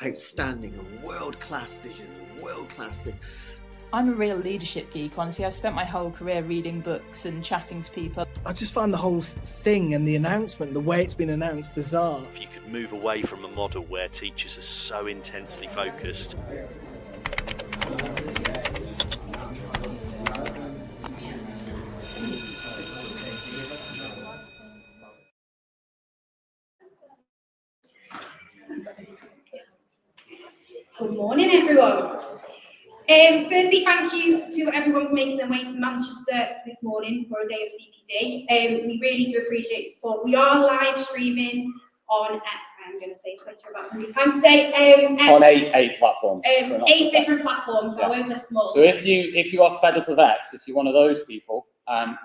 outstanding and world-class vision and world-class this. I'm a real leadership geek, honestly. I've spent my whole career reading books and chatting to people. I just find the whole thing and the announcement, the way it's been announced, bizarre. If you could move away from a model where teachers are so intensely focused. Good morning, everyone. Firstly, thank you to everyone for making their way to Manchester this morning for a day of CPD. We really do appreciate the support. We are live streaming on X. I'm going to say Twitter about 100 times today. X, on eight platforms. So 8 different platforms, so yeah. I won't list them all. So if you are fed up of X, if you're one of those people,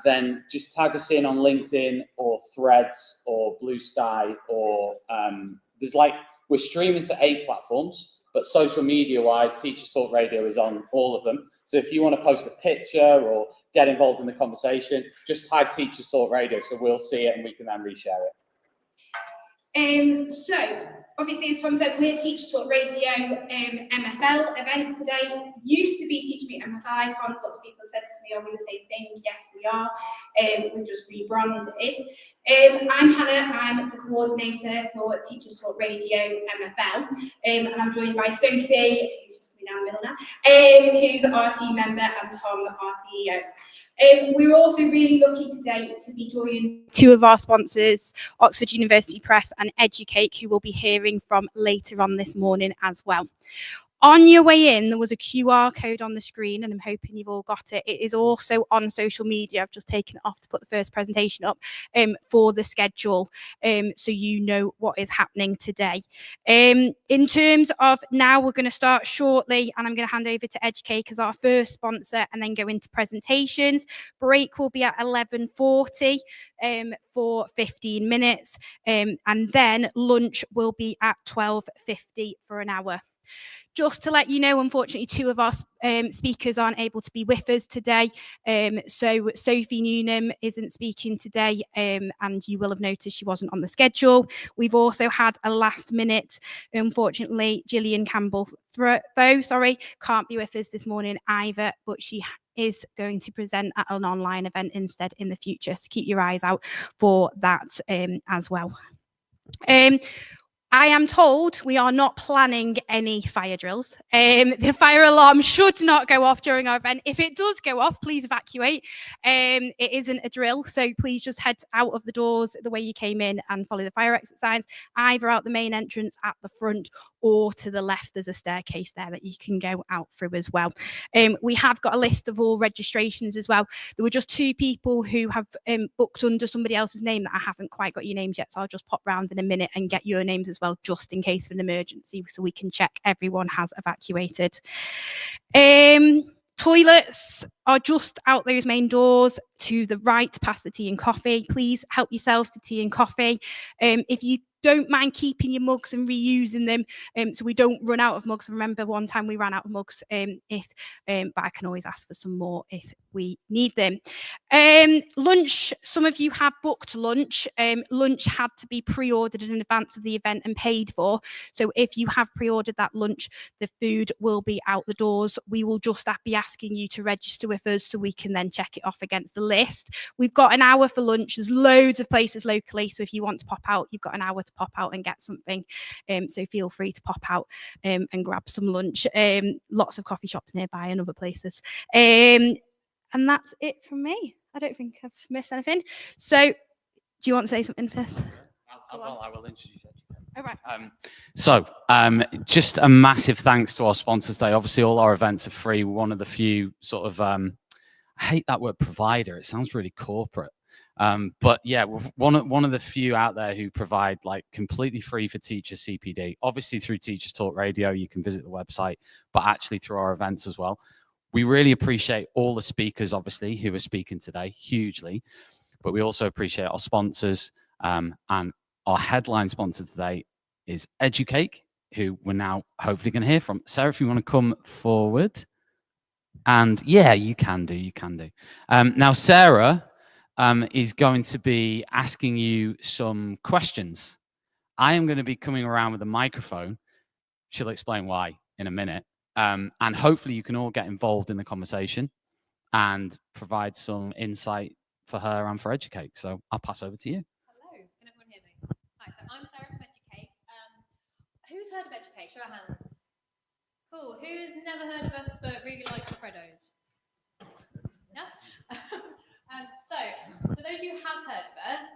then just tag us in on LinkedIn or Threads or Blue Sky or we're streaming to 8 platforms. But social media-wise, Teachers Talk Radio is on all of them. So if you want to post a picture or get involved in the conversation, just tag Teachers Talk Radio so we'll see it and we can then reshare it. So, obviously, as Tom said, we're Teachers Talk Radio MFL events today. Used to be Teach Me MFI Cons. Lots of people said to me, are we the same thing? Yes, we are. We've just rebranded it. I'm Hannah. I'm the coordinator for Teachers Talk Radio MFL. And I'm joined by Sophie, who's just coming down the middle now, who's our team member, and Tom, our CEO. We're also really lucky today to be joining 2 of our sponsors, Oxford University Press and Educate, who we'll be hearing from later on this morning as well. On your way in, there was a QR code on the screen, and I'm hoping you've all got it. It is also on social media. I've just taken it off to put the first presentation up for the schedule, so you know what is happening today. In terms of now, we're going to start shortly, and I'm going to hand over to Educate as our first sponsor, and then go into presentations. Break will be at 11:40 for 15 minutes, and then lunch will be at 12:50 for an hour. Just to let you know, unfortunately, 2 of our speakers aren't able to be with us today. So Sophie Newnham isn't speaking today, and you will have noticed she wasn't on the schedule. We've also had a last minute, unfortunately, Gillian Campbell, can't be with us this morning either, but she is going to present at an online event instead in the future. So keep your eyes out for that as well. I am told we are not planning any fire drills. The fire alarm should not go off during our event. If it does go off, please evacuate. It isn't a drill, so please just head out of the doors the way you came in and follow the fire exit signs, either out the main entrance at the front or to the left. There's a staircase there that you can go out through as well. We have got a list of all registrations as well. There were just 2 people who have booked under somebody else's name that I haven't quite got your names yet, so I'll just pop round in a minute and get your names as well, just in case of an emergency, so we can check everyone has evacuated. Toilets are just out those main doors to the right, past the tea and coffee. Please help yourselves to tea and coffee. If you don't mind keeping your mugs and reusing them, so we don't run out of mugs. Remember one time we ran out of mugs, but I can always ask for some more if we need them. Lunch, some of you have booked lunch. Lunch had to be pre-ordered in advance of the event and paid for. So if you have pre-ordered that lunch, the food will be out the doors. We will just be asking you to register with us so we can then check it off against the list. We've got an hour for lunch. There's loads of places locally, so if you want to pop out, you've got an hour to pop out and get something. So feel free to pop out and grab some lunch. Lots of coffee shops nearby and other places. And that's it from me. I don't think I've missed anything. So do you want to say something first? I will introduce you. All right. Just a massive thanks to our sponsors today. Obviously, all our events are free. We're one of the few sort of, I hate that word provider. It sounds really corporate. But yeah, we're one of the few out there who provide like completely free for teachers CPD. Obviously through Teachers Talk Radio, you can visit the website, but actually through our events as well. We really appreciate all the speakers, obviously, who are speaking today, hugely. But we also appreciate our sponsors, and our headline sponsor today is Educate, who we're now hopefully going to hear from. Sarah, if you want to come forward. And yeah, you can do. Now, Sarah is going to be asking you some questions. I am going to be coming around with a microphone She'll explain why in a minute. And hopefully you can all get involved in the conversation and provide some insight for her and for Educate. So I'll pass over to you. Hello, can everyone hear me? Hi, so I'm Sarah from Educate. Who's heard of Educate? Show of hands. Cool. Who's never heard of us but really likes Alfredo's? Yeah? So, for those of you who have heard of us,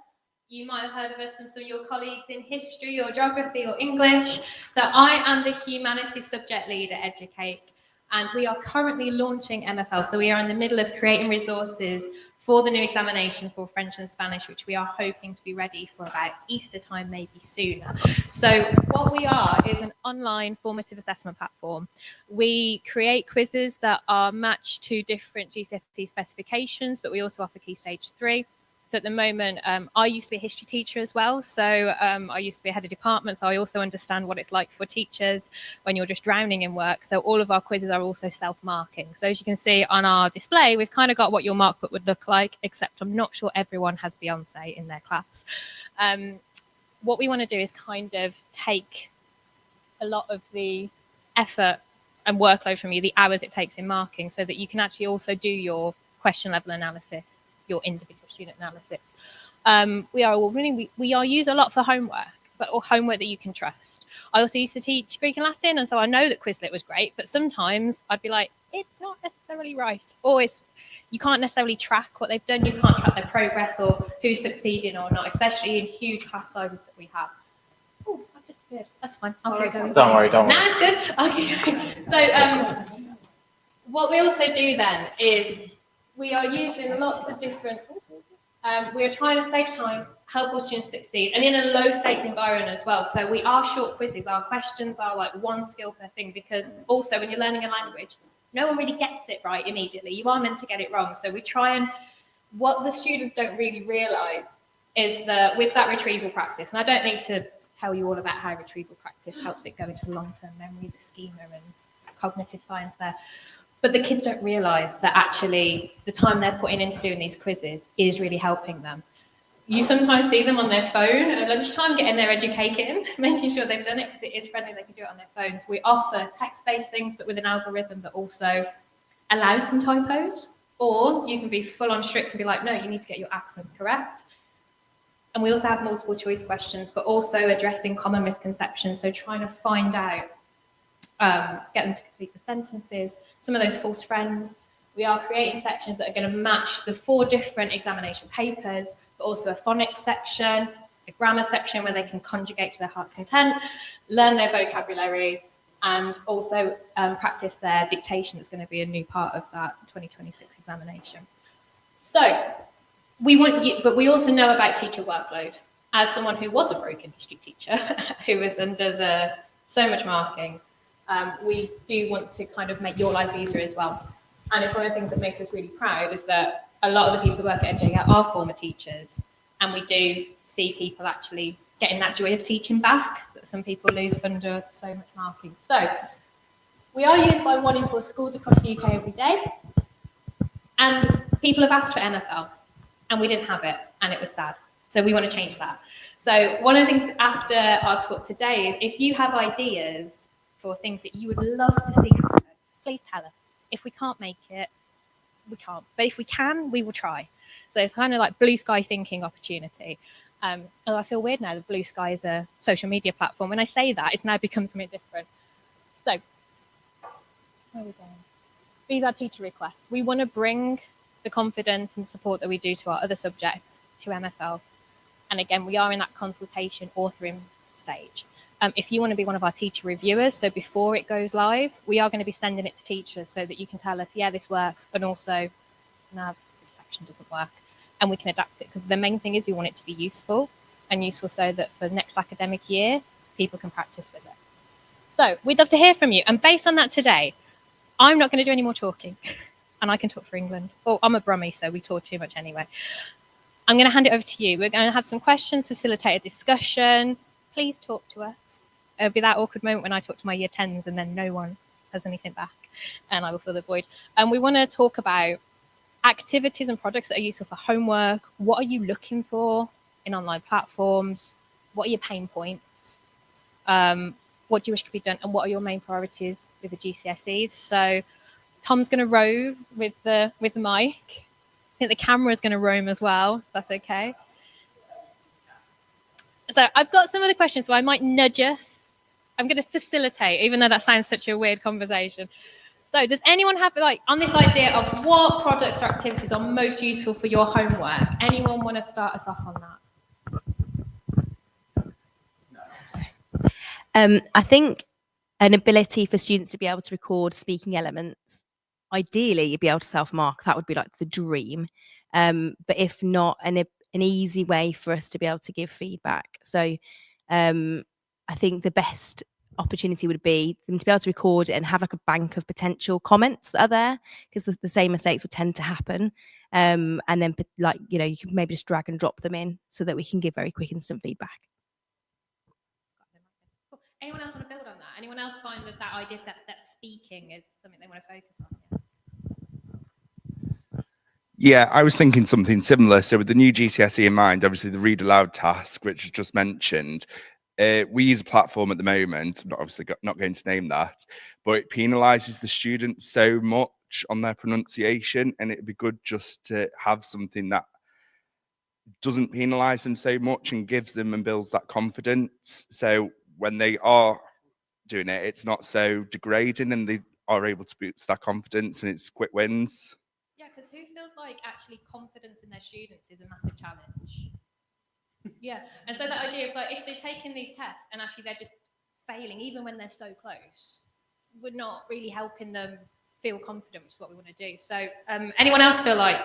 you might have heard of us from some of your colleagues in history or geography or English. So I am the humanities subject lead at Educate, and we are currently launching MFL. So we are in the middle of creating resources for the new examination for French and Spanish, which we are hoping to be ready for about Easter time, maybe sooner. So what we are is an online formative assessment platform. We create quizzes that are matched to different GCSE specifications, but we also offer Key Stage 3. So at the moment, I used to be a history teacher as well. So I used to be a head of department. So I also understand what it's like for teachers when you're just drowning in work. So all of our quizzes are also self-marking. So as you can see on our display, we've kind of got what your markbook would look like, except I'm not sure everyone has Beyonce in their class. What we want to do is kind of take a lot of the effort and workload from you, the hours it takes in marking, so that you can actually also do your question level analysis, your individual student analysis. We are used a lot for homework, but or homework that you can trust. I also used to teach Greek and Latin, and so I know that Quizlet was great, but sometimes I'd be like, it's not necessarily right, or you can't necessarily track what they've done, you can't track their progress or who's succeeding or not, especially in huge class sizes that we have. Oh, I've disappeared. That's fine. I'll keep going. Don't worry. No, it's good. I'll keep going. So what we also do then is we are using lots of different, we are trying to save time, help our students succeed, and in a low stakes environment as well. So we are short quizzes. Our questions are like one skill per thing, because also when you're learning a language, no one really gets it right immediately. You are meant to get it wrong. So we try, and what the students don't really realise is that with that retrieval practice, and I don't need to tell you all about how retrieval practice helps it go into the long-term memory, the schema and cognitive science there. But the kids don't realise that actually the time they're putting into doing these quizzes is really helping them. You sometimes see them on their phone at lunchtime getting their Educate in, making sure they've done it, because it is friendly, they can do it on their phones. We offer text-based things, but with an algorithm that also allows some typos, or you can be full on strict and be like, no, you need to get your accents correct. And we also have multiple choice questions, but also addressing common misconceptions. So trying to find out, get them to complete the sentences, some of those false friends. We are creating sections that are going to match the 4 different examination papers, but also a phonics section, a grammar section where they can conjugate to their heart's content, learn their vocabulary, and also practice their dictation. That's going to be a new part of that 2026 examination. So we want you, but we also know about teacher workload. As someone who was a broken history teacher, who was under so much marking, we do want to kind of make your life easier as well. And it's one of the things that makes us really proud is that a lot of the people who work at NJA are former teachers, and we do see people actually getting that joy of teaching back that some people lose under so much marking. So we are used by 1 in 4 schools across the UK every day, and people have asked for MFL, and we didn't have it, and it was sad. So we want to change that. So one of the things after our talk today is if you have ideas for things that you would love to see happen, please tell us. If we can't make it, we can't. But if we can, we will try. So it's kind of like blue sky thinking opportunity. I feel weird now that Blue Sky is a social media platform. When I say that, it's now become something different. So, where are we going? These are teacher requests. We want to bring the confidence and support that we do to our other subjects to MFL. And again, we are in that consultation authoring stage. If you want to be one of our teacher reviewers, so before it goes live, we are going to be sending it to teachers so that you can tell us, yeah, this works, and also, no, this section doesn't work, and we can adapt it, because the main thing is we want it to be useful so that for the next academic year, people can practice with it. So we'd love to hear from you. And based on that today, I'm not going to do any more talking, and I can talk for England. Oh, I'm a Brummie, so we talk too much anyway. I'm going to hand it over to you. We're going to have some questions, facilitate a discussion. Please talk to us. It'll be that awkward moment when I talk to my year 10s and then no one has anything back, and I will fill the void. And we want to talk about activities and projects that are useful for homework. What are you looking for in online platforms? What are your pain points? what do you wish could be done, and what are your main priorities with the GCSEs? So Tom's going to roam with the mic. I think the camera is going to roam as well, if that's okay. So I've got some other questions, so I might nudge us. I'm going to facilitate, even though that sounds such a weird conversation. So does anyone have, like, on this idea of what projects or activities are most useful for your homework? Anyone want to start us off on that? I think an ability for students to be able to record speaking elements. Ideally, you'd be able to self-mark. That would be like the dream. But if not, an easy way for us to be able to give feedback. So I think the best opportunity would be them to be able to record it and have like a bank of potential comments that are there, because the same mistakes would tend to happen. And then, like, you know, you could maybe just drag and drop them in so that we can give very quick instant feedback. Anyone else want to build on that? Anyone else find that idea that speaking is something they want to focus on? Yeah, I was thinking something similar. So with the new GCSE in mind, obviously the read aloud task, which was just mentioned, we use a platform at the moment. I'm not going to name that, but it penalises the students so much on their pronunciation, and it'd be good just to have something that doesn't penalise them so much and gives them and builds that confidence. So when they are doing it, it's not so degrading, and they are able to boost that confidence, and it's quick wins. Yeah, because who feels like actually confidence in their students is a massive challenge? Yeah, and so that idea of, like, if they're taking these tests and actually they're just failing, even when they're so close, we're not really helping them feel confident, which is what we want to do. So anyone else feel like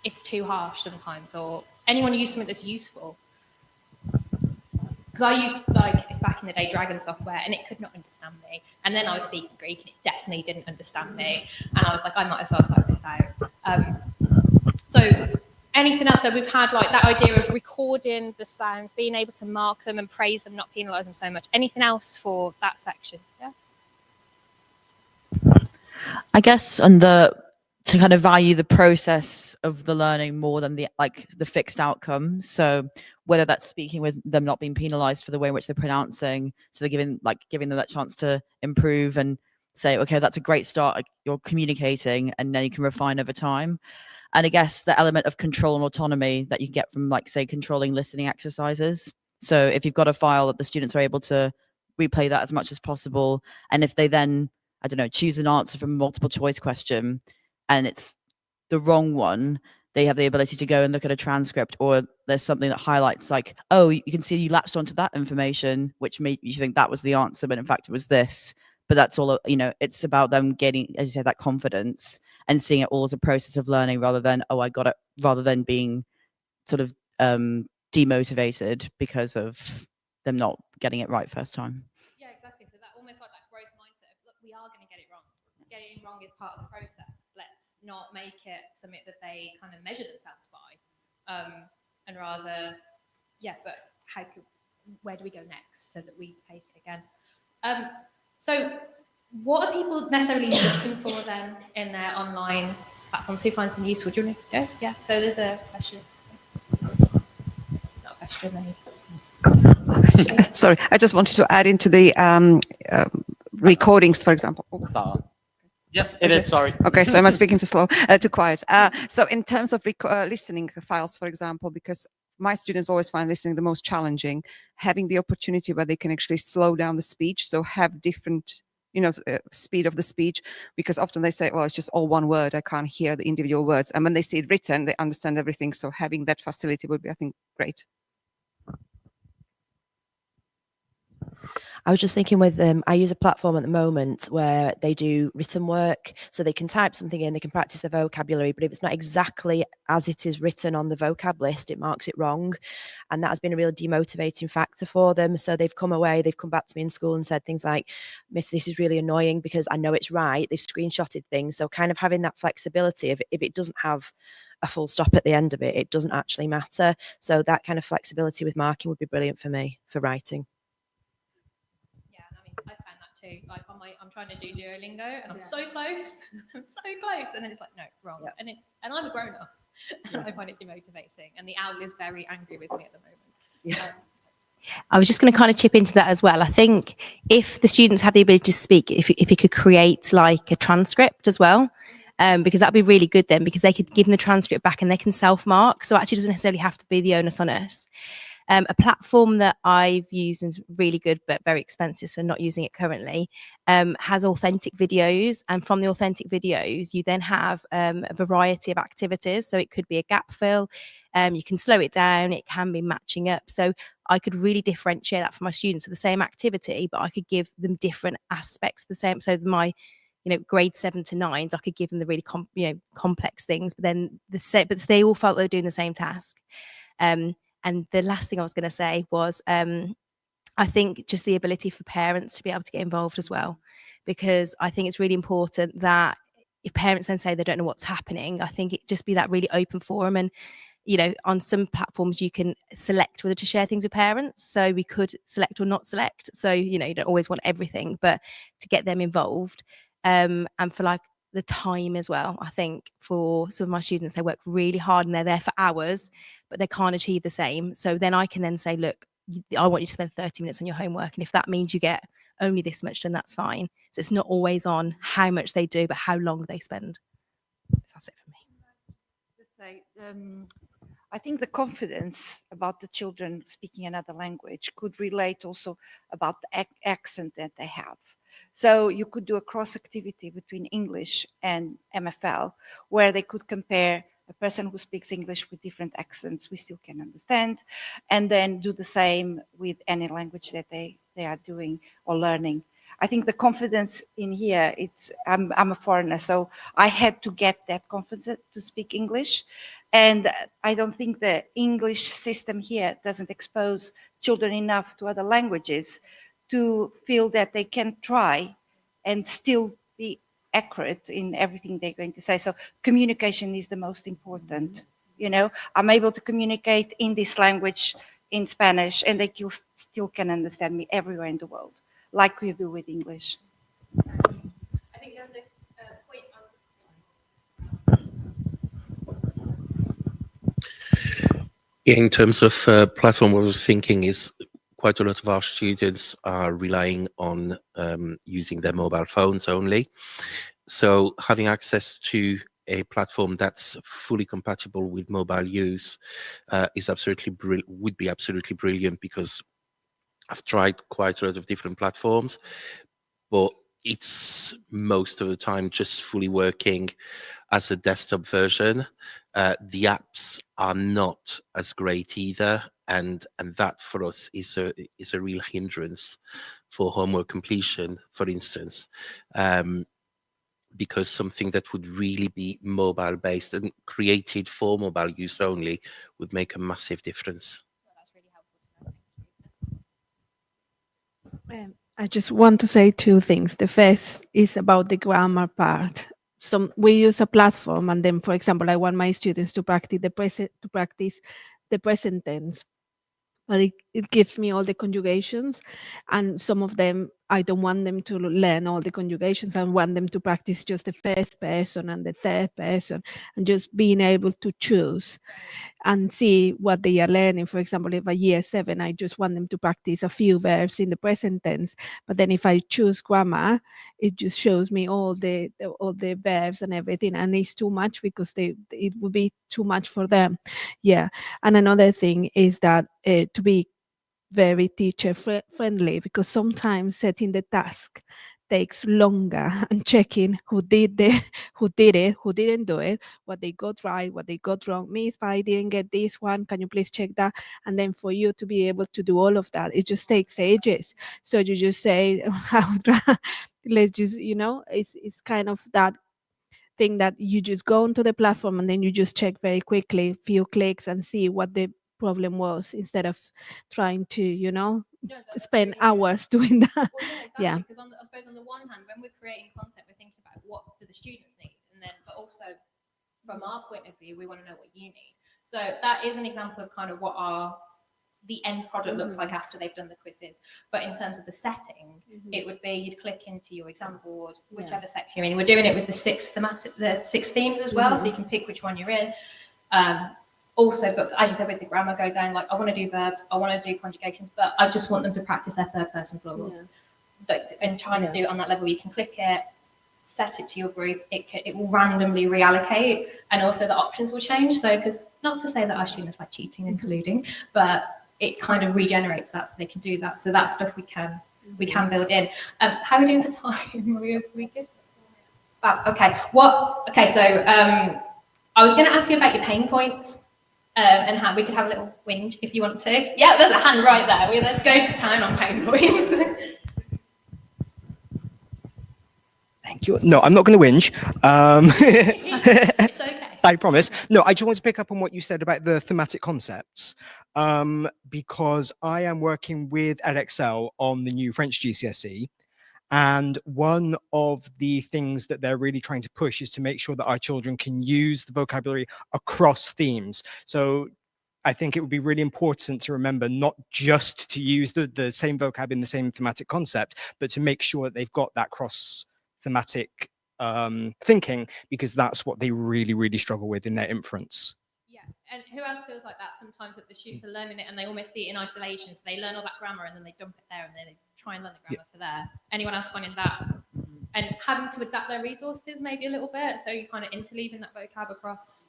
it's too harsh sometimes, or anyone use something that's useful? Because I used, like, back in the day, Dragon software, and it could not understand me. And then I was speaking Greek, and it definitely didn't understand me. And I was like, I might as well type this out. So anything else? So we've had, like, that idea of recording the sounds, being able to mark them and praise them, not penalise them so much. Anything else for that section? Yeah. I guess to kind of value the process of the learning more than the fixed outcome. So whether that's speaking with them not being penalized for the way in which they're pronouncing, so they're giving them that chance to improve and say, okay, that's a great start, like, you're communicating, and then you can refine over time. And I guess the element of control and autonomy that you get from, like, say, controlling listening exercises. So if you've got a file that the students are able to replay that as much as possible, and if they then, I don't know, choose an answer from a multiple choice question and it's the wrong one, they have the ability to go and look at a transcript, or there's something that highlights, like, oh, you can see you latched onto that information, which made you think that was the answer, but in fact it was this. But that's all, you know, it's about them getting, as you said, that confidence and seeing it all as a process of learning rather than, oh, I got it, rather than being sort of demotivated because of them not getting it right first time. Yeah, exactly. So that almost like that growth mindset of, look, we are going to get it wrong. Getting it wrong is part of the process. Let's not make it something that they kind of measure themselves by, and rather, yeah, but where do we go next so that we take it again? So what are people necessarily looking for then in their online platforms? Who finds them useful? Do you want to go? Yeah, so there's a question. Not a question, then. Sorry, I just wanted to add into the recordings, for example. What's that on? Yes, it is. Sorry. Okay, so am I speaking too slow, too quiet? So in terms of listening files, for example, because my students always find listening the most challenging, having the opportunity where they can actually slow down the speech, so have different, speed of the speech, because often they say, well, it's just all one word, I can't hear the individual words. And when they see it written, they understand everything. So having that facility would be, I think, great. I was just thinking with I use a platform at the moment where they do written work, so they can type something in, they can practice their vocabulary, but if it's not exactly as it is written on the vocab list, it marks it wrong, and that has been a real demotivating factor for them. So they've come back to me in school and said things like, Miss, this is really annoying because I know it's right. They've screenshotted things, so kind of having that flexibility of, if it doesn't have a full stop at the end of it, it doesn't actually matter. So that kind of flexibility with marking would be brilliant for me for writing. I found that too. Like I'm trying to do Duolingo, and I'm so close. I'm so close, and then it's like, no, wrong. Yeah. And I'm a grown up, and I find it demotivating. And the owl is very angry with me at the moment. I was just going to kind of chip into that as well. I think if the students have the ability to speak, if you could create like a transcript as well, because that'd be really good then, because they could give them the transcript back and they can self-mark. So it actually doesn't necessarily have to be the onus on us. A platform that I've used and is really good but very expensive, so not using it currently, has authentic videos, and from the authentic videos you then have a variety of activities. So it could be a gap fill, you can slow it down, it can be matching up. So I could really differentiate that for my students. So the same activity, but I could give them different aspects of the same. So my grade 7 to 9s, I could give them the really complex things, but then but they all felt they were doing the same task. And the last thing I was going to say was, I think just the ability for parents to be able to get involved as well, because I think it's really important that if parents then say they don't know what's happening, I think it just be that really open forum. And, on some platforms you can select whether to share things with parents. So we could select or not select. So, you don't always want everything, but to get them involved, and for like the time as well. I think for some of my students, they work really hard and they're there for hours, but they can't achieve the same. So then I can then say, look, I want you to spend 30 minutes on your homework. And if that means you get only this much done, that's fine. So it's not always on how much they do, but how long they spend. That's it for me. Just say, I think the confidence about the children speaking another language could relate also about the accent that they have. So you could do a cross activity between English and MFL, where they could compare a person who speaks English with different accents we still can understand, and then do the same with any language that they are doing or learning. I think the confidence in here, I'm a foreigner, so I had to get that confidence to speak English. And I don't think the English system here doesn't expose children enough to other languages to feel that they can try and still be accurate in everything they're going to say. So communication is the most important. I'm able to communicate in this language, in Spanish, and they still can understand me everywhere in the world, like we do with English. I think there's a point In terms of platform, what I was thinking is quite a lot of our students are relying on using their mobile phones only. So having access to a platform that's fully compatible with mobile use is would be absolutely brilliant, because I've tried quite a lot of different platforms, but it's most of the time just fully working as a desktop version. The apps are not as great either, and that for us is a real hindrance for homework completion, for instance, because something that would really be mobile based and created for mobile use only would make a massive difference. I just want to say two things. The first is about the grammar part. We use a platform, and then, for example, I want my students to practice the present tense, but it gives me all the conjugations, and some of them I don't want them to learn all the conjugations. I want them to practice just the first person and the third person, and just being able to choose and see what they are learning. For example, if a year 7, I just want them to practice a few verbs in the present tense, but then if I choose grammar, it just shows me all the verbs and everything, and it's too much because it would be too much for them. Yeah. And another thing is that to be very teacher friendly, because sometimes setting the task takes longer, and checking who did it, who didn't do it, what they got right, what they got wrong. Miss, I didn't get this one, can you please check that? And then for you to be able to do all of that, it just takes ages. So you just say, let's just, it's kind of that thing that you just go onto the platform and then you just check very quickly, few clicks, and see what the problem was, instead of trying to spend hours doing that. Well, yeah, exactly. Yeah. Because I suppose on the one hand, when we're creating content, we're thinking about what do the students need, and then, but also from our point of view, we want to know what you need. So that is an example of kind of what the end product looks like after they've done the quizzes. But in terms of the setting, it would be you'd click into your exam board, whichever section you're in. We're doing it with the six themes as well, so you can pick which one you're in. also, but as you said with the grammar, go down like I want to do verbs, I want to do conjugations, but I just want them to practice their third person plural. And trying to do it on that level, you can click it, set it to your group, it will randomly reallocate, and also the options will change. So, because not to say that our students like cheating and colluding, but it kind of regenerates that so they can do that. So that stuff we can build in. How are we doing for time? Are we good? Okay. Okay. So I was going to ask you about your pain points. And how we could have a little whinge if you want to. Yeah, there's a hand right there. Let's go to town on pain points. Thank you. No, I'm not going to whinge. It's okay. I promise. No, I just want to pick up on what you said about the thematic concepts, because I am working with Edexcel on the new French GCSE. And one of the things that they're really trying to push is to make sure that our children can use the vocabulary across themes. So I think it would be really important to remember not just to use the same vocab in the same thematic concept, but to make sure that they've got that cross thematic thinking, because that's what they really, really struggle with in their inference. Yeah, and who else feels like that sometimes, that the students are learning it and they almost see it in isolation, so they learn all that grammar and then they dump it there and then they try and learn the grammar for there. Anyone else finding that? And having to adapt their resources maybe a little bit, so you kind of interleaving that vocab across.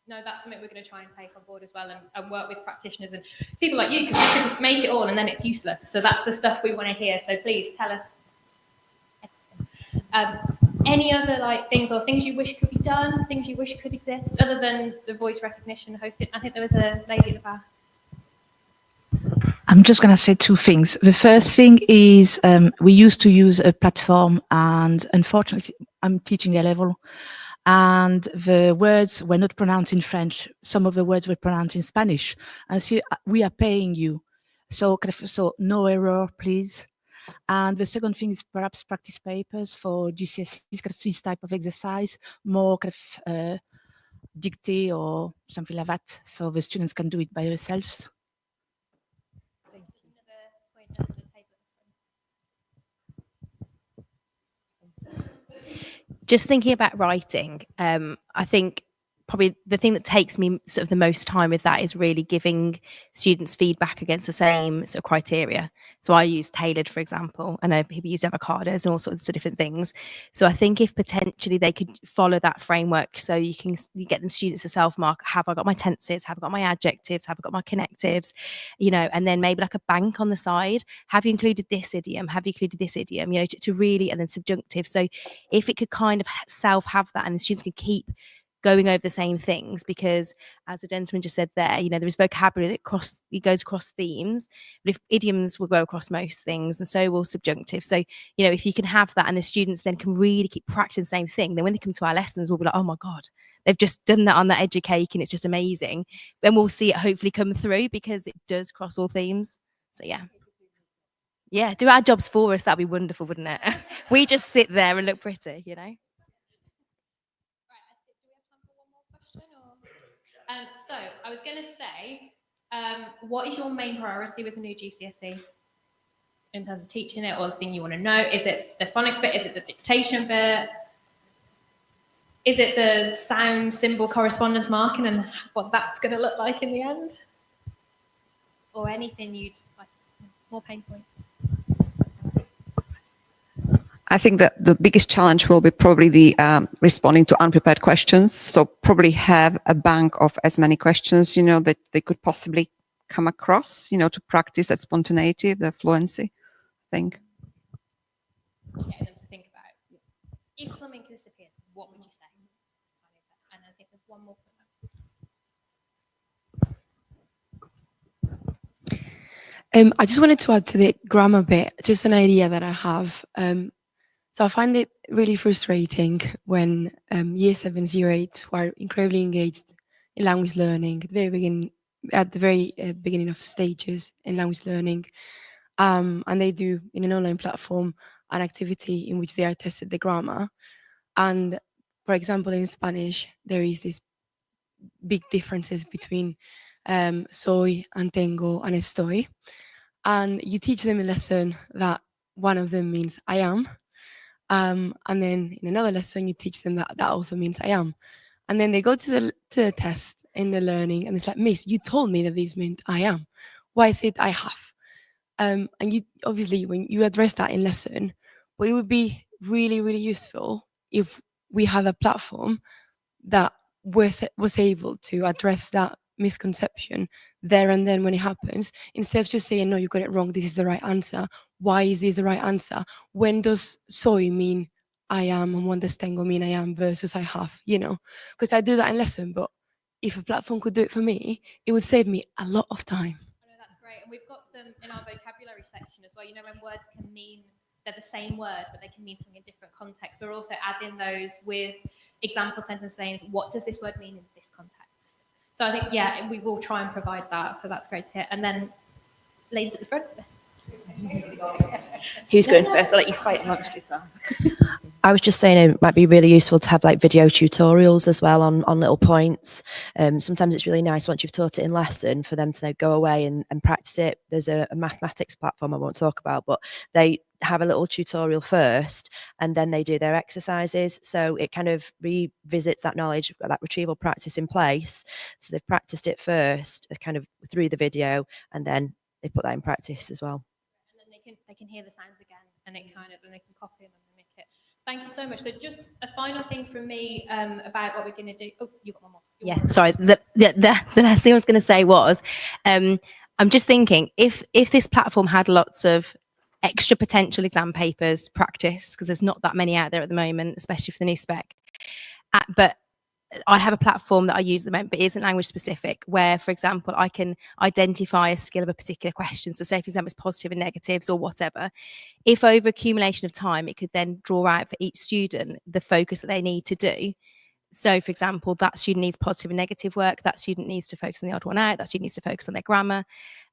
No, that's something we're going to try and take on board as well, and work with practitioners and people like you, because we can make it all and then it's useless. So that's the stuff we want to hear. So please tell us. Any other things or things you wish could be done, things you wish could exist, other than the voice recognition hosted? I think there was a lady at the back. I'm just going to say two things. The first thing is we used to use a platform, and unfortunately, I'm teaching A level, and the words were not pronounced in French. Some of the words were pronounced in Spanish. And so we are paying you. So no error, please. And the second thing is perhaps practice papers for GCSEs, this type of exercise, more dictate or something like that, so the students can do it by themselves. Just thinking about writing, I think probably the thing that takes me sort of the most time with that is really giving students feedback against the same sort of criteria. So I use tailored, for example. I know people use avocados and all sorts of different things. So I think if potentially they could follow that framework, so you get them students to self-mark, have I got my tenses, have I got my adjectives, have I got my connectives, and then maybe like a bank on the side. Have you included this idiom? Have you included this idiom? To really, and then subjunctive. So if it could kind of have that, and the students could keep going over the same things, because as the gentleman just said there, there is vocabulary that goes across themes, but if idioms will go across most things, and so will subjunctive. So, if you can have that and the students then can really keep practicing the same thing, then when they come to our lessons, we'll be like, oh my God, they've just done that on that edge of cake and it's just amazing. Then we'll see it hopefully come through, because it does cross all themes. So yeah, do our jobs for us. That'd be wonderful, wouldn't it? We just sit there and look pretty, So I was going to say, what is your main priority with the new GCSE in terms of teaching it, or the thing you want to know? Is it the phonics bit? Is it the dictation bit? Is it the sound symbol correspondence marking and what that's going to look like in the end? Or anything you'd like, more pain points? I think that the biggest challenge will be probably the responding to unprepared questions. So probably have a bank of as many questions, that they could possibly come across, to practice that spontaneity, the fluency, I think. Getting them to think about, if something disappears, what would you say? And I think there's one more point. I just wanted to add to the grammar bit, just an idea that I have. So I find it really frustrating when year 7s, year 8s who are incredibly engaged in language learning at the very beginning of stages in language learning, and they do in an online platform an activity in which they are tested the grammar. And for example, in Spanish, there is this big differences between soy and tengo and estoy. And you teach them a lesson that one of them means I am. And then in another lesson, you teach them that also means I am. And then they go to the test in the learning, and it's like, Miss, you told me that this meant I am. Why is it I have? And you obviously, when you address that in lesson, but it would be really, really useful if we had a platform that was able to address that misconception there and then when it happens, instead of just saying, no, you got it wrong, this is the right answer. Why is this the right answer? When does soy mean I am, and when does tengo mean I am versus I have, you know? Because I do that in lesson, but if a platform could do it for me, it would save me a lot of time. That's great. And we've got some in our vocabulary section as well. You know, when words can mean they're the same word, but they can mean something in different contexts. We're also adding those with example sentences saying, what does this word mean in this context? So I think, yeah, we will try and provide that. So that's great to hear. And then ladies at the front. Who's going first? I'll let you fight amongst yourselves. I was just saying it might be really useful to have like video tutorials as well on little points. Sometimes it's really nice once you've taught it in lesson for them to go away and practice it. There's a mathematics platform I won't talk about, but they have a little tutorial first and then they do their exercises. So it kind of revisits that knowledge, that retrieval practice in place. So they've practiced it first, kind of through the video, and then they put that in practice as well. And then they can hear the sounds again, and it kind of, then they can copy them and mimic it. Thank you so much. So just a final thing from me about what we're going to do. Oh, you got one more. Yeah, sorry. The last thing I was going to say was, I'm just thinking if this platform had lots of extra potential exam papers practice, because there's not that many out there at the moment, especially for the new spec. But I have a platform that I use at the moment, but it isn't language specific, where, for example, I can identify a skill of a particular question. So say, for example, it's positive and negatives or whatever. If over accumulation of time, it could then draw out for each student the focus that they need to do. So, for example, that student needs positive and negative work. That student needs to focus on the odd one out. That student needs to focus on their grammar.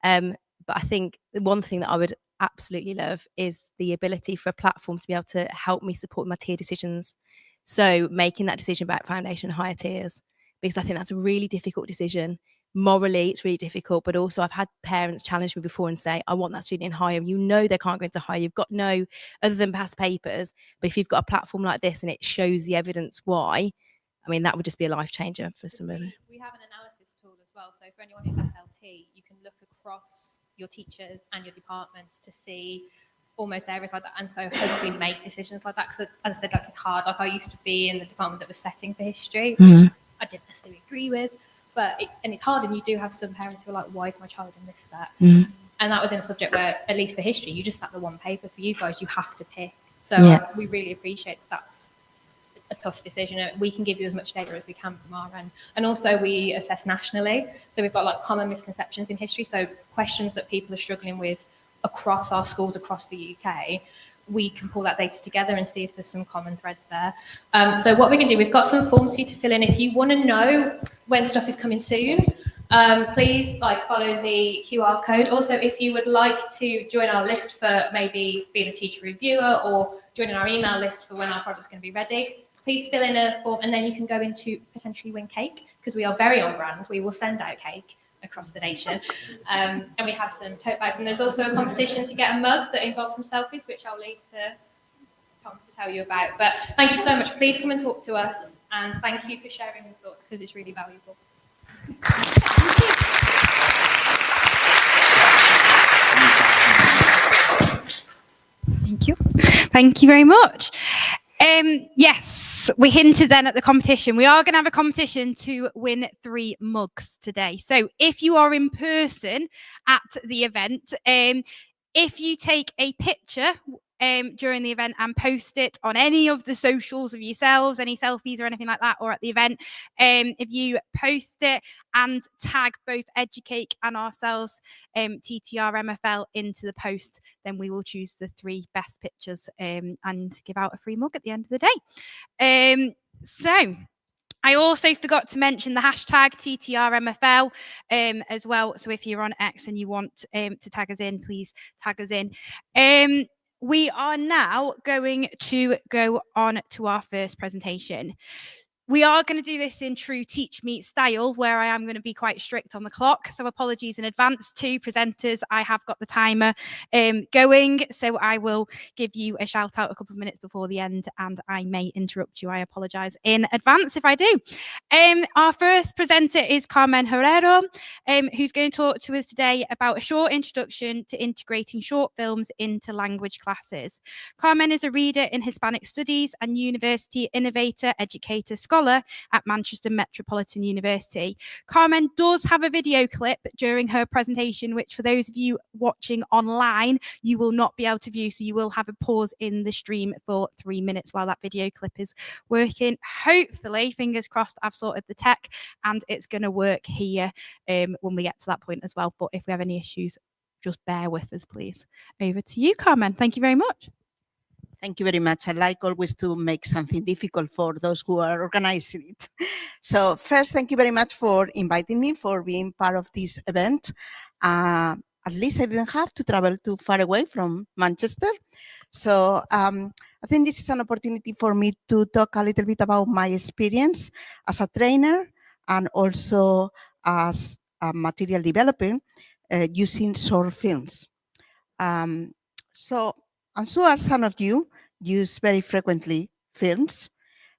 But I think the one thing that I would absolutely love is the ability for a platform to be able to help me support my tier decisions. So making that decision about foundation and higher tiers, because I think that's a really difficult decision. Morally, it's really difficult, but also I've had parents challenge me before and say, I want that student in higher. You know they can't go into higher. You've got no other than past papers. But if you've got a platform like this and it shows the evidence why, I mean, that would just be a life changer for somebody. We have an analysis tool as well. So for anyone who's SLT, you can look across your teachers and your departments to see almost areas like that, and so hopefully make decisions like that, because as I said, like, it's hard. Like, I used to be in the department that was setting for history, which I didn't necessarily agree with, but it's hard, and you do have some parents who are like, why is my child in this, that? And that was in a subject where, at least for history, you just had the one paper. For you guys, you have to pick. So we really appreciate that's a tough decision. We can give you as much data as we can from our end, and also we assess nationally. So we've got like common misconceptions in history, so questions that people are struggling with across our schools across the UK. We can pull that data together and see if there's some common threads there. So what we can do, we've got some forms for you to fill in. If you want to know when stuff is coming soon, please follow the QR code. Also, if you would like to join our list for maybe being a teacher reviewer or joining our email list for when our product's going to be ready, please fill in a form, and then you can go into potentially win cake, because we are very on brand. We will send out cake across the nation, and we have some tote bags, and there's also a competition to get a mug that involves some selfies, which I'll leave to Tom to tell you about. But thank you so much. Please come and talk to us, and thank you for sharing your thoughts, because it's really valuable. Thank you. Thank you very much. Yes, we hinted then at the competition. We are going to have a competition to win 3 mugs today. So if you are in person at the event, if you take a picture during the event and post it on any of the socials of yourselves, any selfies or anything like that, or at the event, if you post it and tag both Educake and ourselves, TTR MFL, into the post, then we will choose the 3 best pictures and give out a free mug at the end of the day. So I also forgot to mention the hashtag TTR MFL as well. So if you're on X and you want to tag us in, please tag us in. We are now going to go on to our first presentation. We are going to do this in true Teach Meet style, where I am going to be quite strict on the clock. So apologies in advance to presenters. I have got the timer going, so I will give you a shout out a couple of minutes before the end, and I may interrupt you. I apologise in advance if I do. Our first presenter is Carmen Herrero, who's going to talk to us today about a short introduction to integrating short films into language classes. Carmen is a reader in Hispanic Studies and University Innovator Educator Scholar at Manchester Metropolitan University. Carmen does have a video clip during her presentation, which for those of you watching online, you will not be able to view. So you will have a pause in the stream for 3 minutes while that video clip is working. Hopefully, fingers crossed, I've sorted the tech and it's going to work here when we get to that point as well. But if we have any issues, just bear with us, please. Over to you, Carmen. Thank you very much. Thank you very much. I like always to make something difficult for those who are organizing it. So first, thank you very much for inviting me, for being part of this event. At least I didn't have to travel too far away from Manchester. So I think this is an opportunity for me to talk a little bit about my experience as a trainer and also as a material developer using short films. So I'm sure some of you use very frequently films,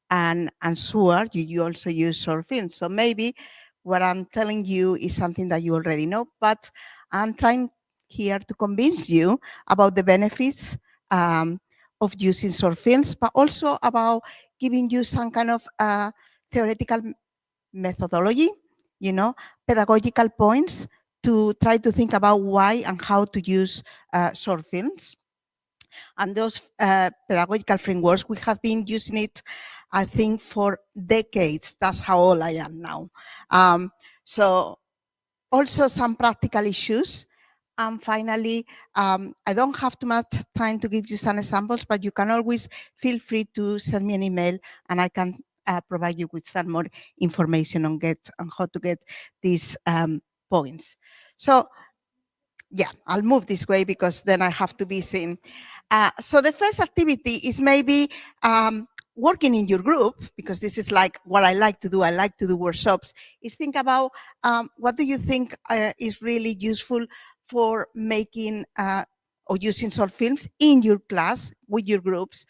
and I'm sure you also use short films. So maybe what I'm telling you is something that you already know, but I'm trying here to convince you about the benefits of using short films, but also about giving you some kind of theoretical methodology, pedagogical points to try to think about why and how to use short films. And those pedagogical frameworks, we have been using it, I think, for decades. That's how old I am now. So also some practical issues. And finally, I don't have too much time to give you some examples, but you can always feel free to send me an email and I can provide you with some more information on how to get these points. So yeah, I'll move this way because then I have to be seen. So the first activity is maybe working in your group, because this is like what I like to do. I like to do workshops, is think about what do you think is really useful for making or using short films in your class with your groups.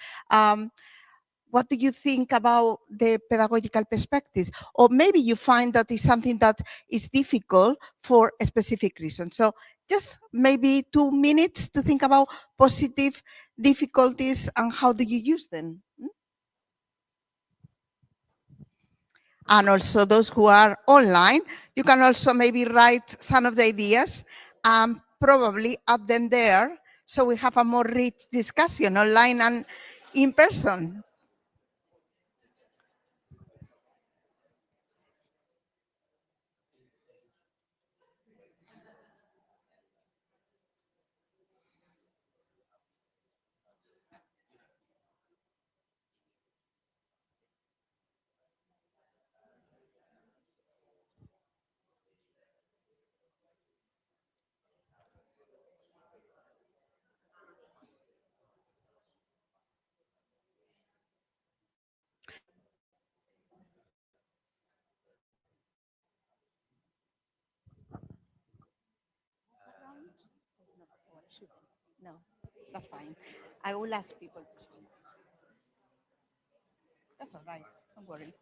What do you think about the pedagogical perspectives? Or maybe you find that it's something that is difficult for a specific reason. So just maybe 2 minutes to think about positive difficulties and how do you use them. And also those who are online, you can also maybe write some of the ideas and probably add them there so we have a more rich discussion online and in person. No, that's fine. I will ask people. That's all right. Don't worry.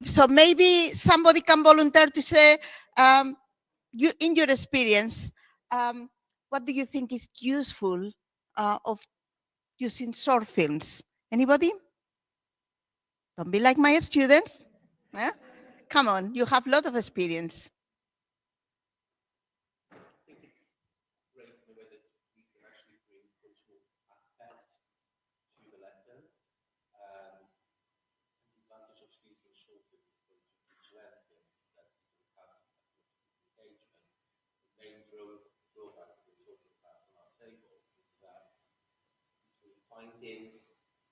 So maybe somebody can volunteer to say, you, in your experience, what do you think is useful of using short films? Anybody? Don't be like my students. Eh? Come on, you have a lot of experience. Finding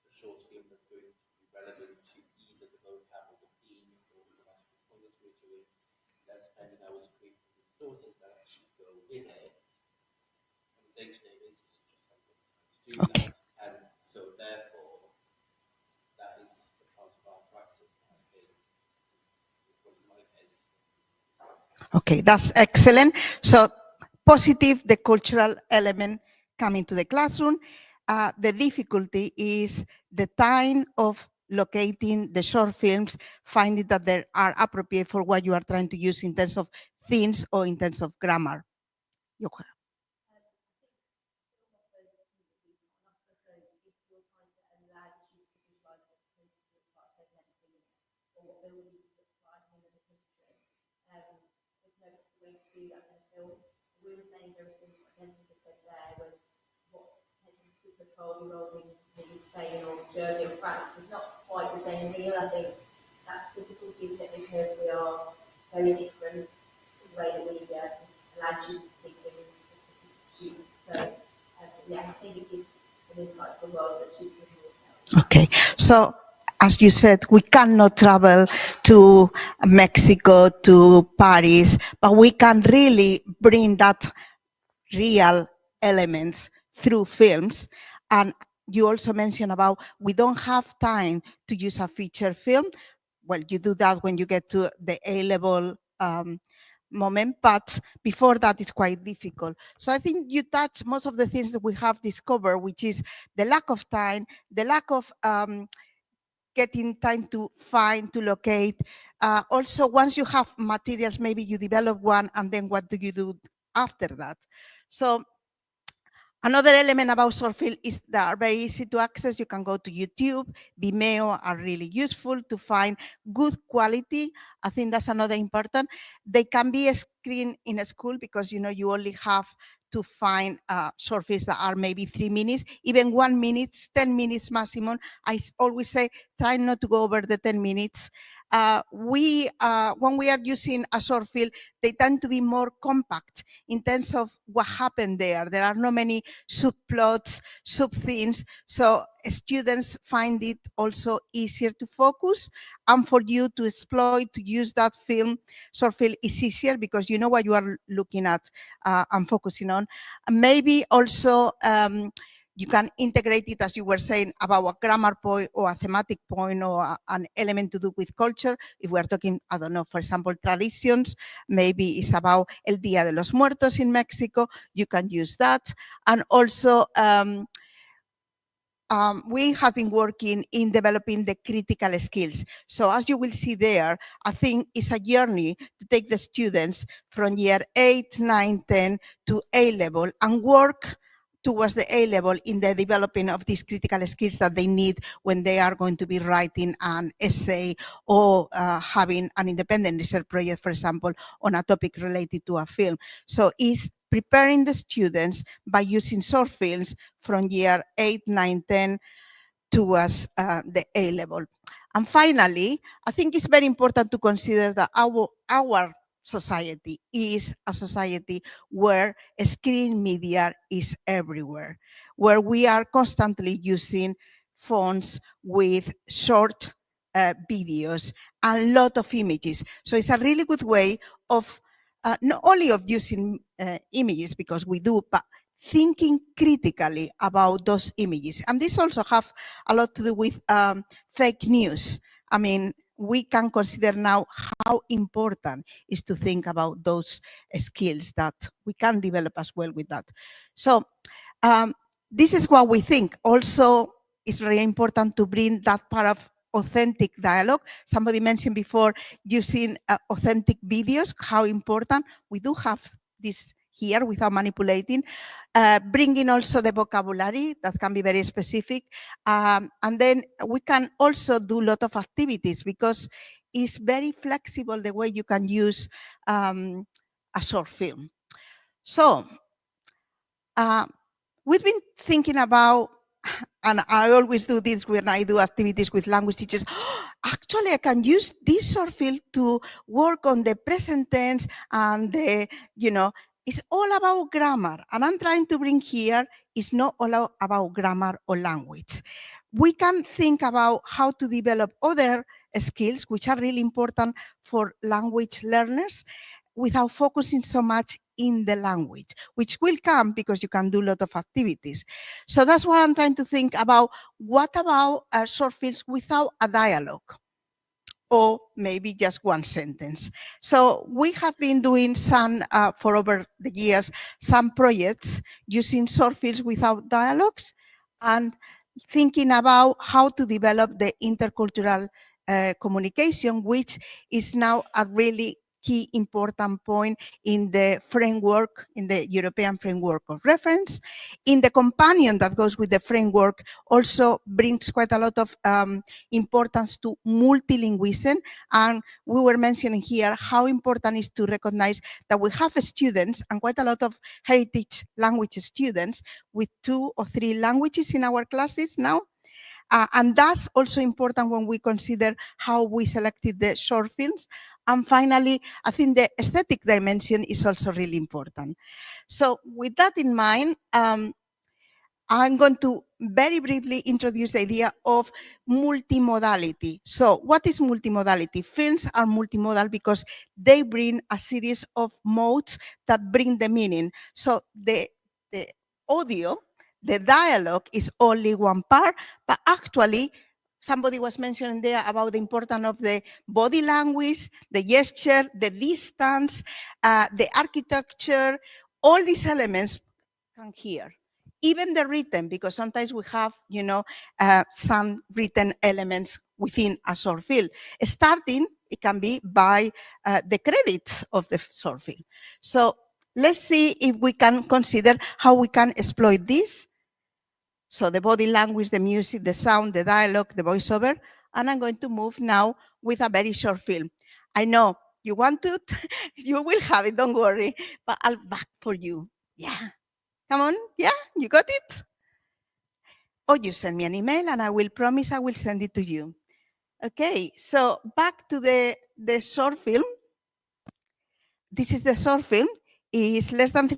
a short film that's going to be relevant to either the vocab or the theme or the they're spending hours creating resources that actually go with it. On a day-to-day basis, you just haven't got time to do that. And so therefore, that is a part of our practice. I think is what in my case. Okay, that's excellent. So positive, the cultural element coming to the classroom. The difficulty is the time of locating the short films, finding that they are appropriate for what you are trying to use in terms of themes or in terms of grammar. Johan. We were saying very similar to what Jessica said there was what the 12-year-old in Spain or Germany or France is not quite the same meal. I think that's difficult, isn't it, because we are very different in the way that we allow students to speak in students. So yeah, I think it gives an insight to the world that students can. Okay, so as you said, we cannot travel to Mexico, to Paris, but we can really bring that real elements through films. And you also mentioned about we don't have time to use a feature film. Well, you do that when you get to the A-level moment, but before that it's quite difficult. So I think you touch most of the things that we have discovered, which is the lack of time, the lack of getting time to find, to locate. Also, once you have materials, maybe you develop one, and then what do you do after that? So another element about short film is they are very easy to access. You can go to YouTube, Vimeo are really useful to find good quality. I think that's another important. They can be screened in a school because you only have to find short films that are maybe 3 minutes, even 1 minute, 10 minutes maximum. I always say try not to go over the 10 minutes. When we are using a short film, they tend to be more compact in terms of what happened there. There are not many subplots, sub-themes, so students find it also easier to focus, and for you to exploit, to use that film, short film is easier because you know what you are looking at and focusing on. And maybe also you can integrate it, as you were saying, about a grammar point or a thematic point or an element to do with culture. If we are talking, I don't know, for example, traditions, maybe it's about El Día de los Muertos in Mexico, you can use that. And also, we have been working in developing the critical skills. So as you will see there, I think it's a journey to take the students from year 8, 9, 10 to A-level and work towards the A-level in the developing of these critical skills that they need when they are going to be writing an essay or having an independent research project, for example, on a topic related to a film. So it's preparing the students by using short films from year 8, 9, 10 towards the A-level. And finally, I think it's very important to consider that our society is a society where screen media is everywhere, where we are constantly using phones with short videos and a lot of images. So it's a really good way of not only of using images, because we do, but thinking critically about those images. And this also have a lot to do with fake news. I mean, we can consider now how important is to think about those skills that we can develop as well with that. So this is what we think. Also, it's very important to bring that part of authentic dialogue. Somebody mentioned before using authentic videos, how important. We do have this here without manipulating, bringing also the vocabulary that can be very specific. And then we can also do a lot of activities because it's very flexible the way you can use a short film. So we've been thinking about, and I always do this when I do activities with language teachers, actually I can use this short film to work on the present tense and the, it's all about grammar. And I'm trying to bring here, it's not all about grammar or language. We can think about how to develop other skills, which are really important for language learners, without focusing so much in the language, which will come because you can do a lot of activities. So that's why I'm trying to think about, what about short films without a dialogue? Or maybe just one sentence. So we have been doing some, for over the years, some projects using short films without dialogues and thinking about how to develop the intercultural communication, which is now a really key important point in the framework, in the European framework of reference. In the companion that goes with the framework also brings quite a lot of importance to multilingualism. And we were mentioning here how important it is to recognize that we have students, and quite a lot of heritage language students, with 2 or 3 languages in our classes now. And that's also important when we consider how we selected the short films. And finally, I think the aesthetic dimension is also really important. So with that in mind, I'm going to very briefly introduce the idea of multimodality. So what is multimodality? Films are multimodal because they bring a series of modes that bring the meaning. So the audio, the dialogue is only one part, but actually somebody was mentioning there about the importance of the body language, the gesture, the distance, the architecture, all these elements come here. Even the written, because sometimes we have, some written elements within a short film. Starting, it can be by the credits of the short film. So let's see if we can consider how we can exploit this. So the body language, the music, the sound, the dialogue, the voiceover. And I'm going to move now with a very short film. I know you want to, you will have it, don't worry, but I'll back for you. Yeah. Come on, yeah, you got it? Or you send me an email and I will promise I will send it to you. Okay, so back to the short film. This is the short film. It's less than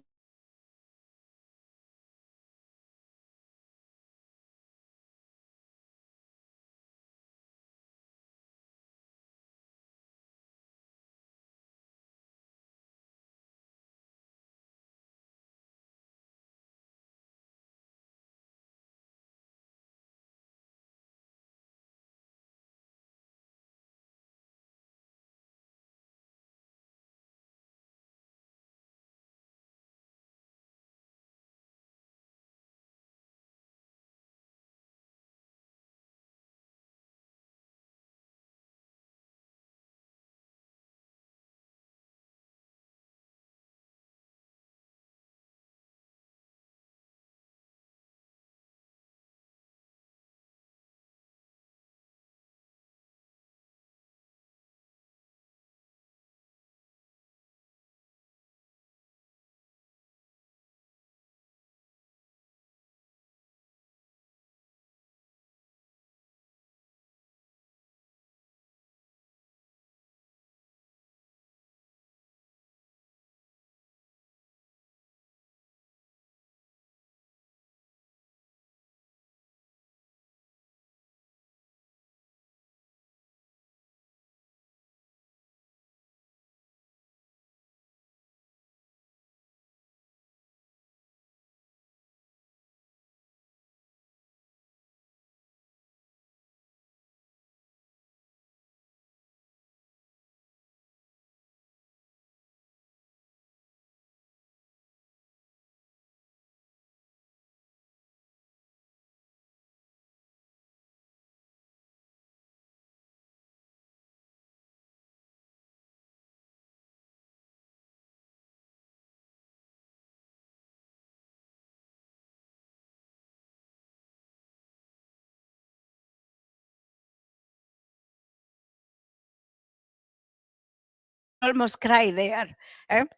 almost cry there.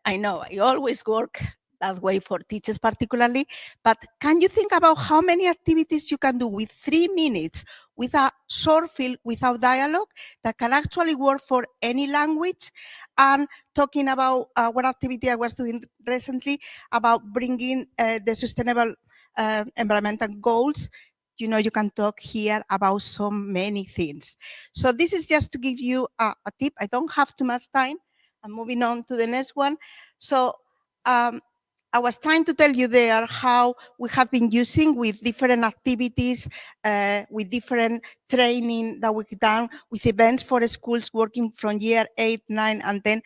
I know, I always work that way for teachers particularly, but can you think about how many activities you can do with 3 minutes with a short film without dialogue that can actually work for any language? And talking about one activity I was doing recently about bringing the sustainable environmental goals you know, you can talk here about so many things. So this is just to give you a tip. I don't have too much time. I'm moving on to the next one. So I was trying to tell you there how we have been using with different activities, with different training that we've done, with events for schools working from year 8, 9, and 10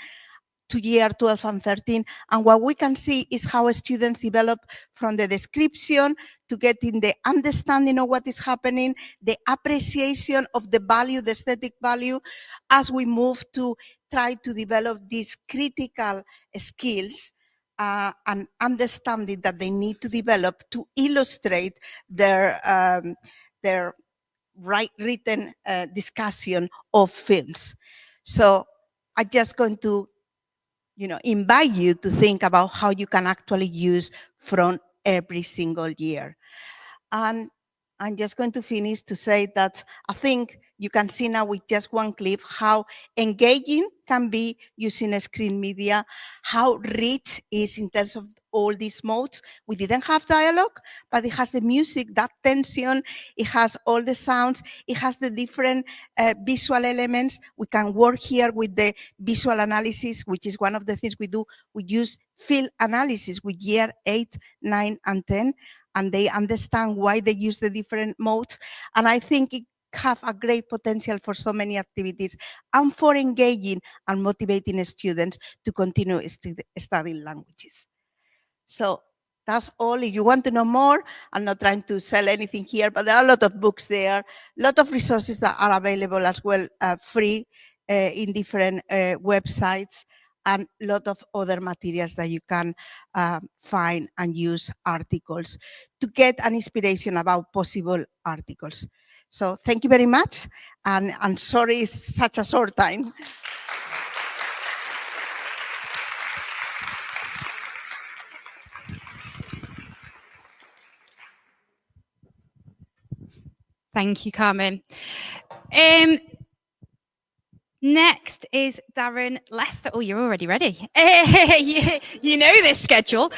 to year 12 and 13. And what we can see is how students develop from the description to getting the understanding of what is happening, the appreciation of the value, the aesthetic value, as we move to try to develop these critical skills and understanding that they need to develop to illustrate their written discussion of films. So I'm just going to invite you to think about how you can actually use from every single year. And I'm just going to finish to say that I think you can see now with just one clip how engaging can be using a screen media, how rich is in terms of all these modes. We didn't have dialogue, but it has the music, that tension, it has all the sounds, it has the different visual elements. We can work here with the visual analysis, which is one of the things we do. We use field analysis with year 8, 9, and 10, and they understand why they use the different modes. And I think it have a great potential for so many activities and for engaging and motivating students to continue studying languages. So that's all. If you want to know more, I'm not trying to sell anything here, but there are a lot of books there, a lot of resources that are available as well, free in different websites, and a lot of other materials that you can find and use articles to get an inspiration about possible articles. So thank you very much, and I'm sorry it's such a short time. Thank you, Carmen. Next is Darren Lester. Oh, you're already ready. You know this schedule.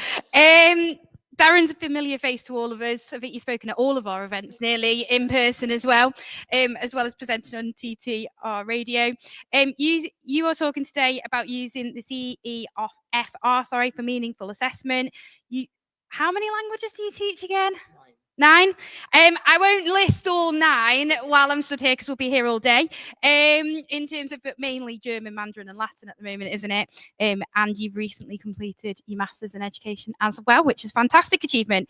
Darren's a familiar face to all of us. I think you've spoken at all of our events, nearly in person as well as presenting on TTR radio. You are talking today about using the CEFR, for meaningful assessment. How many languages do you teach again? 9. I won't list all 9 while I'm stood here because we'll be here all day. In terms of mainly German, Mandarin, and Latin at the moment, isn't it? And you've recently completed your Masters in Education as well, which is a fantastic achievement.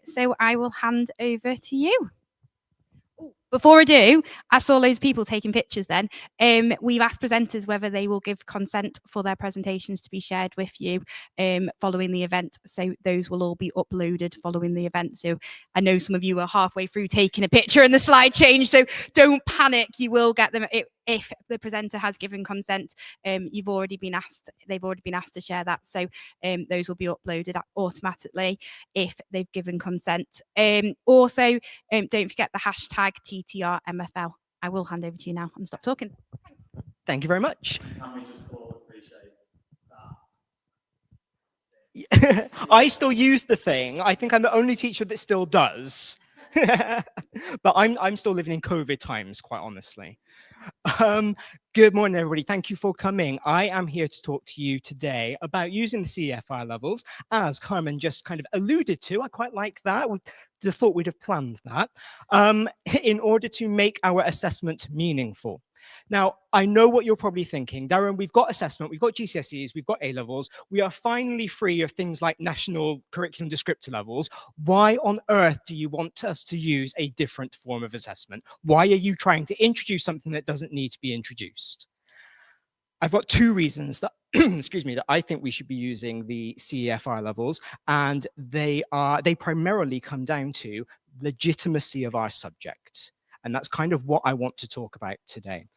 So I will hand over to you. Before I do, I saw loads of people taking pictures then. We've asked presenters whether they will give consent for their presentations to be shared with you following the event. So those will all be uploaded following the event. So I know some of you are halfway through taking a picture and the slide changed. So don't panic. You will get them if the presenter has given consent. They've already been asked to share that. So those will be uploaded automatically if they've given consent. Also, don't forget the hashtag TTR MFL. I will hand over to you now and stop talking. Thank you very much. Can we just all appreciate that? I still use the thing. I think I'm the only teacher that still does. But I'm still living in COVID times, quite honestly. Good morning, everybody. Thank you for coming. I am here to talk to you today about using the CEFR levels, as Carmen just kind of alluded to. I quite like that. We thought we'd have planned that in order to make our assessment meaningful. Now, I know what you're probably thinking. Darren, we've got assessment, we've got GCSEs, we've got A-levels. We are finally free of things like national curriculum descriptor levels. Why on earth do you want us to use a different form of assessment? Why are you trying to introduce something that doesn't need to be introduced? I've got 2 reasons that, excuse me, that I think we should be using the CEFR levels, and they primarily come down to legitimacy of our subject. And that's kind of what I want to talk about today.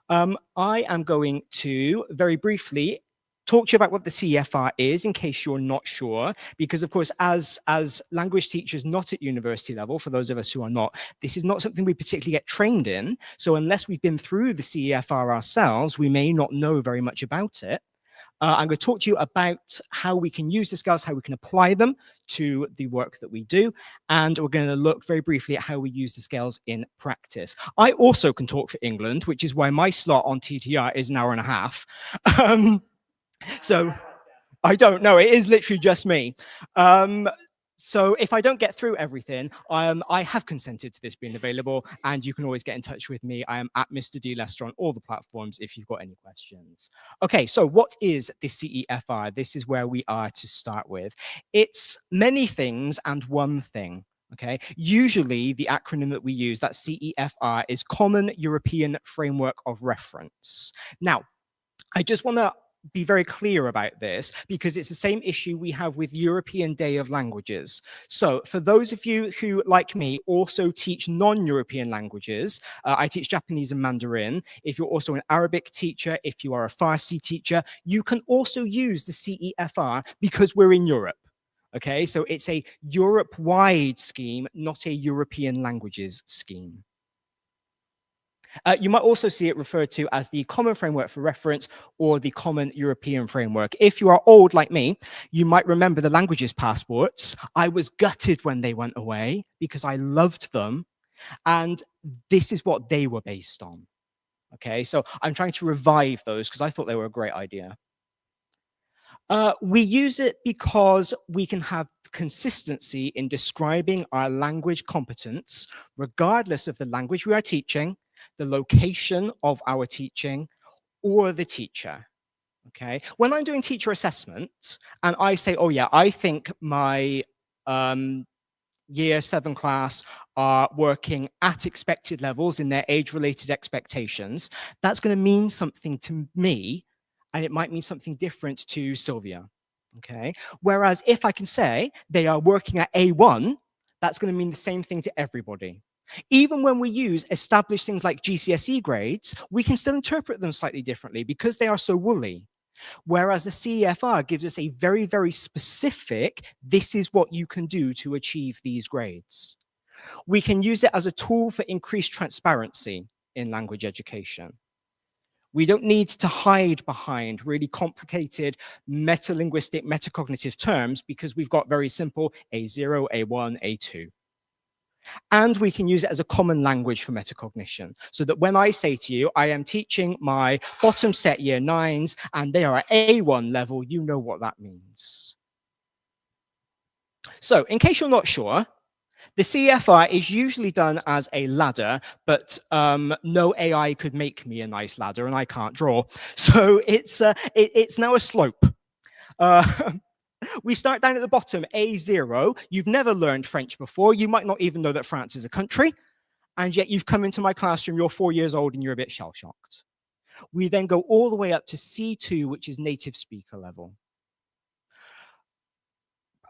I am going to very briefly talk to you about what the CEFR is, in case you're not sure, because of course, as language teachers not at university level, for those of us who are not, this is not something we particularly get trained in. So unless we've been through the CEFR ourselves, we may not know very much about it. I'm going to talk to you about how we can use the scales, how we can apply them to the work that we do, and we're going to look very briefly at how we use the scales in practice. I also can talk for England, which is why my slot on TTR is an hour and a half. So I don't know, it is literally just me. So if I don't get through everything, I have consented to this being available, and you can always get in touch with me. I am at Mr. D. Lester on all the platforms if you've got any questions. Okay, so what is the CEFR? This is where we are to start with. It's many things and one thing. Okay, usually the acronym that we use, that CEFR, is Common European Framework of Reference. Now, I just want to be very clear about this because it's the same issue we have with European Day of Languages. So for those of you who, like me, also teach non-European languages, I teach Japanese and Mandarin. If you're also an Arabic teacher, if you are a Farsi teacher, you can also use the CEFR because we're in Europe. Okay, so it's a Europe-wide scheme, not a European languages scheme. You might also see it referred to as the Common Framework for Reference or the Common European Framework. If you are old like me, you might remember the languages passports. I was gutted when they went away because I loved them. And this is what they were based on. Okay, so I'm trying to revive those because I thought they were a great idea. We use it because we can have consistency in describing our language competence, regardless of the language we are teaching, the location of our teaching, or the teacher. Okay, when I'm doing teacher assessment and I say, oh yeah, I think my year 7 class are working at expected levels in their age-related expectations, that's going to mean something to me, and it might mean something different to Sylvia. Okay, whereas if I can say they are working at A1, that's going to mean the same thing to everybody. Even when we use established things like GCSE grades, we can still interpret them slightly differently because they are so woolly. Whereas the CEFR gives us a very, very specific, this is what you can do to achieve these grades. We can use it as a tool for increased transparency in language education. We don't need to hide behind really complicated metalinguistic, metacognitive terms because we've got very simple A0, A1, A2. And we can use it as a common language for metacognition, so that when I say to you, I am teaching my bottom set year 9s and they are at A1 level, you know what that means. So in case you're not sure, the CEFR is usually done as a ladder, but no AI could make me a nice ladder and I can't draw. So it's now a slope. We start down at the bottom, A0. You've never learned French before. You might not even know that France is a country. And yet you've come into my classroom, you're 4 years old and you're a bit shell-shocked. We then go all the way up to C2, which is native speaker level.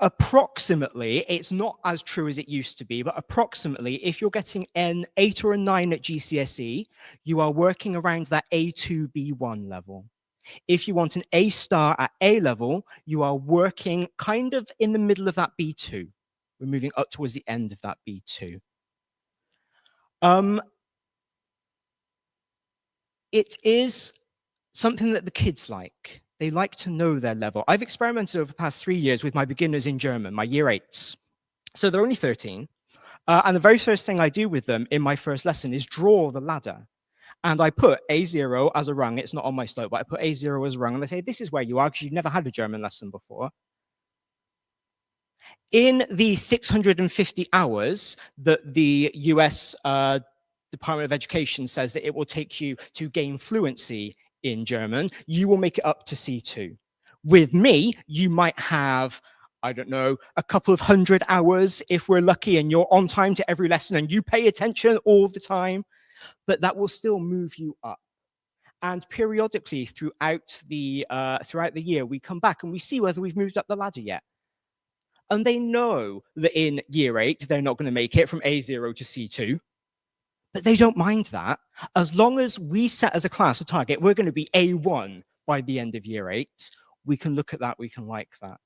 Approximately, it's not as true as it used to be, but approximately, if you're getting an 8 or a 9 at GCSE, you are working around that A2, B1 level. If you want an A star at A level, you are working kind of in the middle of that B2. We're moving up towards the end of that B2. It is something that the kids like. They like to know their level. I've experimented over the past 3 years with my beginners in German, my year 8s. So they're only 13. And the very first thing I do with them in my first lesson is draw the ladder. And I put A0 as a rung. It's not on my slope, but I put A0 as a rung. And I say, this is where you are because you've never had a German lesson before. In the 650 hours that the US Department of Education says that it will take you to gain fluency in German, you will make it up to C2. With me, you might have, I don't know, a couple of 100 hours if we're lucky and you're on time to every lesson and you pay attention all the time. But that will still move you up. And periodically throughout the year, we come back and we see whether we've moved up the ladder yet. And they know that in year 8, they're not going to make it from A0 to C2. But they don't mind that. As long as we set as a class a target, we're going to be A1 by the end of year 8. We can look at that, we can like that.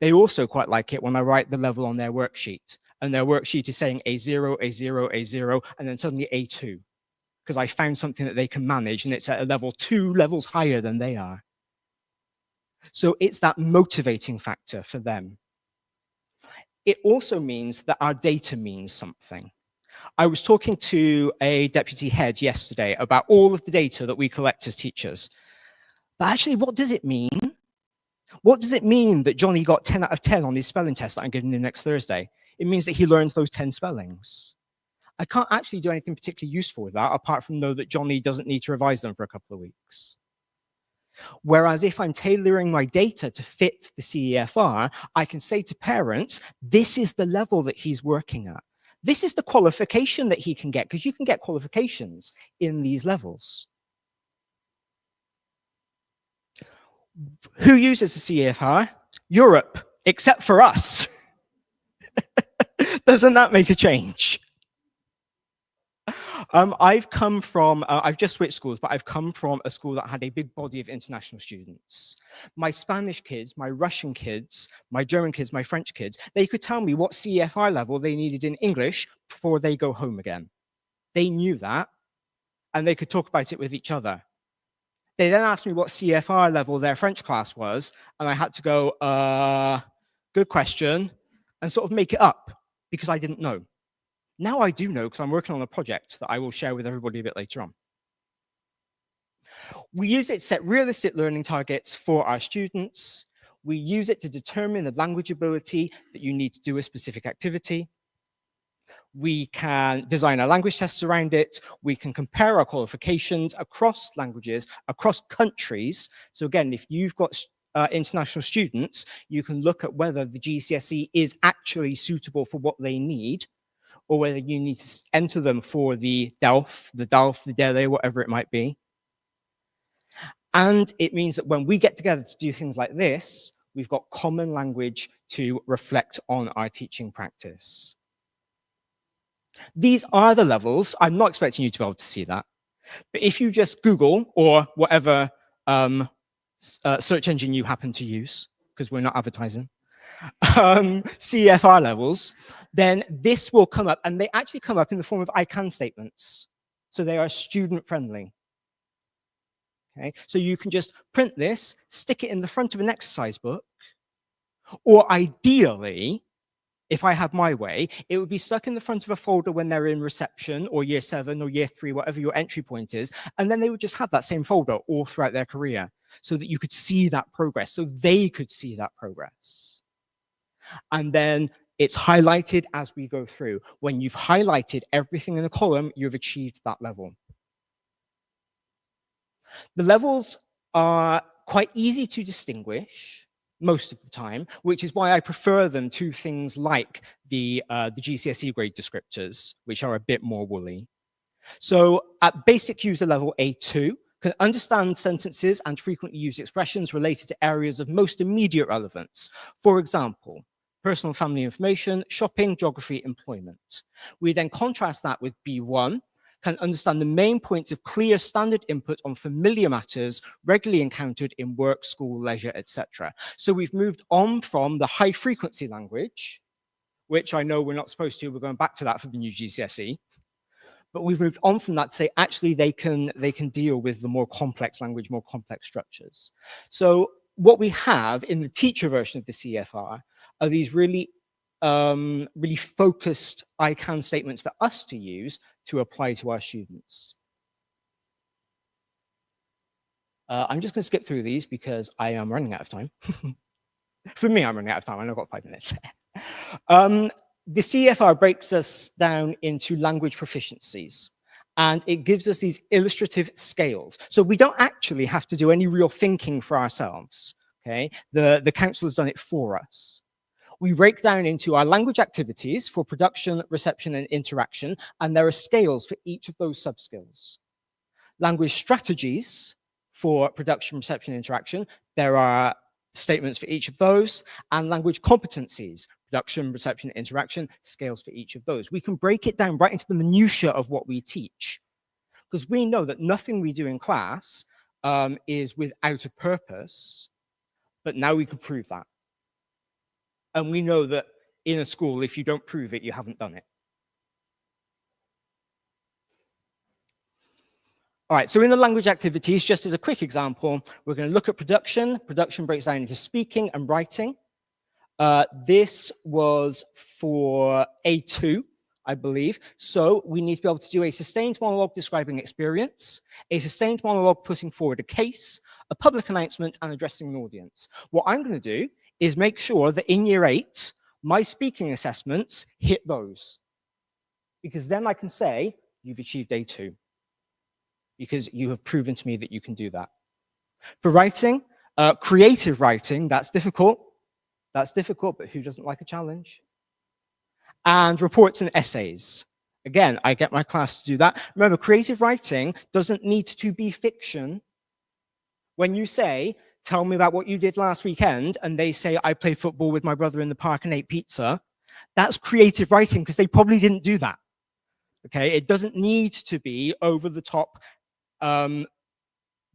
They also quite like it when I write the level on their worksheet. And their worksheet is saying A0, A0, A0, and then suddenly A2. Because I found something that they can manage, and it's at a level 2 levels higher than they are. So it's that motivating factor for them. It also means that our data means something. I was talking to a deputy head yesterday about all of the data that we collect as teachers. But actually, what does it mean? What does it mean that Johnny got 10 out of 10 on his spelling test that I'm giving him next Thursday? It means that he learns those 10 spellings. I can't actually do anything particularly useful with that, apart from know that Johnny doesn't need to revise them for a couple of weeks. Whereas if I'm tailoring my data to fit the CEFR, I can say to parents, this is the level that he's working at. This is the qualification that he can get, because you can get qualifications in these levels. Who uses the CEFR? Europe, except for us. Doesn't that make a change? I've come from, I've just switched schools, but I've come from a school that had a big body of international students. My Spanish kids, my Russian kids, my German kids, my French kids, they could tell me what CEFR level they needed in English before they go home again. They knew that, and they could talk about it with each other. They then asked me what CEFR level their French class was, and I had to go, good question, and sort of make it up, because I didn't know. Now I do know, because I'm working on a project that I will share with everybody a bit later on. We use it to set realistic learning targets for our students. We use it to determine the language ability that you need to do a specific activity. We can design our language tests around it. We can compare our qualifications across languages, across countries. So again, if you've got international students, you can look at whether the GCSE is actually suitable for what they need, or whether you need to enter them for the DELF, the DELE, whatever it might be. And it means that when we get together to do things like this, we've got common language to reflect on our teaching practice. These are the levels. I'm not expecting you to be able to see that. But if you just Google or whatever search engine you happen to use, because we're not advertising, CEFR levels, then this will come up, and they actually come up in the form of I can statements. So they are student friendly. Okay, so you can just print this, stick it in the front of an exercise book, or ideally, if I had my way, it would be stuck in the front of a folder when they're in reception or year 7 or year 3, whatever your entry point is, and then they would just have that same folder all throughout their career so that you could see that progress, so they could see that progress. And then it's highlighted as we go through. When you've highlighted everything in the column, you've achieved that level. The levels are quite easy to distinguish most of the time, which is why I prefer them to things like the GCSE grade descriptors, which are a bit more woolly. So at basic user level A2, can understand sentences and frequently use expressions related to areas of most immediate relevance. For example, personal family information, shopping, geography, employment. We then contrast that with B1, can understand the main points of clear standard input on familiar matters regularly encountered in work, school, leisure, etc. So we've moved on from the high frequency language, which I know we're not supposed to, we're going back to that for the new GCSE. But we've moved on from that to say, actually, they can deal with the more complex language, more complex structures. So what we have in the teacher version of the CEFR are these really focused I can statements for us to use to apply to our students. I'm just going to skip through these because I am running out of time. For me, I'm running out of time. I know I've got 5 minutes. The CEFR breaks us down into language proficiencies, and it gives us these illustrative scales. So we don't actually have to do any real thinking for ourselves. Okay, the council has done it for us. We break down into our language activities for production, reception, and interaction, and there are scales for each of those sub-skills. Language strategies for production, reception, and interaction, there are statements for each of those, and language competencies, production, reception, interaction, scales for each of those. We can break it down right into the minutiae of what we teach, because we know that nothing we do in class is without a purpose, but now we can prove that. And we know that in a school, if you don't prove it, you haven't done it. All right, so in the language activities, just as a quick example, we're going to look at production. Production breaks down into speaking and writing. This was for A2, I believe. So we need to be able to do a sustained monologue describing experience, a sustained monologue putting forward a case, a public announcement, and addressing an audience. What I'm going to do is make sure that in year 8, my speaking assessments hit those. Because then I can say, you've achieved A2. Because you have proven to me that you can do that. For writing, creative writing, that's difficult. That's difficult, but who doesn't like a challenge? And reports and essays. Again, I get my class to do that. Remember, creative writing doesn't need to be fiction. When you say, tell me about what you did last weekend, and they say, I played football with my brother in the park and ate pizza, that's creative writing because they probably didn't do that. Okay, it doesn't need to be over the top,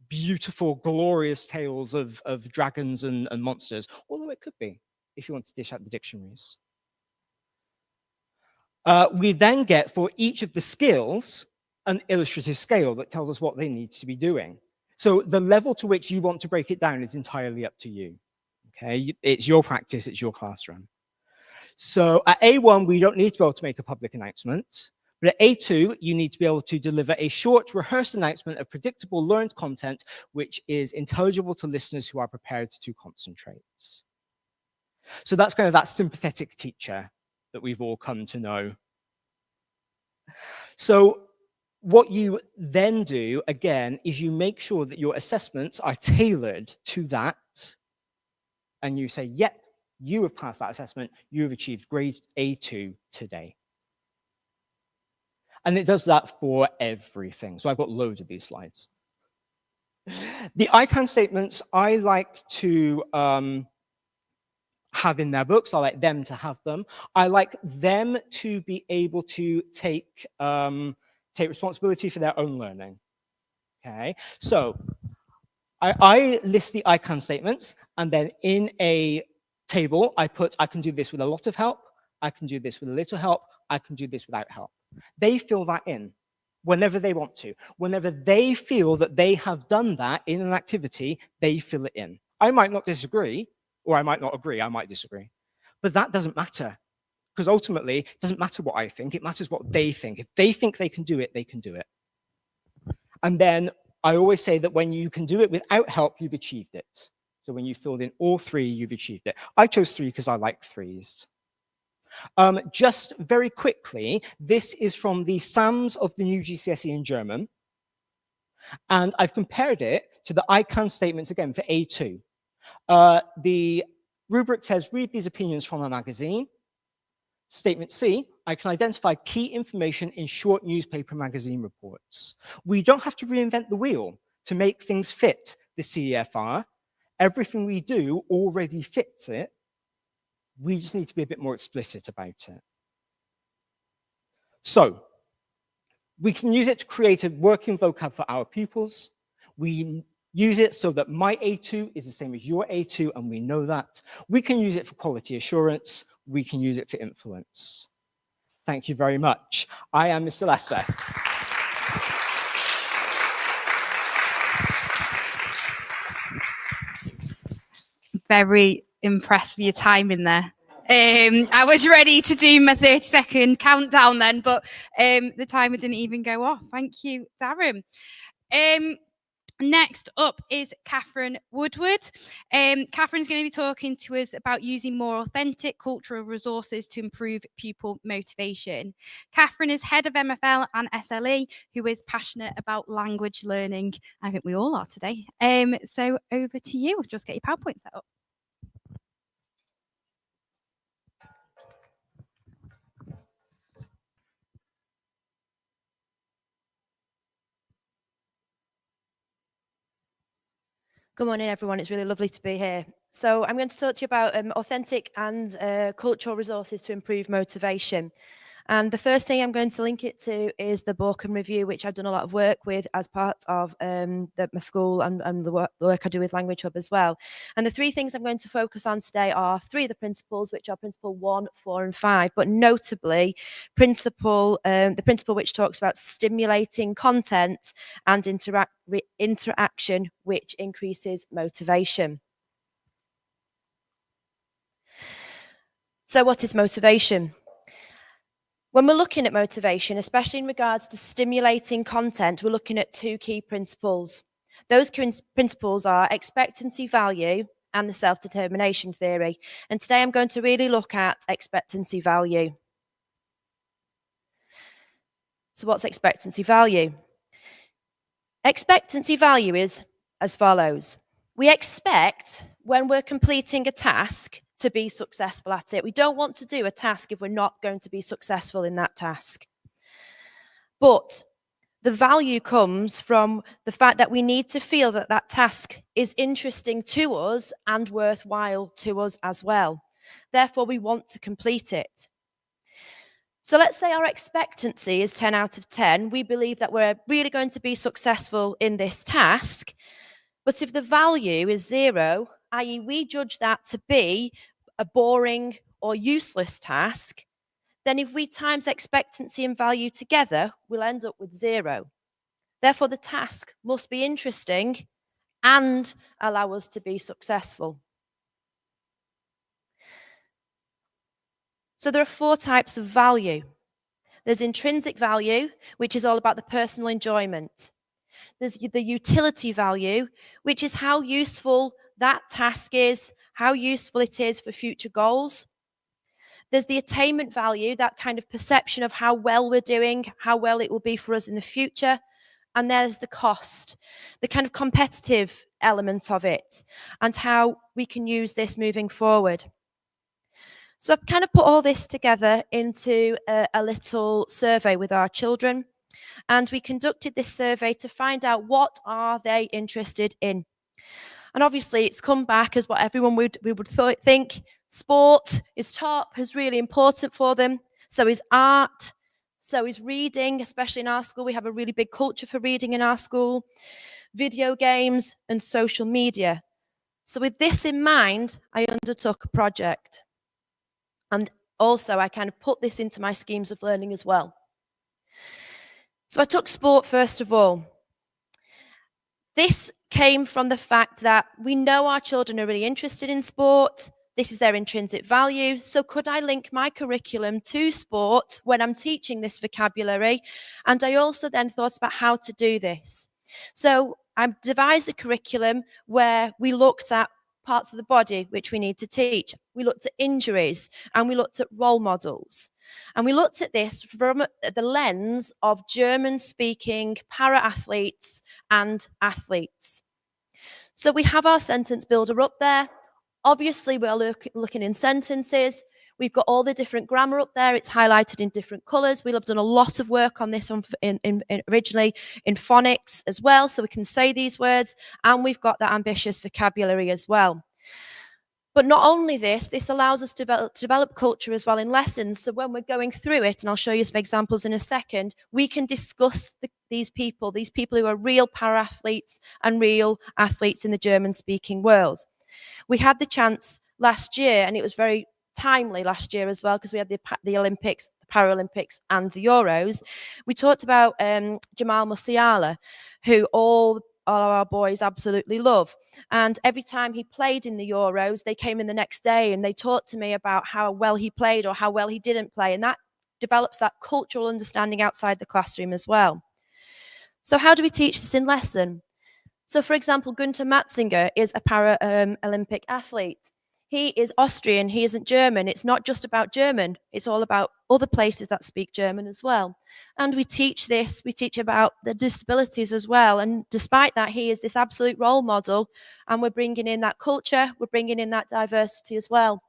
beautiful, glorious tales of dragons and monsters, although it could be, if you want to dish out the dictionaries. We then get, for each of the skills, an illustrative scale that tells us what they need to be doing. So the level to which you want to break it down is entirely up to you. Okay, it's your practice, it's your classroom. So at A1, we don't need to be able to make a public announcement. But at A2, you need to be able to deliver a short, rehearsed announcement of predictable learned content, which is intelligible to listeners who are prepared to concentrate. So that's kind of that sympathetic teacher that we've all come to know. So what you then do, again, is you make sure that your assessments are tailored to that. And you say, yep, you have passed that assessment. You have achieved grade A2 today. And it does that for everything. So I've got loads of these slides. The ICANN statements, I like to have in their books. I like them to have them. I like them to be able to take responsibility for their own learning. Okay, so I list the ICANN statements, and then in a table, I can do this with a lot of help, I can do this with a little help, I can do this without help. They fill that in whenever they want to. Whenever they feel that they have done that in an activity, they fill it in. I might not disagree, or I might not agree, I might disagree. But that doesn't matter, because ultimately, it doesn't matter what I think, it matters what they think. If they think they can do it, they can do it. And then I always say that when you can do it without help, you've achieved it. So when you filled in all 3, you've achieved it. I chose 3 because I like 3s. Just very quickly, this is from the SAMs of the new GCSE in German. And I've compared it to the ICANN statements again for A2. The rubric says, read these opinions from a magazine. Statement C, I can identify key information in short newspaper magazine reports. We don't have to reinvent the wheel to make things fit the CEFR. Everything we do already fits it. We just need to be a bit more explicit about it. So we can use it to create a working vocab for our pupils. We use it so that my A2 is the same as your A2, and we know that. We can use it for quality assurance. We can use it for influence. Thank you very much. I am Mr. Lester. Very impressed with your time in there. I was ready to do my 30-second countdown then, but the timer didn't even go off. Thank you, Darren. Next up is Catherine Woodward. Catherine's going to be talking to us about using more authentic cultural resources to improve pupil motivation. Catherine is head of MFL and SLE, who is passionate about language learning. I think we all are today. So over to you. Just get your PowerPoint set up. Good morning, everyone. It's really lovely to be here. So I'm going to talk to you about authentic and cultural resources to improve motivation. And the first thing I'm going to link it to is the book and review, which I've done a lot of work with as part of my school and the work I do with Language Hub as well. And the three things I'm going to focus on today are three of the principles, which are principle 1, 4, and 5, but notably the principle which talks about stimulating content and interaction, which increases motivation. So what is motivation? When we're looking at motivation, especially in regards to stimulating content, we're looking at two key principles. Those principles are expectancy value and the self-determination theory. And today I'm going to really look at expectancy value. So what's expectancy value? Expectancy value is as follows. We expect when we're completing a task to be successful at it. We don't want to do a task if we're not going to be successful in that task. But the value comes from the fact that we need to feel that that task is interesting to us and worthwhile to us as well. Therefore, we want to complete it. So let's say our expectancy is 10 out of 10. We believe that we're really going to be successful in this task. But if the value is 0, i.e. we judge that to be a boring or useless task, then if we times expectancy and value together, we'll end up with 0. Therefore, the task must be interesting and allow us to be successful. So there are 4 types of value. There's intrinsic value, which is all about the personal enjoyment. There's the utility value, which is how useful that task is, how useful it is for future goals. There's the attainment value, that kind of perception of how well we're doing, how well it will be for us in the future. And there's the cost, the kind of competitive element of it, and how we can use this moving forward. So I've kind of put all this together into a little survey with our children. And we conducted this survey to find out what are they interested in. And obviously it's come back as what everyone would think. Sport is top, is really important for them. So is art, so is reading, especially in our school. We have a really big culture for reading in our school. Video games and social media. So with this in mind, I undertook a project. And also I kind of put this into my schemes of learning as well. So I took sport first of all. This came from the fact that we know our children are really interested in sport. This is their intrinsic value. So could I link my curriculum to sport when I'm teaching this vocabulary? And I also then thought about how to do this. So I devised a curriculum where we looked at parts of the body which we need to teach. We looked at injuries and we looked at role models. And we looked at this from the lens of German-speaking para-athletes and athletes. So we have our sentence builder up there. Obviously, we're looking in sentences. We've got all the different grammar up there. It's highlighted in different colours. We've done a lot of work on this originally in phonics as well, so we can say these words. And we've got that ambitious vocabulary as well. But not only this allows us to develop culture as well in lessons. So when we're going through it, and I'll show you some examples in a second, we can discuss these people who are real para-athletes and real athletes in the German-speaking world. We had the chance last year, and it was very timely last year as well, because we had the Olympics, the Paralympics, and the Euros. We talked about Jamal Musiala, who all our boys absolutely love. And every time he played in the Euros, they came in the next day and they talked to me about how well he played or how well he didn't play. And that develops that cultural understanding outside the classroom as well. So how do we teach this in lesson? So for example, Günther Matzinger is a Paralympic athlete. He is Austrian, he isn't German. It's not just about German, it's all about other places that speak German as well. And we teach about the disabilities as well. And despite that, he is this absolute role model, and we're bringing in that culture, we're bringing in that diversity as well.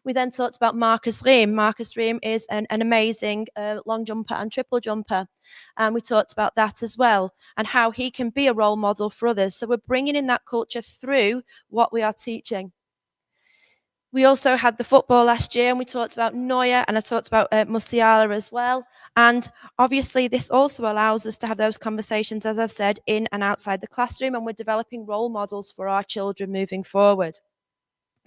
We then talked about Marcus Rehm. Marcus Rehm is an amazing long jumper and triple jumper. And we talked about that as well, and how he can be a role model for others. So we're bringing in that culture through what we are teaching. We also had the football last year, and we talked about Neuer, and I talked about Musiala as well. And obviously, this also allows us to have those conversations, as I've said, in and outside the classroom, and we're developing role models for our children moving forward.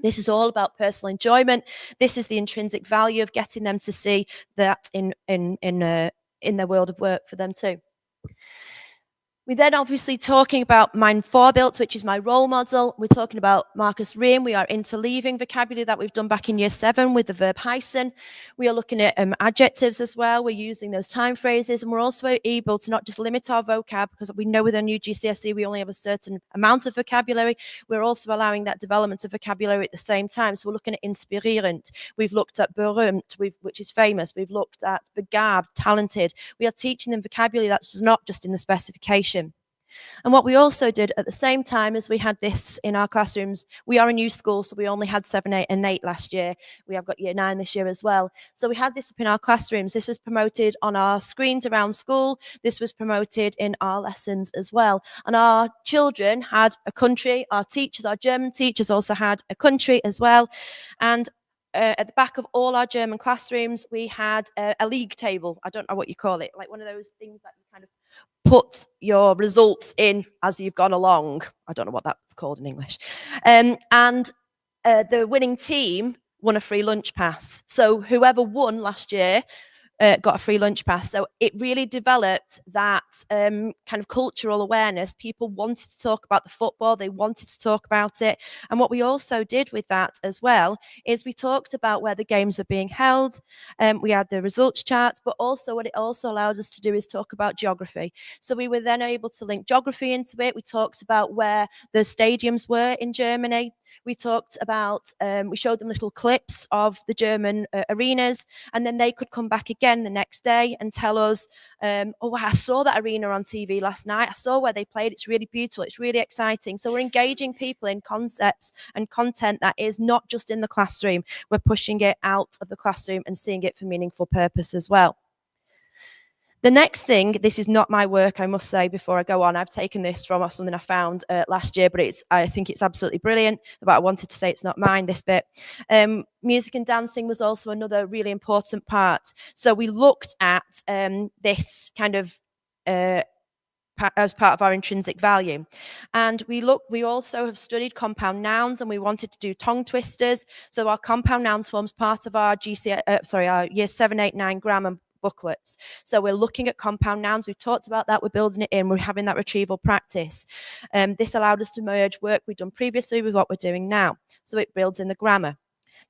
This is all about personal enjoyment. This is the intrinsic value of getting them to see that in their world of work for them too. We're then obviously talking about mein Vorbild, which is my role model. We're talking about Marcus Rehm. We are interleaving vocabulary that we've done back in year 7 with the verb heißen. We are looking at adjectives as well. We're using those time phrases, and we're also able to not just limit our vocab, because we know with our new GCSE we only have a certain amount of vocabulary. We're also allowing that development of vocabulary at the same time. So we're looking at inspirierend. We've looked at berühmt, which is famous. We've looked at begabt, talented. We are teaching them vocabulary that's not just in the specification. And what we also did at the same time as we had this in our classrooms, we are a new school, so we only had 7, 8 and 8 last year. We have got year 9 this year as well. So we had this up in our classrooms. This was promoted on our screens around school. This was promoted in our lessons as well. And our children had a country. Our teachers, our German teachers also had a country as well. And at the back of all our German classrooms, we had a league table. I don't know what you call it, like one of those things that you kind of put your results in as you've gone along. I don't know what that's called in English. And the winning team won a free lunch pass. So whoever won last year got a free lunch pass. So it really developed that kind of cultural awareness. People wanted to talk about the football. They wanted to talk about it. And what we also did with that as well is we talked about where the games were being held. We had the results chart, but also what it also allowed us to do is talk about geography. So we were then able to link geography into it. We talked about where the stadiums were in Germany. We talked about, we showed them little clips of the German arenas, and then they could come back again the next day and tell us, oh, I saw that arena on TV last night. I saw where they played. It's really beautiful. It's really exciting. So we're engaging people in concepts and content that is not just in the classroom. We're pushing it out of the classroom and seeing it for meaningful purpose as well. The next thing, this is not my work, I must say, before I go on. I've taken this from something I found last year, but I think it's absolutely brilliant. But I wanted to say it's not mine, this bit. Music and dancing was also another really important part. So we looked at this kind of as part of our intrinsic value. And we also have studied compound nouns, and we wanted to do tongue twisters. So our compound nouns forms part of our our year 7, 8, 9 grammar booklets. So we're looking at compound nouns. We've talked about that. We're building it in. We're having that retrieval practice. This allowed us to merge work we've done previously with what we're doing now. So it builds in the grammar.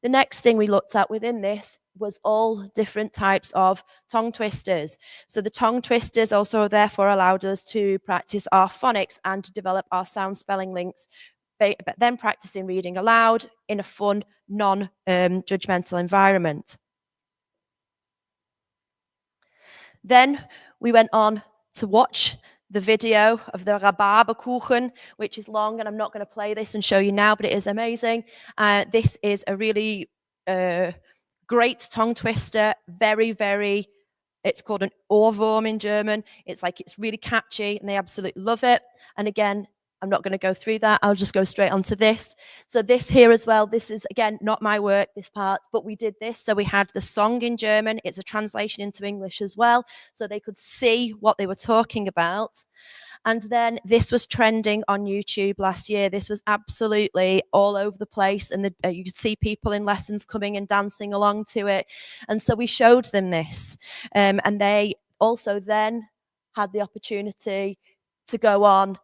The next thing we looked at within this was all different types of tongue twisters. So the tongue twisters also therefore allowed us to practice our phonics and to develop our sound spelling links, but then practicing reading aloud in a fun, non-judgmental environment. Then we went on to watch the video of the Rhabarberkuchen, which is long, and I'm not going to play this and show you now, but it is amazing. This is a really great tongue twister, very, very, it's called an Ohrwurm in German. It's really catchy, and they absolutely love it. And again, I'm not going to go through that. I'll just go straight onto this. So this here as well, this is, again, not my work, this part, but we did this. So we had the song in German. It's a translation into English as well, so they could see what they were talking about. And then this was trending on YouTube last year. This was absolutely all over the place, and you could see people in lessons coming and dancing along to it. And so we showed them this, and they also then had the opportunity to go on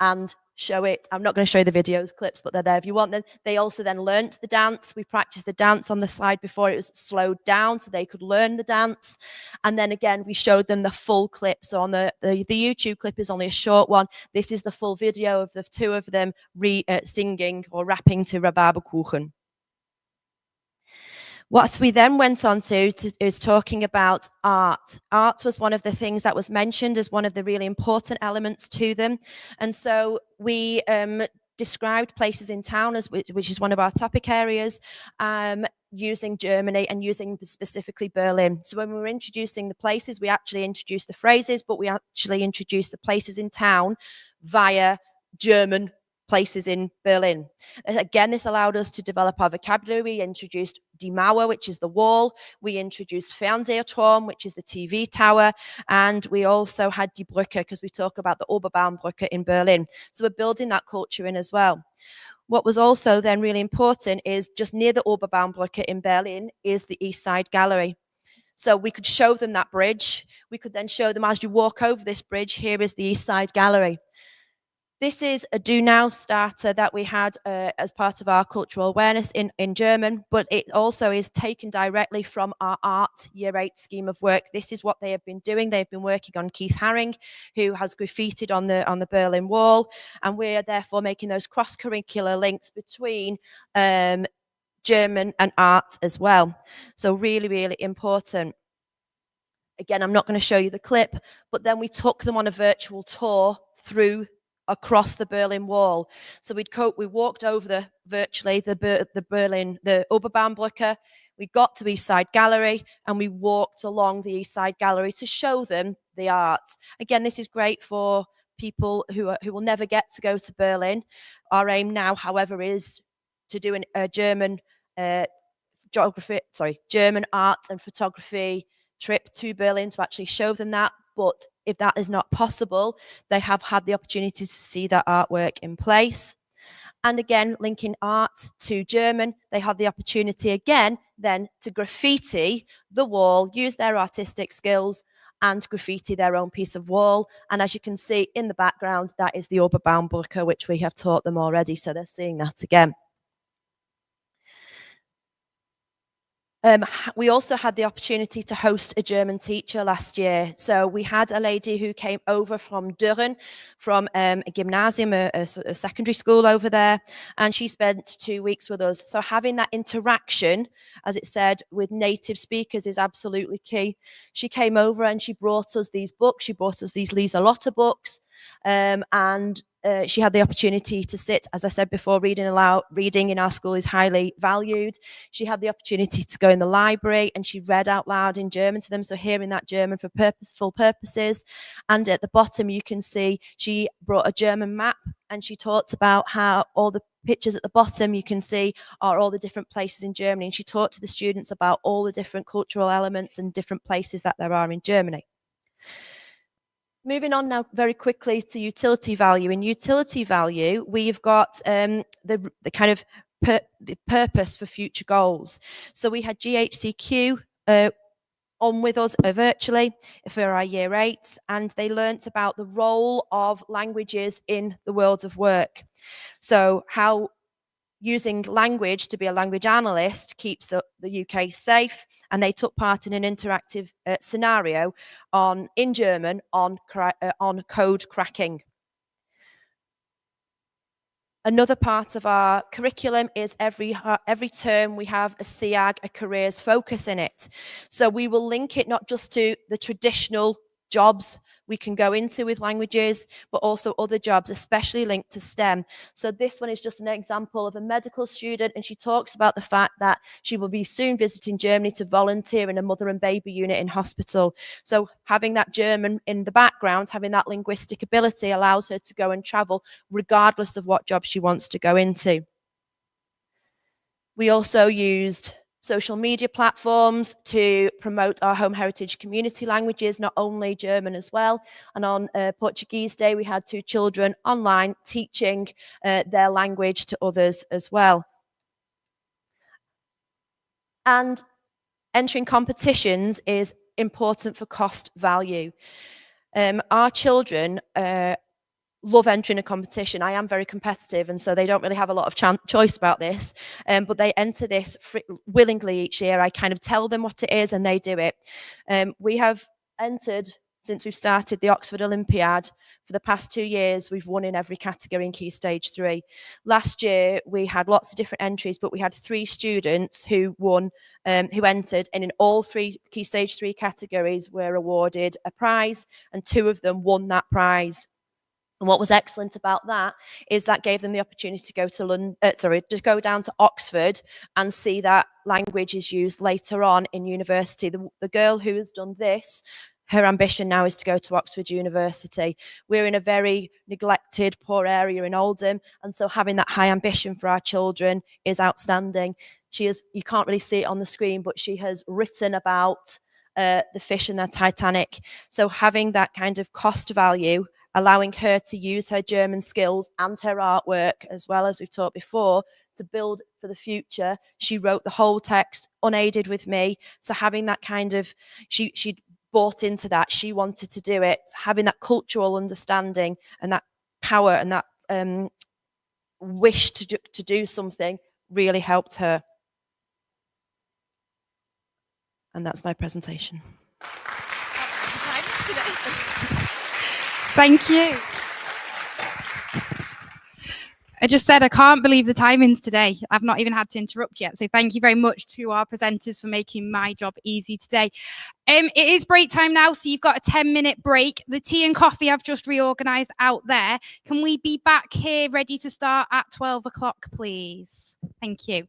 and show it. I'm not going to show you the videos clips, but they're there if you want them. They also then learnt the dance. We practiced the dance on the slide before. It was slowed down so they could learn the dance. And then again, we showed them the full clip. So on the YouTube clip is only a short one. This is the full video of the two of them singing or rapping to Rhabarberkuchen. What we then went on to is talking about art. Art was one of the things that was mentioned as one of the really important elements to them. And so we described places in town, which is one of our topic areas, using Germany and using specifically Berlin. So when we were introducing the places, we actually introduced the phrases, but we actually introduced the places in town via German places in Berlin. Again, this allowed us to develop our vocabulary. We introduced Die Mauer, which is the wall. We introduced Fernsehturm, which is the TV tower. And we also had Die Brücke, because we talk about the Oberbaumbrücke in Berlin. So we're building that culture in as well. What was also then really important is just near the Oberbaumbrücke in Berlin is the East Side Gallery. So we could show them that bridge. We could then show them, as you walk over this bridge, here is the East Side Gallery. This is a Do Now starter that we had as part of our cultural awareness in German, but it also is taken directly from our art Year 8 scheme of work. This is what they have been doing. They've been working on Keith Haring, who has graffitied on the Berlin Wall, and we're therefore making those cross-curricular links between German and art as well. So really, really important. Again, I'm not going to show you the clip, but then we took them on a virtual tour across the Berlin Wall. So we walked over virtually the Oberbaumbrücke. We got to East Side Gallery and we walked along the East Side Gallery to show them the art. Again, this is great for people who will never get to go to Berlin. Our aim now, however, is to do a German German art and photography trip to Berlin to actually show them that. But if that is not possible, they have had the opportunity to see that artwork in place. And again, linking art to German, they had the opportunity again then to graffiti the wall, use their artistic skills and graffiti their own piece of wall. And as you can see in the background, that is the Oberbaumbrücke, which we have taught them already. So they're seeing that again. We also had the opportunity to host a German teacher last year. So we had a lady who came over from Düren, from a gymnasium, a secondary school over there, and she spent 2 weeks with us. So having that interaction, as it said, with native speakers is absolutely key. She came over and she brought us these books. She brought us these Lisa Lotte books, and she had the opportunity to sit, as I said before, reading in our school is highly valued. She had the opportunity to go in the library and she read out loud in German to them, so hearing that German for purposeful purposes. And at the bottom you can see she brought a German map and she talked about how all the pictures at the bottom you can see are all the different places in Germany, and she talked to the students about all the different cultural elements and different places that there are in Germany. Moving on now very quickly to utility value. In utility value, we've got the kind of the purpose for future goals. So we had GHCQ on with us virtually for our Year 8s, and they learnt about the role of languages in the world of work. So how using language to be a language analyst keeps the UK safe, and they took part in an interactive scenario in German on code cracking. Another part of our curriculum is every term we have a SEAG, a careers focus in it. So we will link it not just to the traditional jobs we can go into with languages, but also other jobs, especially linked to STEM. So this one is just an example of a medical student, and she talks about the fact that she will be soon visiting Germany to volunteer in a mother and baby unit in hospital. So having that German in the background, having that linguistic ability allows her to go and travel regardless of what job she wants to go into. We also used social media platforms to promote our home heritage community languages, not only German as well. And on Portuguese Day, we had 2 children online teaching their language to others as well. And entering competitions is important for cost value. Our children love entering a competition. I am very competitive, and so they don't really have a lot of choice about this, but they enter this willingly each year. I kind of tell them what it is and they do it. We have entered, since we've started the Oxford Olympiad, for the past 2 years, we've won in every category in Key Stage 3. Last year, we had lots of different entries, but we had 3 students who won, who entered, and in all 3 Key Stage 3 categories were awarded a prize, and 2 of them won that prize. And what was excellent about that is that gave them the opportunity to go to go down to Oxford and see that language is used later on in university. The girl who has done this her ambition now is to go to Oxford University. We're in a very neglected, poor area in Oldham, and so having that high ambition for our children is outstanding. She is, you can't really see it on the screen, but she has written about the fish in the Titanic. So having that kind of cost value, allowing her to use her German skills and her artwork, as well as we've talked before, to build for the future. She wrote the whole text unaided with me. So having that kind of, she bought into that. She wanted to do it. So having that cultural understanding and that power and that wish to do something really helped her. And that's my presentation. Thank you. I just said I can't believe the timings today. I've not even had to interrupt yet. So thank you very much to our presenters for making my job easy today. It is break time now, so you've got a 10-minute break. The tea and coffee I've just reorganised out there. Can we be back here ready to start at 12 o'clock, please? Thank you.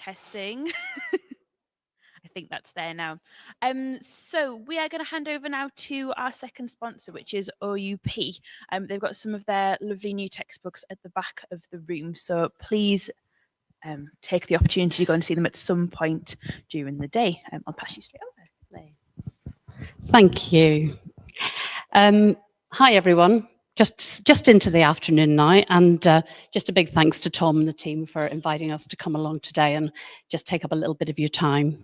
Testing. I think that's there now. So we are going to hand over now to our second sponsor, which is OUP. They've got some of their lovely new textbooks at the back of the room. So please take the opportunity to go and see them at some point during the day. I'll pass you straight over. Thank you. Hi, everyone. Just into the afternoon now, and just a big thanks to Tom and the team for inviting us to come along today and just take up a little bit of your time.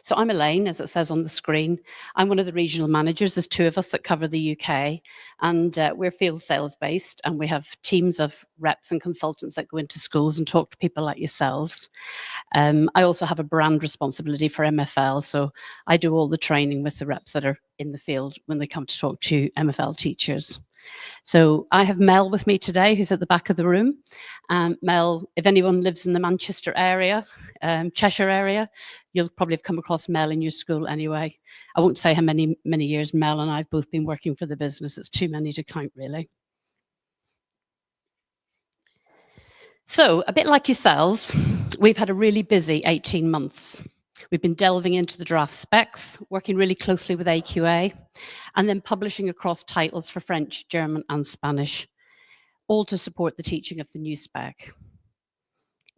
So I'm Elaine, as it says on the screen. I'm one of the regional managers. There's two of us that cover the UK, and we're field sales based, and we have teams of reps and consultants that go into schools and talk to people like yourselves. I also have a brand responsibility for MFL, so I do all the training with the reps that are in the field when they come to talk to MFL teachers. So I have Mel with me today, who's at the back of the room. Mel, if anyone lives in the Manchester area, Cheshire area, you'll probably have come across Mel in your school anyway. I won't say how many years Mel and I have both been working for the business. It's too many to count, really. So a bit like yourselves, we've had a really busy 18 months. We've been delving into the draft specs, working really closely with AQA, and then publishing across titles for French, German, and Spanish, all to support the teaching of the new spec.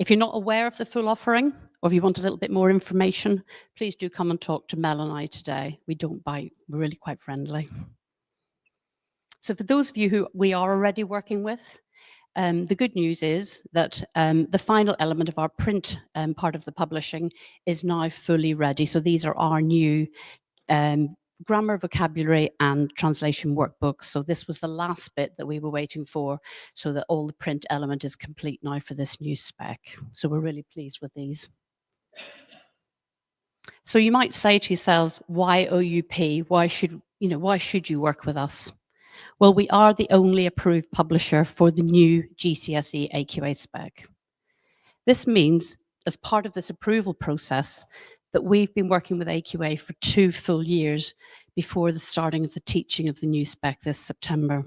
If you're not aware of the full offering, or if you want a little bit more information, please do come and talk to Mel and I today. We don't bite, we're really quite friendly. So for those of you who we are already working with, the good news is that the final element of our print part of the publishing is now fully ready. So these are our new grammar, vocabulary, and translation workbooks. So this was the last bit that we were waiting for, so that all the print element is complete now for this new spec. So we're really pleased with these. So you might say to yourselves, why OUP? Why should you work with us? Well, we are the only approved publisher for the new GCSE AQA spec. This means, as part of this approval process, that we've been working with AQA for 2 full years before the starting of the teaching of the new spec this September.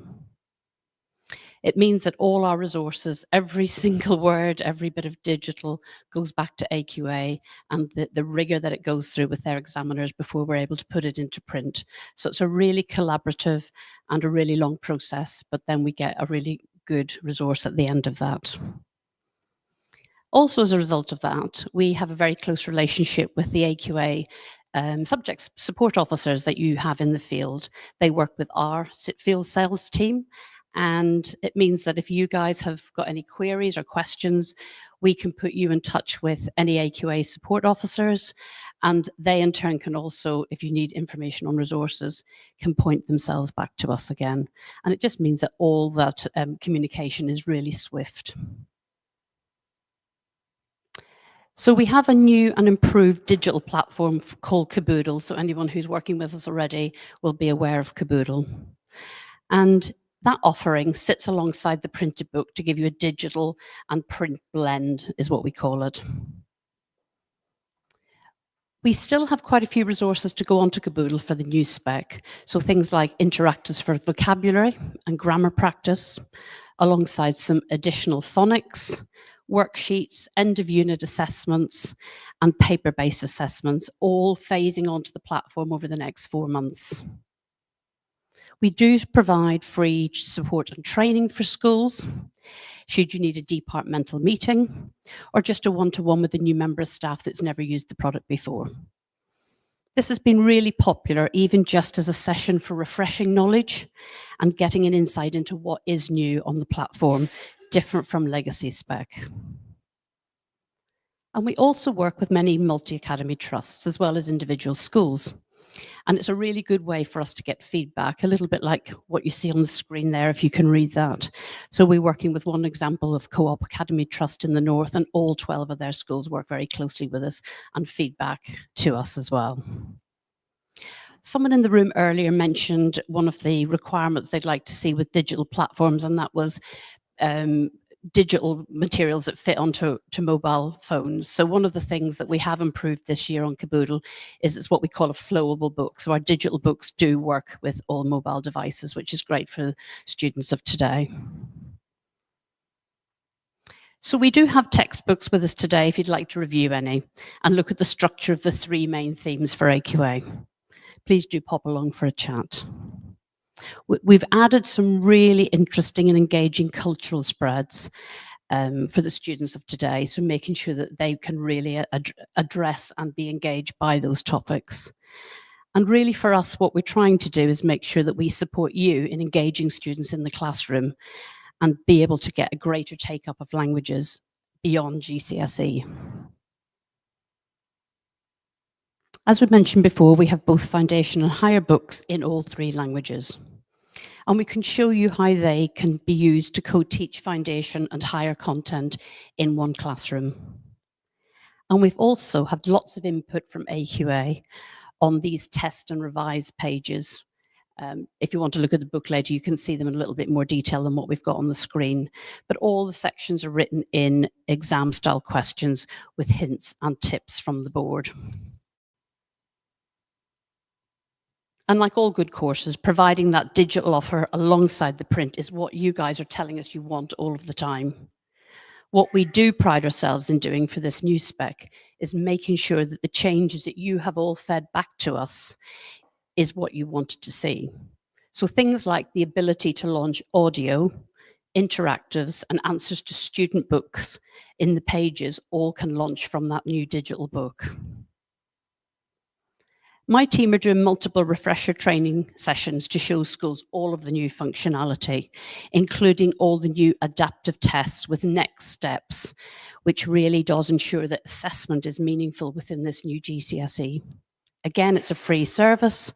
It means that all our resources, every single word, every bit of digital goes back to AQA, and the rigor that it goes through with their examiners before we're able to put it into print. So it's a really collaborative and a really long process, but then we get a really good resource at the end of that. Also, as a result of that, we have a very close relationship with the AQA subject support officers that you have in the field. They work with our field sales team, and it means that if you guys have got any queries or questions, we can put you in touch with any AQA support officers, and they in turn can also, if you need information on resources, can point themselves back to us again. And it just means that all that communication is really swift. So we have a new and improved digital platform called Caboodle. So anyone who's working with us already will be aware of Caboodle. And that offering sits alongside the printed book to give you a digital and print blend, is what we call it. We still have quite a few resources to go onto Caboodle for the new spec. So things like interactives for vocabulary and grammar practice, alongside some additional phonics, worksheets, end-of-unit assessments, and paper-based assessments, all phasing onto the platform over the next 4 months. We do provide free support and training for schools, should you need a departmental meeting, or just a one-to-one with a new member of staff that's never used the product before. This has been really popular, even just as a session for refreshing knowledge and getting an insight into what is new on the platform, different from legacy spec. And we also work with many multi-academy trusts as well as individual schools. And it's a really good way for us to get feedback, a little bit like what you see on the screen there, if you can read that. So we're working with one example of Co-op Academy Trust in the North, and all 12 of their schools work very closely with us and feedback to us as well. Someone in the room earlier mentioned one of the requirements they'd like to see with digital platforms, and that was digital materials that fit onto mobile phones. So one of the things that we have improved this year on Caboodle is it's what we call a flowable book. So our digital books do work with all mobile devices, which is great for students of today. So we do have textbooks with us today if you'd like to review any and look at the structure of the 3 main themes for AQA. Please do pop along for a chat. We've added some really interesting and engaging cultural spreads for the students of today, so making sure that they can really address and be engaged by those topics. And really for us, what we're trying to do is make sure that we support you in engaging students in the classroom and be able to get a greater take-up of languages beyond GCSE. As we mentioned before, we have both foundation and higher books in all 3 languages. And we can show you how they can be used to co-teach foundation and higher content in one classroom. And we've also had lots of input from AQA on these test and revise pages. If you want to look at the book later, you can see them in a little bit more detail than what we've got on the screen. But all the sections are written in exam-style questions with hints and tips from the board. And like all good courses, providing that digital offer alongside the print is what you guys are telling us you want all of the time. What we do pride ourselves in doing for this new spec is making sure that the changes that you have all fed back to us is what you wanted to see. So things like the ability to launch audio, interactives, and answers to student books in the pages all can launch from that new digital book. My team are doing multiple refresher training sessions to show schools all of the new functionality, including all the new adaptive tests with next steps, which really does ensure that assessment is meaningful within this new GCSE. Again, it's a free service,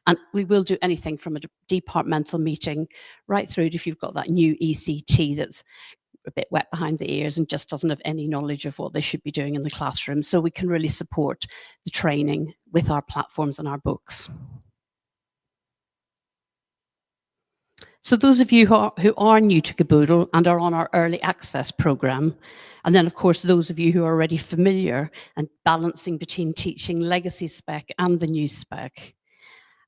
and we will do anything from a departmental meeting right through to if you've got that new ECT that's a bit wet behind the ears and just doesn't have any knowledge of what they should be doing in the classroom. So we can really support the training with our platforms and our books. So those of you who are new to Caboodle and are on our early access program, and then of course those of you who are already familiar and balancing between teaching legacy spec and the new spec,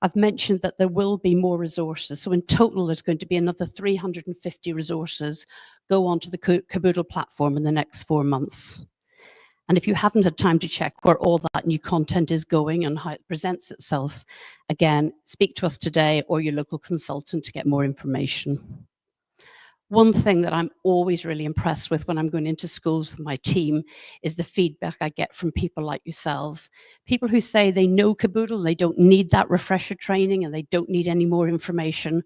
I've mentioned that there will be more resources. So in total, there's going to be another 350 resources go onto the Caboodle platform in the next 4 months. And if you haven't had time to check where all that new content is going and how it presents itself, again, speak to us today or your local consultant to get more information. One thing that I'm always really impressed with when I'm going into schools with my team is the feedback I get from people like yourselves. People who say they know Caboodle, they don't need that refresher training and they don't need any more information,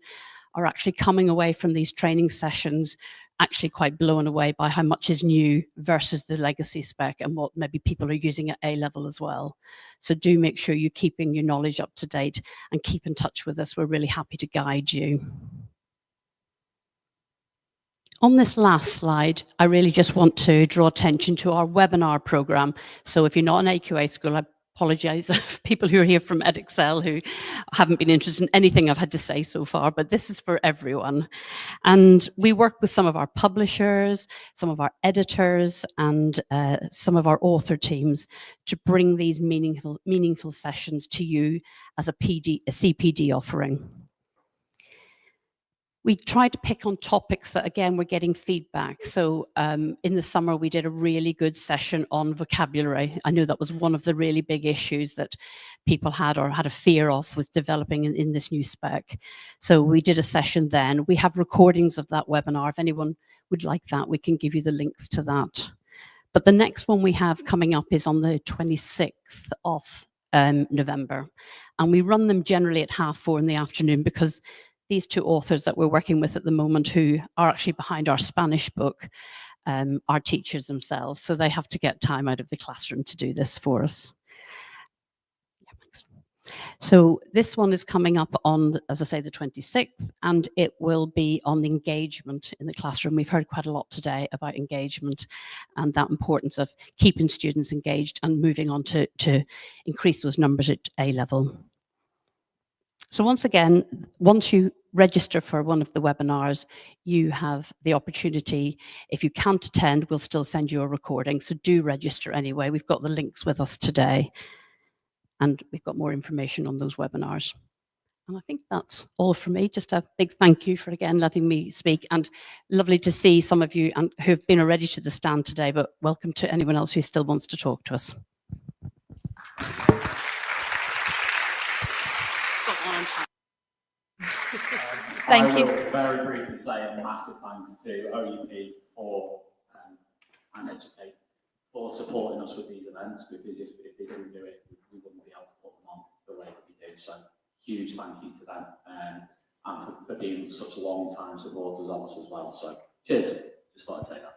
are actually coming away from these training sessions actually quite blown away by how much is new versus the legacy spec and what maybe people are using at A level as well. So do make sure you're keeping your knowledge up to date and keep in touch with us. We're really happy to guide you. On this last slide, I really just want to draw attention to our webinar program. So if you're not an AQA school, I apologize for people who are here from Edexcel who haven't been interested in anything I've had to say so far, but this is for everyone. And we work with some of our publishers, some of our editors, and some of our author teams to bring these meaningful sessions to you as a CPD offering. We tried to pick on topics that, again, we're getting feedback. So in the summer, we did a really good session on vocabulary. I know that was one of the really big issues that people had or had a fear of with developing in this new spec. So we did a session then. We have recordings of that webinar. If anyone would like that, we can give you the links to that. But the next one we have coming up is on the 26th of November. And we run them generally at 4:30 in the afternoon because these 2 authors that we're working with at the moment who are actually behind our Spanish book are teachers themselves. So they have to get time out of the classroom to do this for us. So this one is coming up on, as I say, the 26th, and it will be on the engagement in the classroom. We've heard quite a lot today about engagement and that importance of keeping students engaged and moving on to increase those numbers at A level. So once again, once you register for one of the webinars, you have the opportunity. If you can't attend, we'll still send you a recording. So do register anyway. We've got the links with us today. And we've got more information on those webinars. And I think that's all from me. Just a big thank you for, again, letting me speak, and lovely to see some of you and who've been already to the stand today, but welcome to anyone else who still wants to talk to us. Thank you. I will very briefly say a massive thanks to OUP for and Educate for supporting us with these events, because if they didn't do it, we wouldn't be able to put them on the way that we do. So huge thank you to them, and for being such long-time supporters of us as well. So cheers. Just thought I'd say that.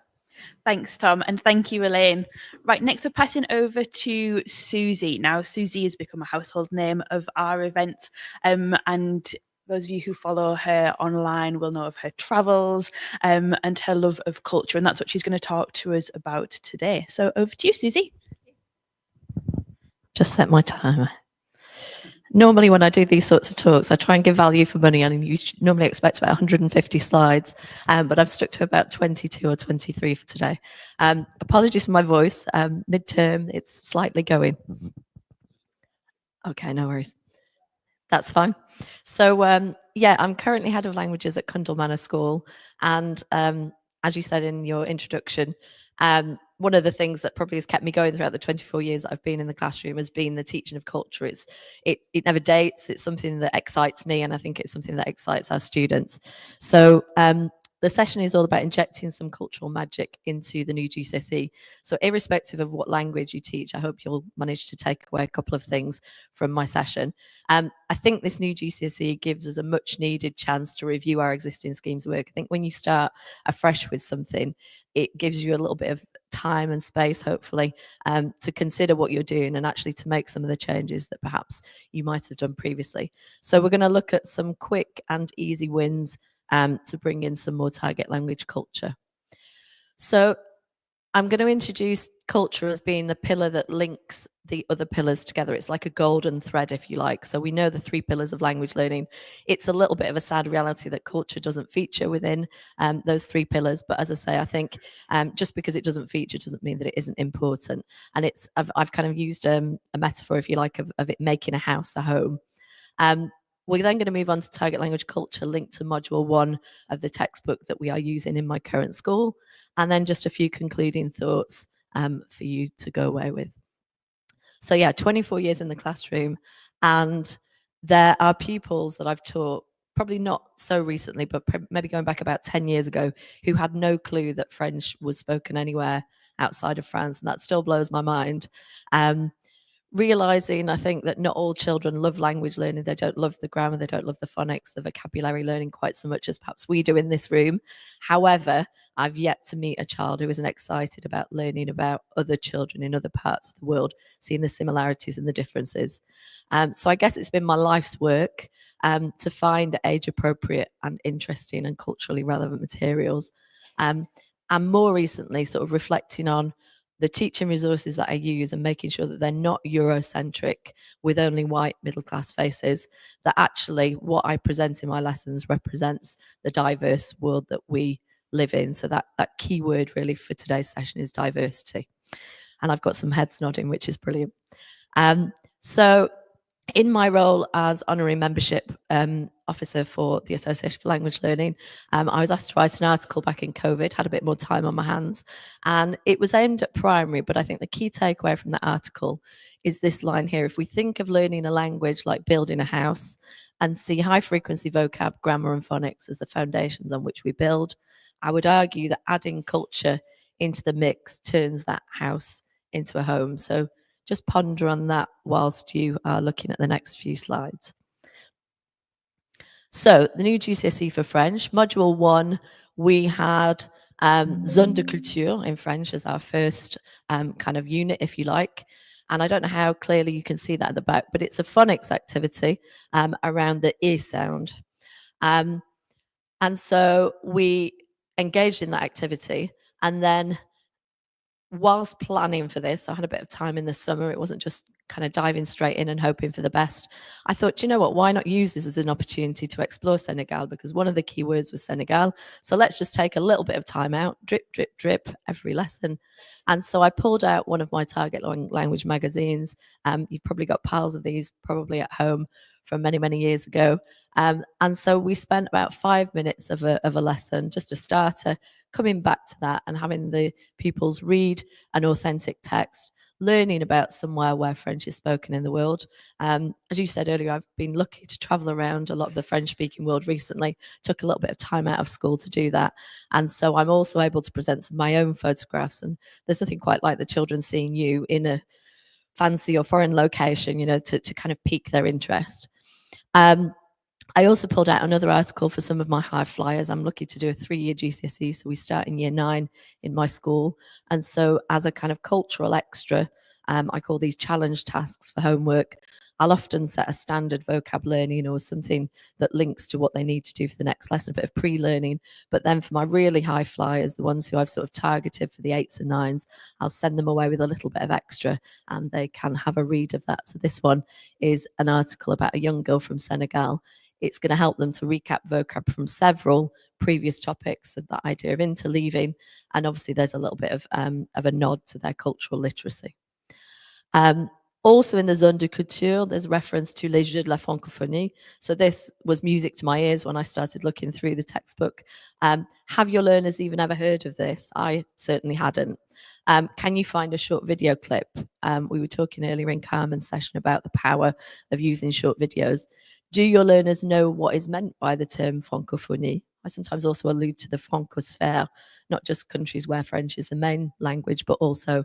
Thanks, Tom, and thank you, Elaine. Right, next we're passing over to Susie. Now, Susie has become a household name of our events, and those of you who follow her online will know of her travels and her love of culture, and that's what she's going to talk to us about today. So over to you, Susie. Just set my timer. Normally when I do these sorts of talks, I try and give value for money, and you normally expect about 150 slides, but I've stuck to about 22 or 23 for today. Apologies for my voice, midterm, it's slightly going. Okay, no worries. That's fine. So yeah, I'm currently head of languages at Cundall Manor School, and as you said in your introduction, one of the things that probably has kept me going throughout the 24 years that I've been in the classroom has been the teaching of culture. It never dates. It's something that excites me, and I think it's something that excites our students. So the session is all about injecting some cultural magic into the new GCSE. So irrespective of what language you teach, I hope you'll manage to take away a couple of things from my session. I think this new GCSE gives us a much needed chance to review our existing schemes of work. I think when you start afresh with something, it gives you a little bit of time and space, hopefully, to consider what you're doing and actually to make some of the changes that perhaps you might have done previously. So we're going to look at some quick and easy wins to bring in some more target language culture. So I'm going to introduce culture as being the pillar that links the other pillars together. It's like a golden thread, if you like. So we know the 3 pillars of language learning. It's a little bit of a sad reality that culture doesn't feature within those 3 pillars. But as I say, I think just because it doesn't feature doesn't mean that it isn't important. And I've kind of used a metaphor, if you like, of it making a house a home. We're then going to move on to target language culture linked to module 1 of the textbook that we are using in my current school. And then just a few concluding thoughts for you to go away with. So yeah, 24 years in the classroom, and there are pupils that I've taught, probably not so recently, but maybe going back about 10 years ago, who had no clue that French was spoken anywhere outside of France, and that still blows my mind. Realizing, I think, that not all children love language learning. They don't love the grammar, they don't love the phonics, the vocabulary learning quite so much as perhaps we do in this room. However, I've yet to meet a child who isn't excited about learning about other children in other parts of the world, seeing the similarities and the differences. So I guess it's been my life's work to find age-appropriate and interesting and culturally relevant materials. And more recently, sort of reflecting on the teaching resources that I use and making sure that they're not Eurocentric with only white middle-class faces, that actually what I present in my lessons represents the diverse world that we live in. So that key word really for today's session is diversity. And I've got some heads nodding, which is brilliant. So in my role as honorary membership officer for the Association for Language Learning, I was asked to write an article back in COVID, had a bit more time on my hands, and it was aimed at primary, but I think the key takeaway from that article is this line here. If we think of learning a language like building a house and see high frequency vocab, grammar and phonics as the foundations on which we build, I would argue that adding culture into the mix turns that house into a home. So just ponder on that whilst you are looking at the next few slides. So the new GCSE for French, module 1, we had Zone de Culture in French as our first kind of unit, if you like. And I don't know how clearly you can see that at the back, but it's a phonics activity around the E sound. And so we engaged in that activity, and then whilst planning for this, I had a bit of time in the summer. It wasn't just kind of diving straight in and hoping for the best. I thought, you know what, why not use this as an opportunity to explore Senegal? Because one of the key words was Senegal. So let's just take a little bit of time out, drip, drip, drip, every lesson. And so I pulled out one of my target language magazines. You've probably got piles of these probably at home from many, many years ago. And so we spent about 5 minutes of a lesson, just a starter, coming back to that and having the pupils read an authentic text, learning about somewhere where French is spoken in the world. As you said earlier, I've been lucky to travel around a lot of the French-speaking world recently, took a little bit of time out of school to do that. And so I'm also able to present some of my own photographs, and there's nothing quite like the children seeing you in a fancy or foreign location, you know, to kind of pique their interest. I also pulled out another article for some of my high flyers. I'm lucky to do a 3-year GCSE, so we start in year 9 in my school. And so as a kind of cultural extra, I call these challenge tasks for homework. I'll often set a standard vocab learning or something that links to what they need to do for the next lesson, a bit of pre-learning. But then for my really high flyers, the ones who I've sort of targeted for the 8s and 9s, I'll send them away with a little bit of extra and they can have a read of that. So this one is an article about a young girl from Senegal. It's going to help them to recap vocab from several previous topics, so that idea of interleaving, and obviously there's a little bit of a nod to their cultural literacy. Also in the Zone de Culture, there's reference to Les Jeux de la Francophonie. So this was music to my ears when I started looking through the textbook. Have your learners even ever heard of this? I certainly hadn't. Can you find a short video clip? We were talking earlier in Carmen's session about the power of using short videos. Do your learners know what is meant by the term francophonie? I sometimes also allude to the francosphere, not just countries where French is the main language, but also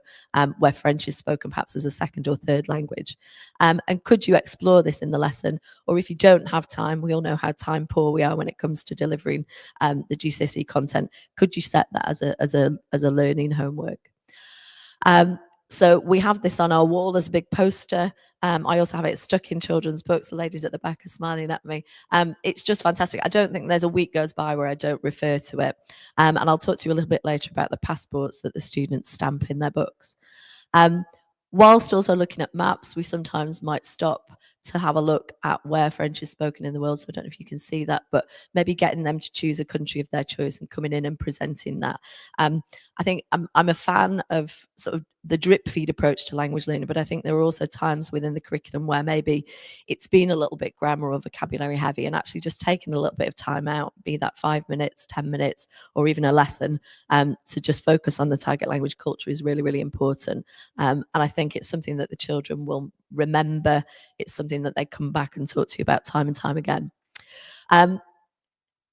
where French is spoken perhaps as a second or third language. And could you explore this in the lesson? Or if you don't have time, we all know how time poor we are when it comes to delivering the GCSE content. Could you set that as a learning homework? So we have this on our wall as a big poster. I also have it stuck in children's books. The ladies at the back are smiling at me. It's just fantastic. I don't think there's a week goes by where I don't refer to it. And I'll talk to you a little bit later about the passports that the students stamp in their books. Whilst also looking at maps, we sometimes might stop to have a look at where French is spoken in the world. So I don't know if you can see that, but maybe getting them to choose a country of their choice and coming in and presenting that. I think I'm a fan of sort of the drip feed approach to language learning, but I think there are also times within the curriculum where maybe it's been a little bit grammar or vocabulary heavy, and actually just taking a little bit of time out, be that 5 minutes, 10 minutes, or even a lesson, to just focus on the target language culture is really, really important. And I think it's something that the children will remember. It's something that they come back and talk to you about time and time again.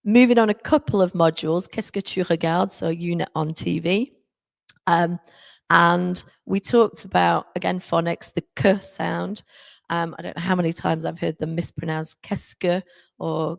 Moving on a couple of modules, Qu'est-ce que tu regardes? So a unit on TV. And we talked about, again, phonics, the k sound. I don't know how many times I've heard them mispronounce qu'est-ce que or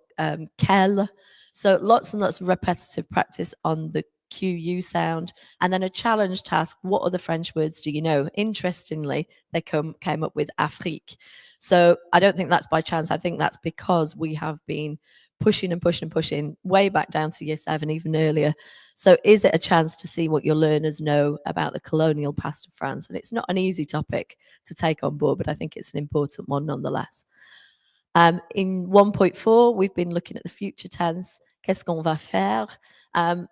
quel. So lots and lots of repetitive practice on the QU sound. And then a challenge task, what other French words do you know? Interestingly, they came up with Afrique. So I don't think that's by chance. I think that's because we have been pushing and pushing and pushing way back down to year 7, even earlier. So is it a chance to see what your learners know about the colonial past of France? And it's not an easy topic to take on board, but I think it's an important one nonetheless. In 1.4, we've been looking at the future tense. Qu'est-ce qu'on va faire?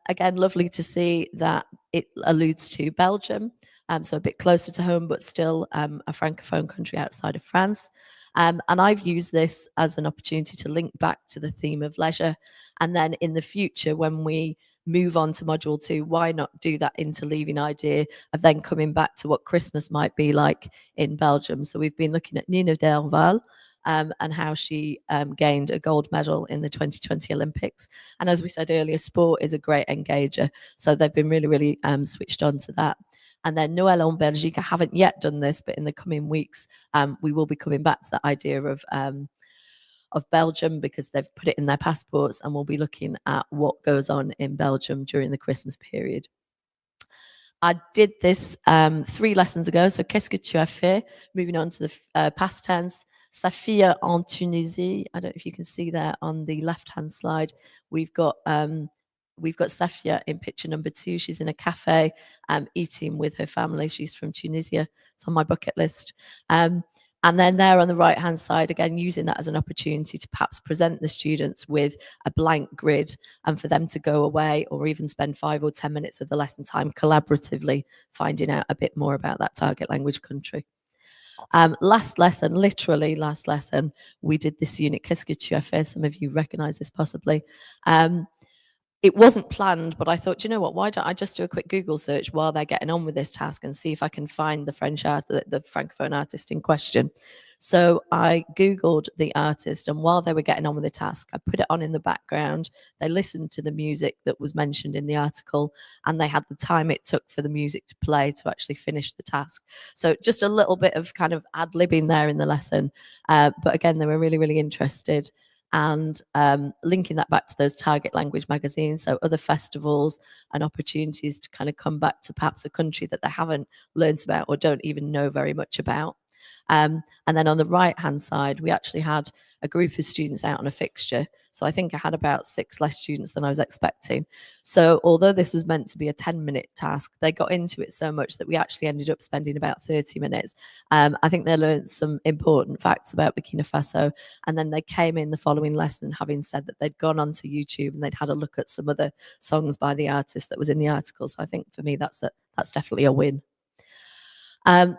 Again, lovely to see that it alludes to Belgium, so a bit closer to home, but still a francophone country outside of France. And I've used this as an opportunity to link back to the theme of leisure. And then in the future, when we move on to module 2, why not do that interleaving idea of then coming back to what Christmas might be like in Belgium? So we've been looking at Nina Derval, and how she gained a gold medal in the 2020 Olympics. And as we said earlier, sport is a great engager. So they've been really, really switched on to that. And then Noël en Belgique, I haven't yet done this, but in the coming weeks, we will be coming back to the idea of Belgium because they've put it in their passports, and we'll be looking at what goes on in Belgium during the Christmas period. I did this 3 lessons ago. So, qu'est-ce que tu as fait? Moving on to the past tense. Safia en Tunisie. I don't know if you can see there on the left-hand slide. We've got Safia in picture number 2. She's in a cafe eating with her family. She's from Tunisia. It's on my bucket list. And then there on the right-hand side, again, using that as an opportunity to perhaps present the students with a blank grid and for them to go away or even spend 5 or 10 minutes of the lesson time collaboratively finding out a bit more about that target language country. Last lesson, literally last lesson, we did this unit. Qu'est-ce que tu as fait? Some of you recognize this possibly. It wasn't planned, but I thought, you know what, why don't I just do a quick Google search while they're getting on with this task and see if I can find the French artist, the Francophone artist in question. So I Googled the artist, and while they were getting on with the task, I put it on in the background. They listened to the music that was mentioned in the article, and they had the time it took for the music to play to actually finish the task. So just a little bit of kind of ad-libbing there in the lesson. But again, they were really, really interested. And linking that back to those target language magazines, so other festivals and opportunities to kind of come back to perhaps a country that they haven't learned about or don't even know very much about. And then on the right hand side, we actually had a group of students out on a fixture. So I think I had about 6 less students than I was expecting. So although this was meant to be a 10-minute task, they got into it so much that we actually ended up spending about 30 minutes. I think they learned some important facts about Burkina Faso. And then they came in the following lesson having said that they'd gone onto YouTube and they'd had a look at some other songs by the artist that was in the article. So I think for me, that's definitely a win.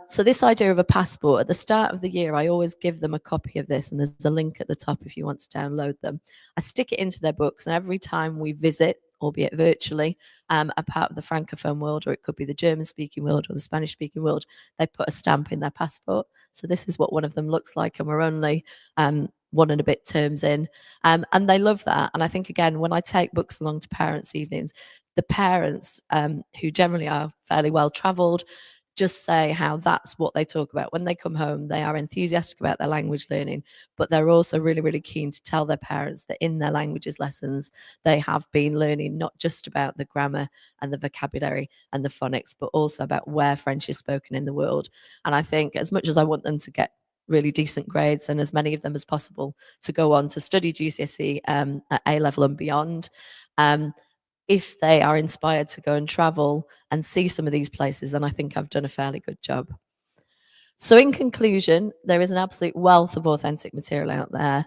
So this idea of a passport, at the start of the year, I always give them a copy of this, and there's a link at the top if you want to download them. I stick it into their books, and every time we visit, albeit virtually, a part of the Francophone world, or it could be the German-speaking world or the Spanish-speaking world, they put a stamp in their passport. So this is what one of them looks like, and we're only 1 and a bit terms in. And they love that. And I think, again, when I take books along to parents' evenings, the parents, who generally are fairly well-travelled, just say how that's what they talk about. When they come home, they are enthusiastic about their language learning, but they're also really, really keen to tell their parents that in their languages lessons, they have been learning not just about the grammar and the vocabulary and the phonics, but also about where French is spoken in the world. And I think as much as I want them to get really decent grades and as many of them as possible to go on to study GCSE at A level and beyond, if they are inspired to go and travel and see some of these places, then I think I've done a fairly good job. So in conclusion, there is an absolute wealth of authentic material out there.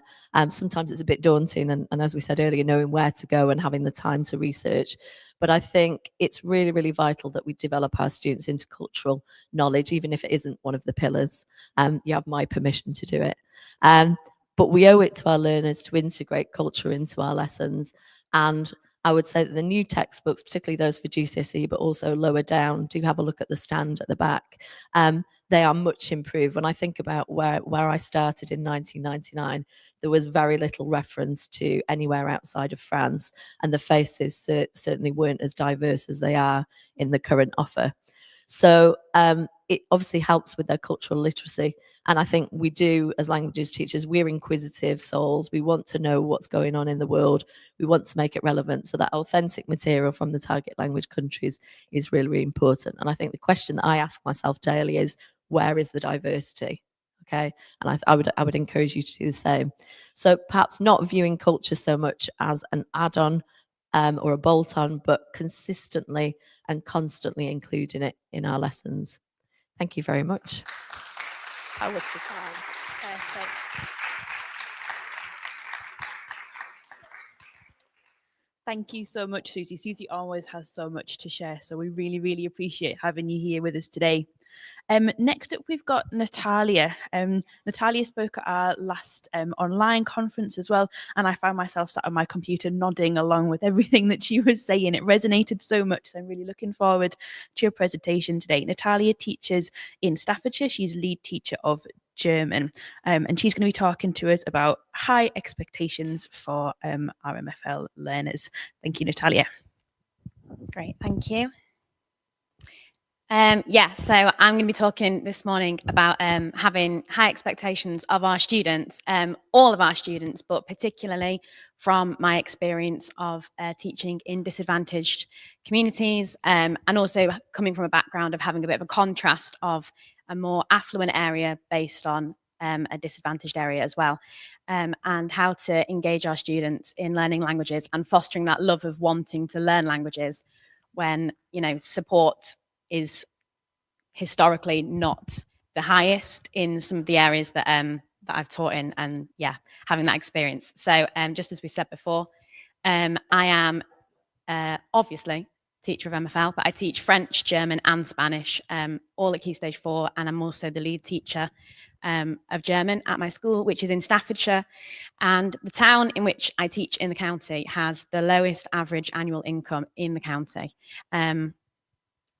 Sometimes it's a bit daunting, and as we said earlier, knowing where to go and having the time to research. But I think it's really, really vital that we develop our students into cultural knowledge, even if it isn't one of the pillars. You have my permission to do it. But we owe it to our learners to integrate culture into our lessons. And I would say that the new textbooks, particularly those for GCSE, but also lower down, do have a look at the stand at the back. They are much improved. When I think about where I started in 1999, there was very little reference to anywhere outside of France, and the faces certainly weren't as diverse as they are in the current offer. So it obviously helps with their cultural literacy. And I think we do, as languages teachers, we're inquisitive souls. We want to know what's going on in the world. We want to make it relevant. So that authentic material from the target language countries is really, really important. And I think the question that I ask myself daily is, where is the diversity? Okay. And I would encourage you to do the same. So perhaps not viewing culture so much as an add-on or a bolt-on, but consistently and constantly including it in our lessons. Thank you very much. That was the time. Perfect. Thank you so much, Susie. Susie always has so much to share, so we really, really appreciate having you here with us today. Next up, we've got Natalia. Natalia spoke at our last online conference as well, and I found myself sat on my computer nodding along with everything that she was saying. It resonated so much, so I'm really looking forward to your presentation today. Natalia teaches in Staffordshire. She's lead teacher of German, and she's going to be talking to us about high expectations for our MFL learners. Thank you, Natalia. Great, thank you. So I'm going to be talking this morning about having high expectations of our students, all of our students, but particularly from my experience of teaching in disadvantaged communities, and also coming from a background of having a bit of a contrast of a more affluent area based on a disadvantaged area as well, and how to engage our students in learning languages and fostering that love of wanting to learn languages when, you know, support is historically not the highest in some of the areas that that I've taught in, and yeah, having that experience. So just as we said before, I am obviously teacher of MFL, but I teach French, German, and Spanish, all at Key Stage 4, and I'm also the lead teacher of German at my school, which is in Staffordshire. And the town in which I teach in the county has the lowest average annual income in the county.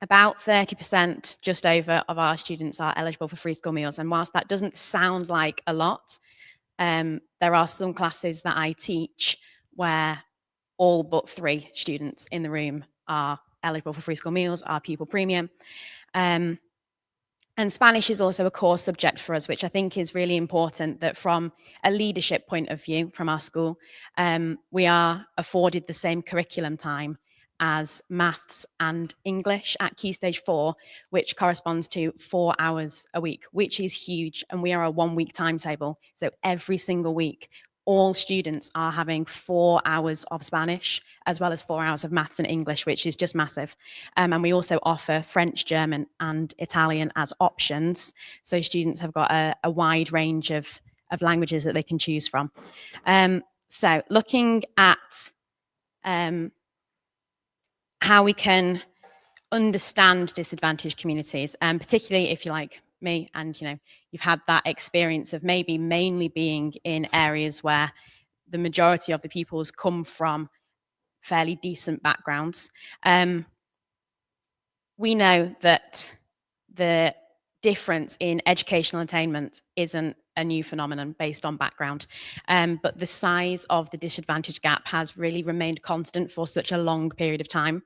About 30%, just over, of our students are eligible for free school meals. And whilst that doesn't sound like a lot, there are some classes that I teach where all but 3 students in the room are eligible for free school meals, are pupil premium. And Spanish is also a core subject for us, which I think is really important, that from a leadership point of view from our school, we are afforded the same curriculum time as maths and English at Key Stage 4, which corresponds to 4 hours a week, which is huge. And we are a 1-week timetable. So every single week, all students are having 4 hours of Spanish, as well as 4 hours of maths and English, which is just massive. And we also offer French, German, and Italian as options. So students have got a wide range of languages that they can choose from. So looking at how we can understand disadvantaged communities, and particularly if you're like me and you've had that experience of maybe mainly being in areas where the majority of the pupils come from fairly decent backgrounds. We know that the difference in educational attainment isn't a new phenomenon based on background, but the size of the disadvantage gap has really remained constant for such a long period of time.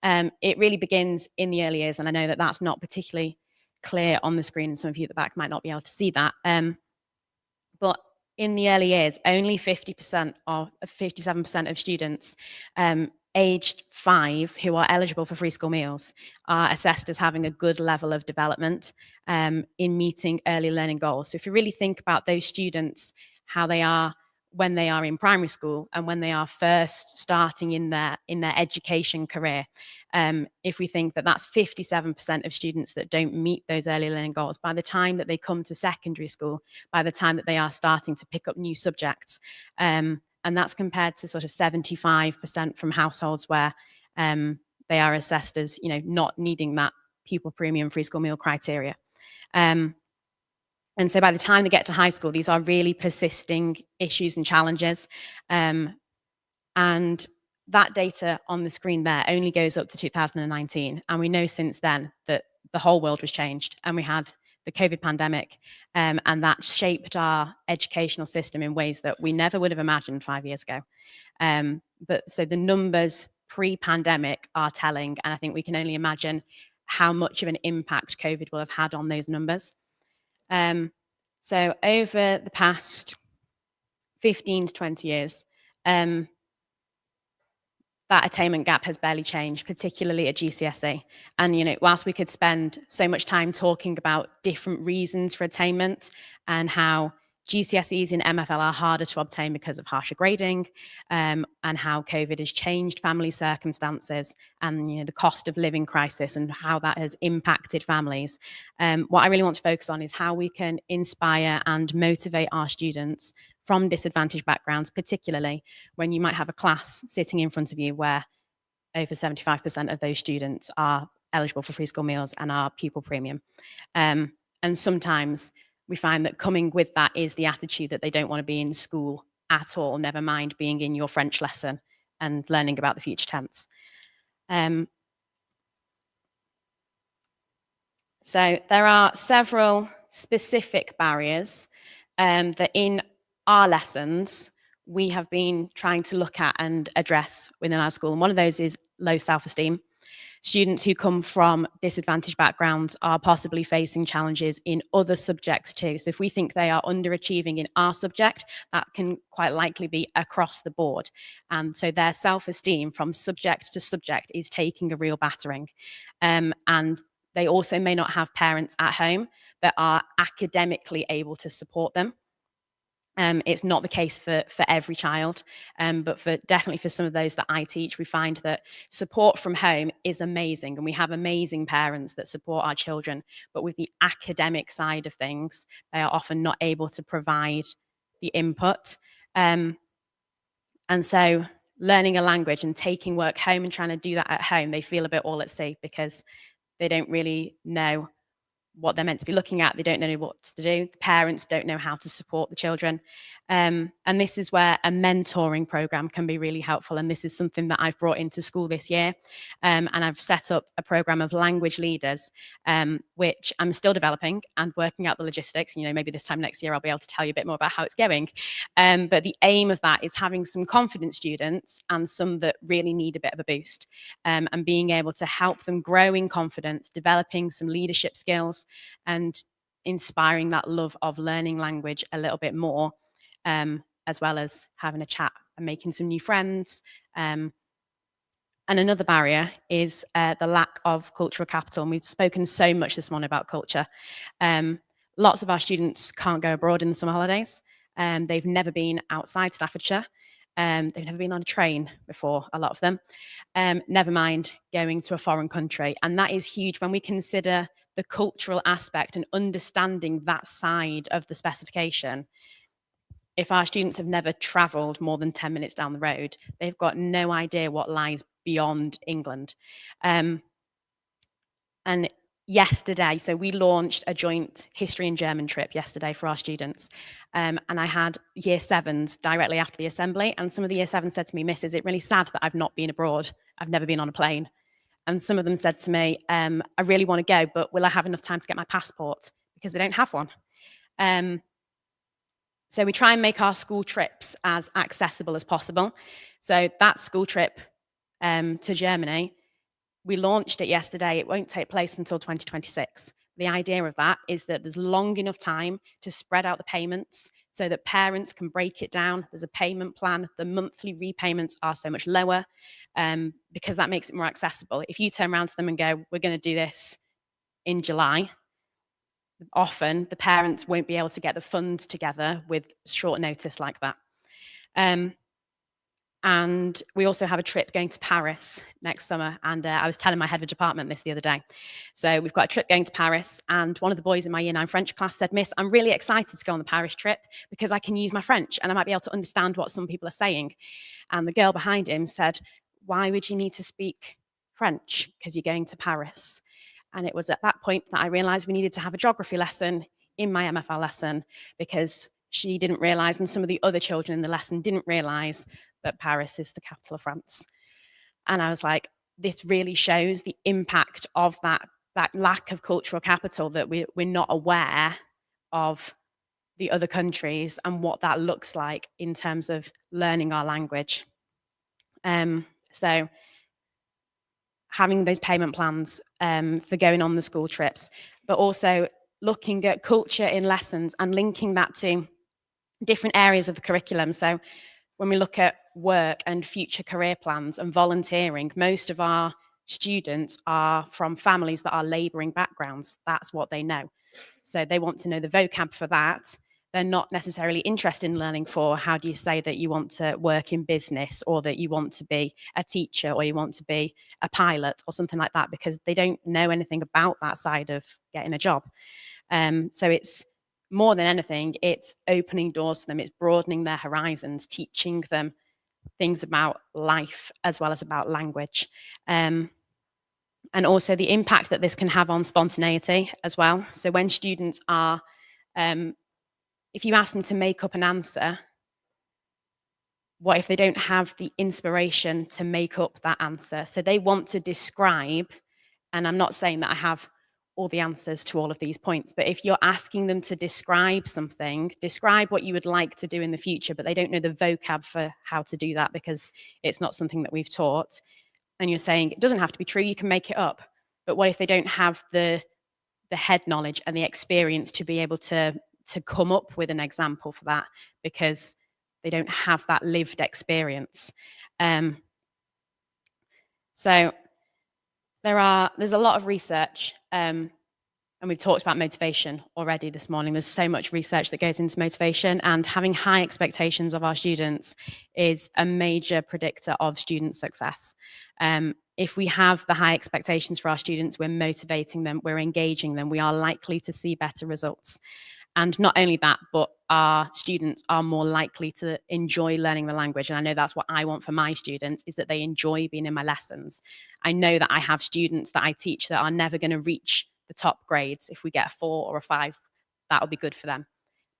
It really begins in the early years, and I know that that's not particularly clear on the screen, and some of you at the back might not be able to see that. But in the early years, only 50% or 57% of students aged 5 who are eligible for free school meals are assessed as having a good level of development in meeting early learning goals. So if you really think about those students, how they are when they are in primary school and when they are first starting in their education career, if we think that that's 57% of students that don't meet those early learning goals, by the time that they come to secondary school, by the time that they are starting to pick up new subjects, and that's compared to sort of 75% from households where they are assessed as not needing that pupil premium free school meal criteria. And so by the time they get to high school, these are really persisting issues and challenges. And that data on the screen there only goes up to 2019. And we know since then that the whole world was changed, and we had the COVID pandemic, and that shaped our educational system in ways that we never would have imagined 5 years ago. But so the numbers pre-pandemic are telling, and I think we can only imagine how much of an impact COVID will have had on those numbers. So over the past 15 to 20 years, that attainment gap has barely changed, particularly at GCSE. And whilst we could spend so much time talking about different reasons for attainment and how GCSEs in MFL are harder to obtain because of harsher grading, and how COVID has changed family circumstances and the cost of living crisis and how that has impacted families. What I really want to focus on is how we can inspire and motivate our students from disadvantaged backgrounds, particularly when you might have a class sitting in front of you where over 75% of those students are eligible for free school meals and are pupil premium. And sometimes we find that coming with that is the attitude that they don't want to be in school at all, never mind being in your French lesson and learning about the future tense. So there are several specific barriers that in our lessons we have been trying to look at and address within our school. And one of those is low self-esteem. Students who come from disadvantaged backgrounds are possibly facing challenges in other subjects too. So if we think they are underachieving in our subject, that can quite likely be across the board. And so their self-esteem from subject to subject is taking a real battering. And they also may not have parents at home that are academically able to support them. It's not the case for every child, but definitely for some of those that I teach, we find that support from home is amazing, and we have amazing parents that support our children. But with the academic side of things, they are often not able to provide the input. And so learning a language and taking work home and trying to do that at home, they feel a bit all at sea because they don't really know what they're meant to be looking at. They don't know what to do. The parents don't know how to support the children. And this is where a mentoring program can be really helpful. And this is something that I've brought into school this year. And I've set up a program of language leaders, which I'm still developing and working out the logistics. You know, maybe this time next year, I'll be able to tell you a bit more about how it's going. But the aim of that is having some confident students and some that really need a bit of a boost, and being able to help them grow in confidence, developing some leadership skills and inspiring that love of learning language a little bit more, as well as having a chat and making some new friends. And another barrier is the lack of cultural capital. And we've spoken so much this morning about culture. Lots of our students can't go abroad in the summer holidays. They've never been outside Staffordshire. They've never been on a train before, a lot of them. Never mind going to a foreign country. And that is huge when we consider the cultural aspect and understanding that side of the specification. If our students have never travelled more than 10 minutes down the road, they've got no idea what lies beyond England. And yesterday, so we launched a joint history and German trip yesterday for our students. And I had year 7s directly after the assembly. And some of the year 7s said to me, Miss, is it really sad that I've not been abroad? I've never been on a plane. And some of them said to me, I really want to go, but will I have enough time to get my passport? Because they don't have one. So we try and make our school trips as accessible as possible. So that school trip to Germany, we launched it yesterday. It won't take place until 2026. The idea of that is that there's long enough time to spread out the payments so that parents can break it down. There's a payment plan. The monthly repayments are so much lower, because that makes it more accessible. If you turn around to them and go, we're going to do this in July, often the parents won't be able to get the funds together with short notice like that. And we also have a trip going to Paris next summer. And I was telling my head of department this the other day. So we've got a trip going to Paris. And one of the boys in my year 9 French class said, Miss, I'm really excited to go on the Paris trip because I can use my French and I might be able to understand what some people are saying. And the girl behind him said, why would you need to speak French? Because you're going to Paris. And it was at that point that I realized we needed to have a geography lesson in my MFL lesson, because she didn't realize, and some of the other children in the lesson didn't realize, that Paris is the capital of France. And I was like, this really shows the impact of that lack of cultural capital, that we're not aware of the other countries and what that looks like in terms of learning our language. So having those payment plans for going on the school trips, but also looking at culture in lessons and linking that to different areas of the curriculum. So when we look at work and future career plans and volunteering, most of our students are from families that are labouring backgrounds. That's what they know. So they want to know the vocab for that. They're not necessarily interested in learning for how do you say that you want to work in business, or that you want to be a teacher, or you want to be a pilot or something like that, because they don't know anything about that side of getting a job. So it's more than anything, it's opening doors to them, it's broadening their horizons, teaching them things about life as well as about language. And also the impact that this can have on spontaneity as well. So when students are, if you ask them to make up an answer, what if they don't have the inspiration to make up that answer? So they want to describe, and I'm not saying that I have all the answers to all of these points, but if you're asking them to describe something, describe what you would like to do in the future, but they don't know the vocab for how to do that because it's not something that we've taught, and you're saying it doesn't have to be true, you can make it up. But what if they don't have the head knowledge and the experience to be able to come up with an example for that, because they don't have that lived experience? So there's a lot of research, and we've talked about motivation already this morning. There's so much research that goes into motivation, and having high expectations of our students is a major predictor of student success. If we have the high expectations for our students, we're motivating them, we're engaging them, we are likely to see better results. And not only that, but our students are more likely to enjoy learning the language. And I know that's what I want for my students, is that they enjoy being in my lessons. I know that I have students that I teach that are never going to reach the top grades. If we get a 4 or a 5, that'll be good for them.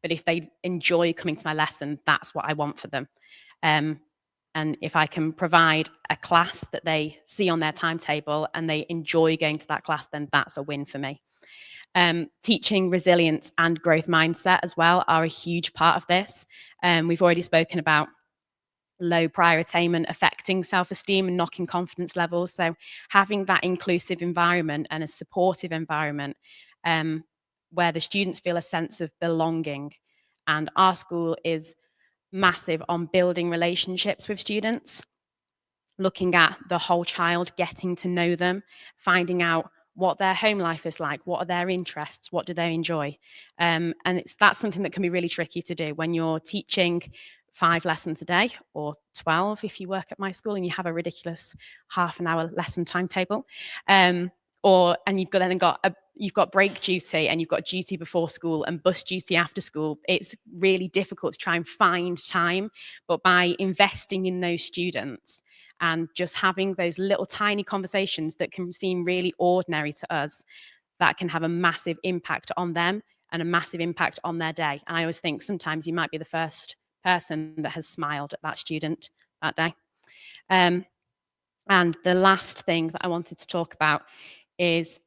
But if they enjoy coming to my lesson, that's what I want for them. And if I can provide a class that they see on their timetable and they enjoy going to that class, then that's a win for me. Teaching resilience and growth mindset as well are a huge part of this. We've already spoken about low prior attainment affecting self-esteem and knocking confidence levels. So having that inclusive environment and a supportive environment where the students feel a sense of belonging. And our school is massive on building relationships with students, looking at the whole child, getting to know them, finding out what their home life is like, what are their interests, what do they enjoy. And that's something that can be really tricky to do when you're teaching 5 lessons a day, or 12 if you work at my school and you have a ridiculous half-an-hour lesson timetable. And you've got break duty and you've got duty before school and bus duty after school. It's really difficult to try and find time, but by investing in those students and just having those little tiny conversations that can seem really ordinary to us, that can have a massive impact on them and a massive impact on their day. And I always think sometimes you might be the first person that has smiled at that student that day. And the last thing that I wanted to talk about is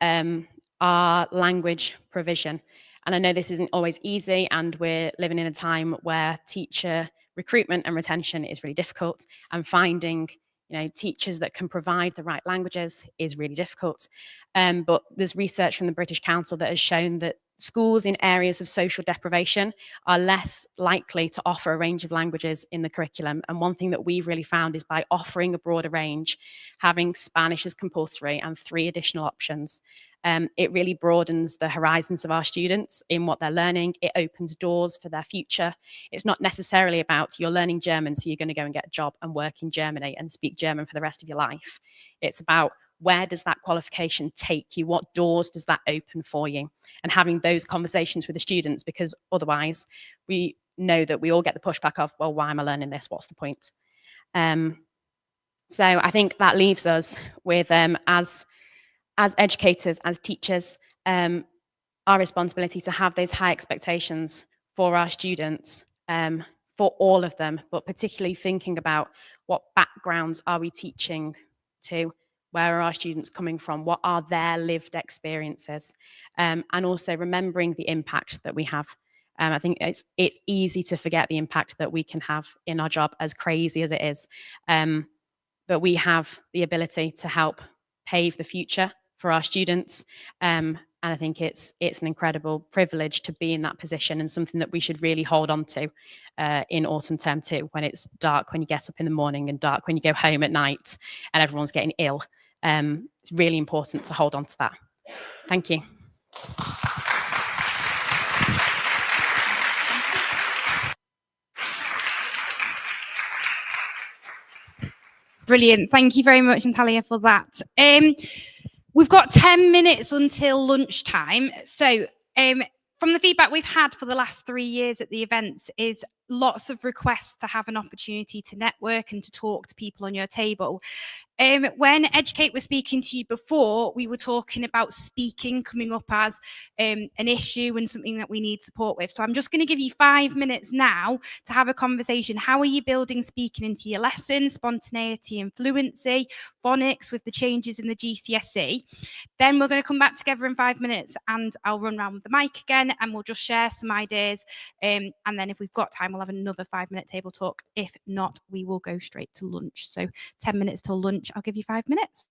our language provision. And I know this isn't always easy, and we're living in a time where teacher recruitment and retention is really difficult, and finding teachers that can provide the right languages is really difficult. But there's research from the British Council that has shown that schools in areas of social deprivation are less likely to offer a range of languages in the curriculum. And one thing that we've really found is by offering a broader range, having Spanish as compulsory and 3 additional options, it really broadens the horizons of our students in what they're learning. It opens doors for their future. It's not necessarily about you're learning German, so you're going to go and get a job and work in Germany and speak German for the rest of your life. It's about, where does that qualification take you? What doors does that open for you? And having those conversations with the students, because otherwise we know that we all get the pushback of, well, why am I learning this? What's the point? So I think that leaves us with, as educators, as teachers, our responsibility to have those high expectations for our students, for all of them, but particularly thinking about what backgrounds are we teaching to, where are our students coming from, what are their lived experiences, and also remembering the impact that we have. I think it's easy to forget the impact that we can have in our job, as crazy as it is, but we have the ability to help pave the future for our students. And I think it's an incredible privilege to be in that position, and something that we should really hold on to in autumn term 2, when it's dark when you get up in the morning and dark when you go home at night and everyone's getting ill. It's really important to hold on to that. Thank you. Brilliant. Thank you very much, Natalia, for that. We've got 10 minutes until lunchtime. So from the feedback we've had for the last 3 years at the events is lots of requests to have an opportunity to network and to talk to people on your table. When Educate was speaking to you before, we were talking about speaking coming up as an issue and something that we need support with. So I'm just going to give you 5 minutes now to have a conversation. How are you building speaking into your lessons, spontaneity and fluency, phonics with the changes in the GCSE? Then we're going to come back together in 5 minutes and I'll run around with the mic again and we'll just share some ideas. And then if we've got time, we'll have another 5-minute table talk. If not, we will go straight to lunch. So 10 minutes till lunch. I'll give you 5 minutes.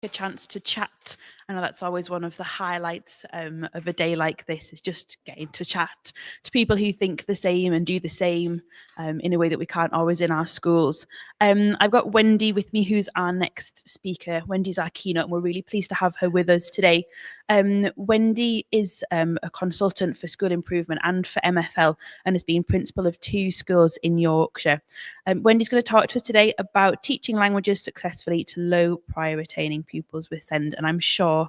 a chance to chat. I know that's always one of the highlights of a day like this, is just getting to chat to people who think the same and do the same in a way that we can't always in our schools. I've got Wendy with me, who's our next speaker. Wendy's our keynote, and we're really pleased to have her with us today. Wendy is a consultant for school improvement and for MFL, and has been principal of 2 schools in Yorkshire. Wendy's going to talk to us today about teaching languages successfully to low prior retaining pupils with SEND, and I'm sure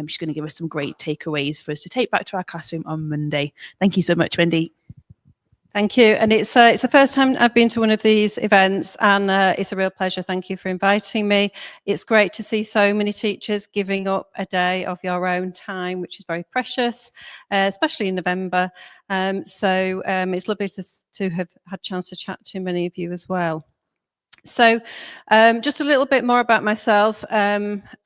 she's going to give us some great takeaways for us to take back to our classroom on Monday. Thank you so much, Wendy. Thank you. And it's the first time I've been to one of these events, and it's a real pleasure. Thank you for inviting me. It's great to see so many teachers giving up a day of your own time, which is very precious, especially in November. So it's lovely to have had a chance to chat to many of you as well. So just a little bit more about myself.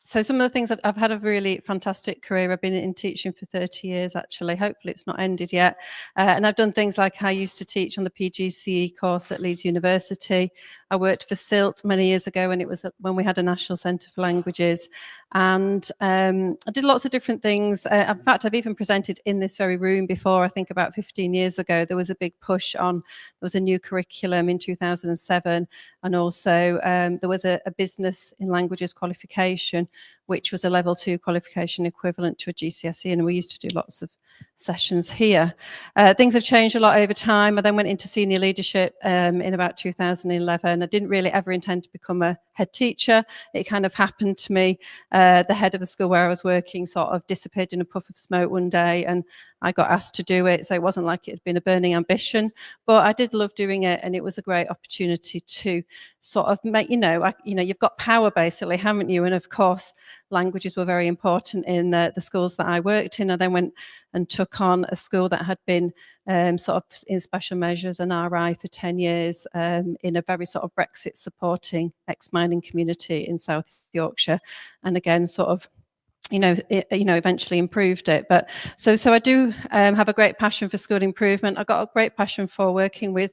So some of the things, I've had a really fantastic career. I've been in teaching for 30 years, actually. Hopefully it's not ended yet. And I've done things like I used to teach on the PGCE course at Leeds University. I worked for SILT many years ago, and it was when we had a National Centre for Languages. And I did lots of different things. In fact, I've even presented in this very room before. I think about 15 years ago, there was a big push on, there was a new curriculum in 2007. And also there was a business in languages qualification, which was a level 2 qualification equivalent to a GCSE, and we used to do lots of sessions here. Things have changed a lot over time. I then went into senior leadership in about 2011. I didn't really ever intend to become a head teacher. It kind of happened to me. The head of the school where I was working sort of disappeared in a puff of smoke one day, and I got asked to do it. So it wasn't like it had been a burning ambition, but I did love doing it, and it was a great opportunity to sort of make, you've got power basically, haven't you? And of course, languages were very important in the schools that I worked in. I then went and took on a school that had been sort of in special measures and RI for 10 years in a very sort of Brexit supporting ex-mining community in South Yorkshire. And again, sort of eventually improved it. But so I do have a great passion for school improvement. I've got a great passion for working with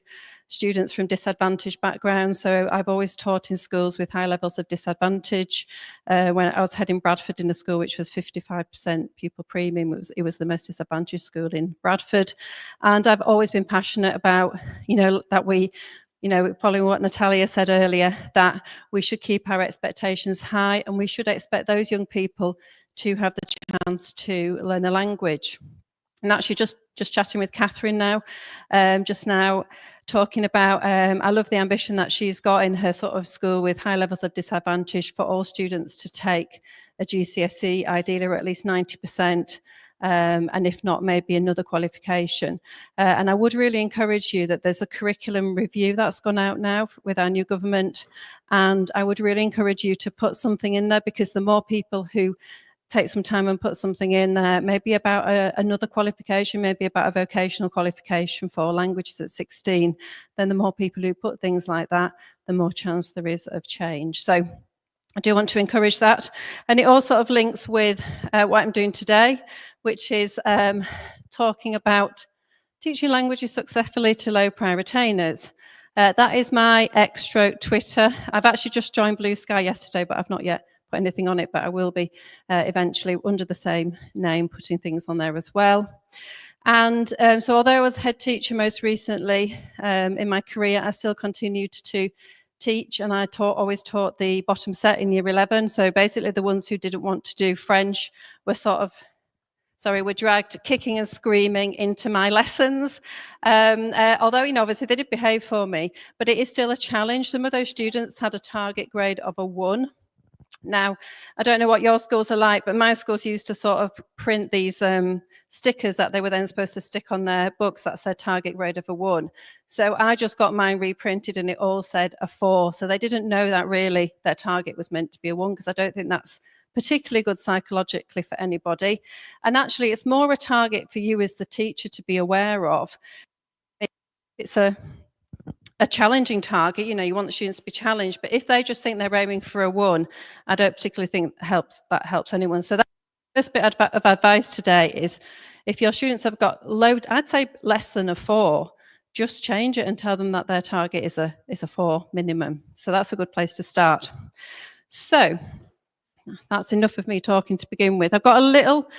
students from disadvantaged backgrounds. So I've always taught in schools with high levels of disadvantage. When I was heading Bradford in a school which was 55% pupil premium, it was the most disadvantaged school in Bradford. And I've always been passionate about, that we, following what Natalia said earlier, that we should keep our expectations high, and we should expect those young people to have the chance to learn a language. And actually just chatting with Catherine now, just now talking about, I love the ambition that she's got in her sort of school with high levels of disadvantage for all students to take a GCSE, ideally, or at least 90%. And if not, maybe another qualification. And I would really encourage you that there's a curriculum review that's gone out now with our new government. And I would really encourage you to put something in there, because the more people who take some time and put something in there, maybe about another qualification, maybe about a vocational qualification for languages at 16, then the more people who put things like that, the more chance there is of change. So I do want to encourage that. And it all sort of links with what I'm doing today, which is talking about teaching languages successfully to low prior retainers. That is my X-stroke Twitter. I've actually just joined Blue Sky yesterday, but I've not yet put anything on it, but I will be eventually under the same name, putting things on there as well. And so although I was head teacher most recently in my career, I still continued to teach, and I always taught the bottom set in year 11. So basically the ones who didn't want to do French were were dragged kicking and screaming into my lessons. Although, obviously they did behave for me, but it is still a challenge. Some of those students had a target grade of a 1. Now, I don't know what your schools are like, but my schools used to sort of print these stickers that they were then supposed to stick on their books that said target grade of a 1. So I just got mine reprinted and it all said a 4. So they didn't know that really their target was meant to be a 1, because I don't think that's particularly good psychologically for anybody. And actually, it's more a target for you as the teacher to be aware of. It's a challenging target, you want the students to be challenged, but if they just think they're aiming for a 1, I don't particularly think that helps anyone. So that first bit of advice today is, if your students have got I'd say less than a 4, just change it and tell them that their target is a 4 minimum. So that's a good place to start. So That's enough of me talking to begin with. I've got a little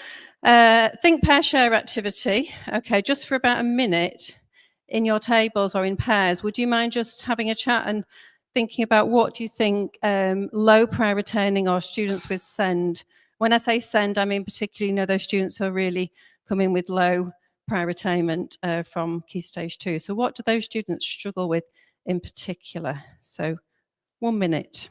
think, pair, share activity. Okay, just for about a minute in your tables or in pairs. Would you mind just having a chat and thinking about what do you think low prior retaining or students with SEND? When I say SEND, I mean particularly, those students who are really coming with low prior attainment from Key Stage 2. So what do those students struggle with in particular? So 1 minute.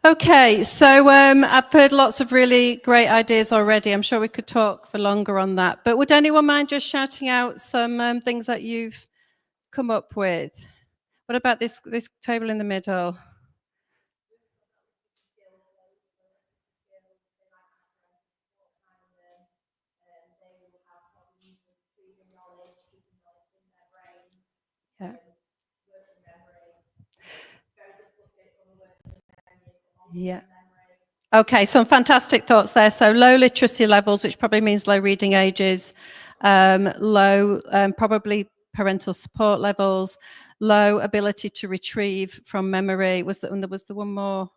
Okay, so I've heard lots of really great ideas already. I'm sure we could talk for longer on that. But would anyone mind just shouting out some things that you've come up with? What about this table in the middle? Yeah. Yeah. Okay, some fantastic thoughts there. So low literacy levels, which probably means low reading ages, low probably parental support levels, low ability to retrieve from memory. Was there was the one more?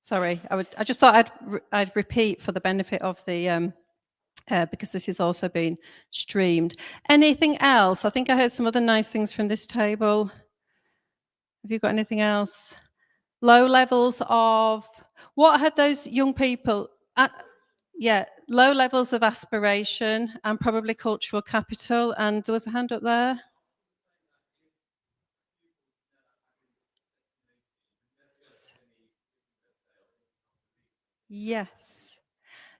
Sorry, I just thought I'd repeat for the benefit of the because this is also being streamed. Anything else? I think I heard some other nice things from this table. Have you got anything else? Low levels of, what had those young people, low levels of aspiration and probably cultural capital. And there was a hand up there. Yes.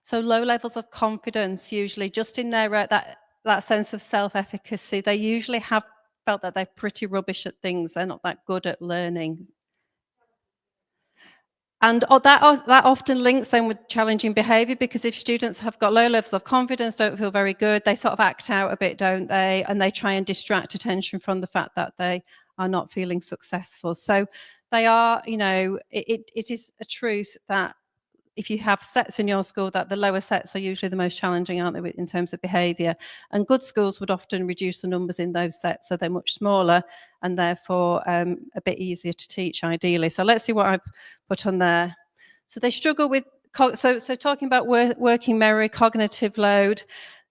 So low levels of confidence, usually just in their that sense of self-efficacy. They usually have felt that they're pretty rubbish at things. They're not that good at learning. And that often links then with challenging behaviour, because if students have got low levels of confidence, don't feel very good, they sort of act out a bit, don't they? And they try and distract attention from the fact that they are not feeling successful. So they are, it is a truth that if you have sets in your school, that the lower sets are usually the most challenging, aren't they, in terms of behaviour? And good schools would often reduce the numbers in those sets, so they're much smaller and therefore a bit easier to teach, ideally. So let's see what I've put on there. So they struggle with, so talking about working memory, cognitive load.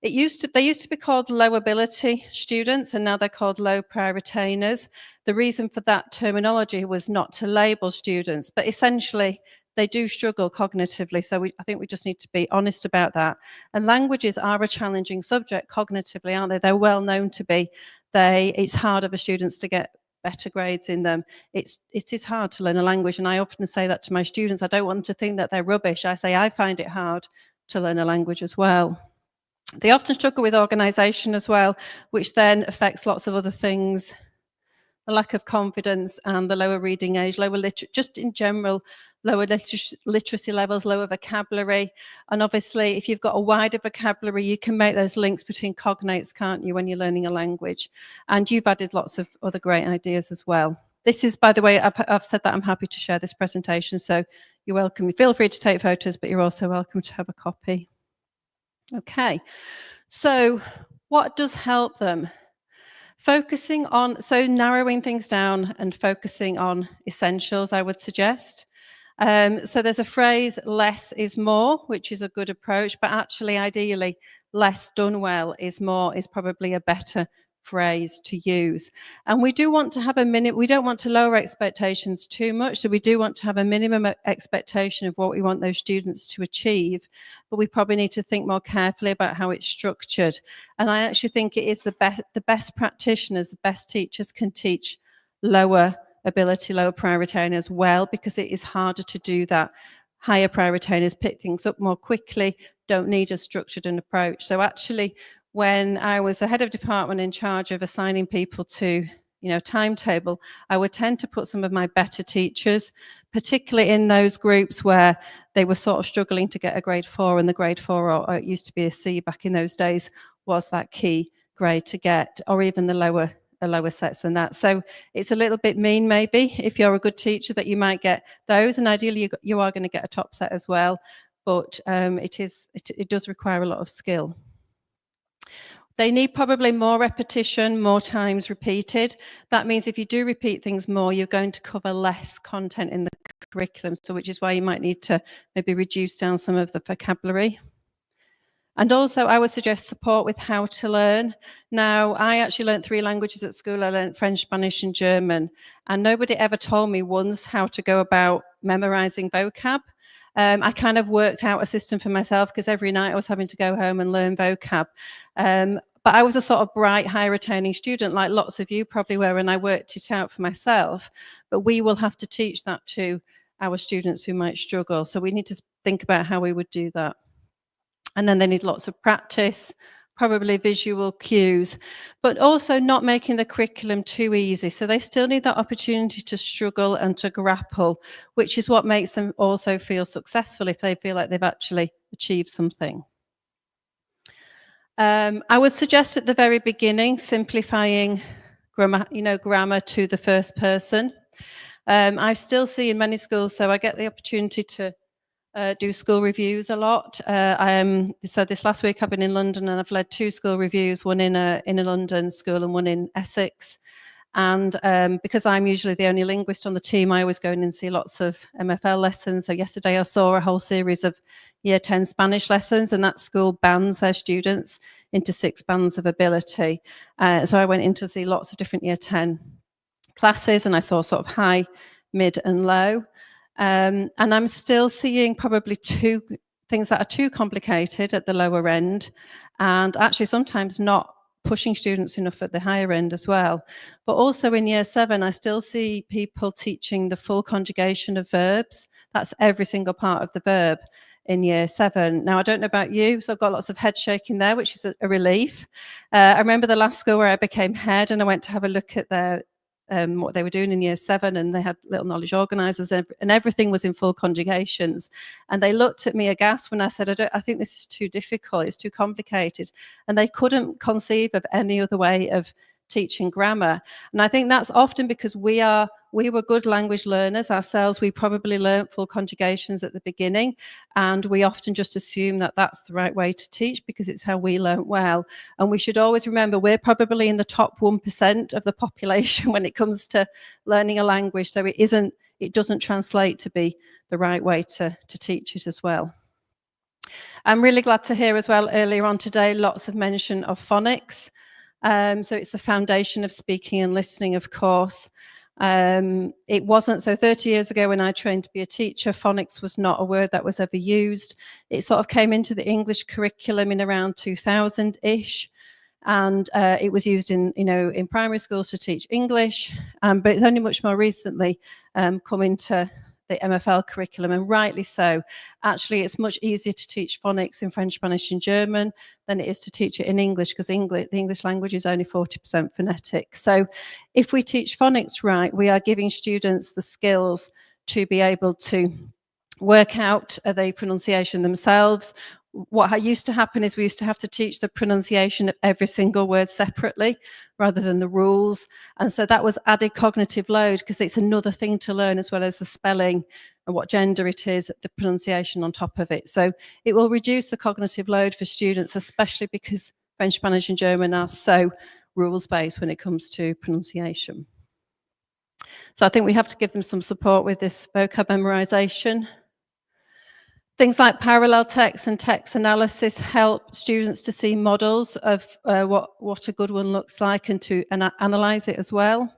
They used to be called low ability students, and now they're called low prior retainers. The reason for that terminology was not to label students, but essentially they do struggle cognitively. So I think we just need to be honest about that. And languages are a challenging subject cognitively, aren't they? They're well known to be. It's harder for students to get better grades in them. It is hard to learn a language, and I often say that to my students. I don't want them to think that they're rubbish. I say I find it hard to learn a language as well. They often struggle with organisation as well, which then affects lots of other things. The lack of confidence and the lower reading age, just in general, lower literacy levels, lower vocabulary. And obviously, if you've got a wider vocabulary, you can make those links between cognates, can't you, when you're learning a language? And you've added lots of other great ideas as well. This is, by the way, I've said that I'm happy to share this presentation, so you're welcome. Feel free to take photos, but you're also welcome to have a copy. Okay, so what does help them? Focusing on, so narrowing things down and focusing on essentials, I would suggest. So there's a phrase, less is more, which is a good approach, but actually, ideally, less done well is more, is probably a better phrase to use. And we do want to have we don't want to lower expectations too much, so we do want to have a minimum expectation of what we want those students to achieve, but we probably need to think more carefully about how it's structured. And I actually think it is the best practitioners, the best teachers can teach lower ability, lower priority attainers well, because it is harder to do that. Higher priority attainers pick things up more quickly, don't need as structured an approach. So actually, when I was the head of department in charge of assigning people to, timetable, I would tend to put some of my better teachers, particularly in those groups where they were sort of struggling to get a grade 4, and the grade 4, or it used to be a C back in those days, was that key grade to get, or even the lower sets than that. So it's a little bit mean, maybe, if you're a good teacher, that you might get those, and ideally you are going to get a top set as well, but it does require a lot of skill. They need probably more repetition, more times repeated. That means if you do repeat things more, you're going to cover less content in the curriculum, so which is why you might need to maybe reduce down some of the vocabulary. And also, I would suggest support with how to learn. Now, I actually learned 3 languages at school. I learned French, Spanish, and German. And nobody ever told me once how to go about memorizing vocab. I kind of worked out a system for myself, because every night I was having to go home and learn vocab. But I was a sort of bright, high-retaining student, like lots of you probably were, and I worked it out for myself. But we will have to teach that to our students who might struggle. So we need to think about how we would do that. And then they need lots of practice, probably visual cues, but also not making the curriculum too easy. So they still need that opportunity to struggle and to grapple, which is what makes them also feel successful, if they feel like they've actually achieved something. I would suggest at the very beginning simplifying grammar to the first person. I still see in many schools, so I get the opportunity to do school reviews a lot. So this last week I've been in London, and I've led 2 school reviews, one in a London school and one in Essex. And because I'm usually the only linguist on the team, I always go in and see lots of MFL lessons. So yesterday I saw a whole series of Year 10 Spanish lessons, and that school bands their students into 6 bands of ability. So I went in to see lots of different Year 10 classes, and I saw sort of high, mid and low. And I'm still seeing probably 2 things that are too complicated at the lower end, and actually sometimes not pushing students enough at the higher end as well. But also in Year 7, I still see people teaching the full conjugation of verbs. That's every single part of the verb in Year 7. Now, I don't know about you, so I've got lots of head shaking there, which is a relief. I remember the last school where I became head, and I went to have a look at their what they were doing in Year 7, and they had little knowledge organisers, and everything was in full conjugations. And they looked at me aghast when I said, I think this is too difficult, it's too complicated. And they couldn't conceive of any other way of teaching grammar. And I think that's often because we were good language learners ourselves. We probably learnt full conjugations at the beginning, and we often just assume that that's the right way to teach because it's how we learnt well. And we should always remember we're probably in the top 1% of the population when it comes to learning a language. So it doesn't translate to be the right way to teach it as well. I'm really glad to hear as well earlier on today lots of mention of phonics. So it's the foundation of speaking and listening, of course. It wasn't, so 30 years ago when I trained to be a teacher, phonics was not a word that was ever used. It sort of came into the English curriculum in around 2000-ish. And it was used in primary schools to teach English, but it's only much more recently come into the MFL curriculum, and rightly so. Actually, it's much easier to teach phonics in French, Spanish and German than it is to teach it in English, because the English language is only 40% phonetic. So if we teach phonics right, we are giving students the skills to be able to work out the pronunciation themselves. What used to happen is we used to have to teach the pronunciation of every single word separately rather than the rules. And so that was added cognitive load, because it's another thing to learn as well as the spelling and what gender it is, the pronunciation on top of it. So it will reduce the cognitive load for students, especially because French, Spanish and German are so rules-based when it comes to pronunciation. So I think we have to give them some support with this vocab memorization. Things like parallel text and text analysis help students to see models of what a good one looks like and to analyse it as well.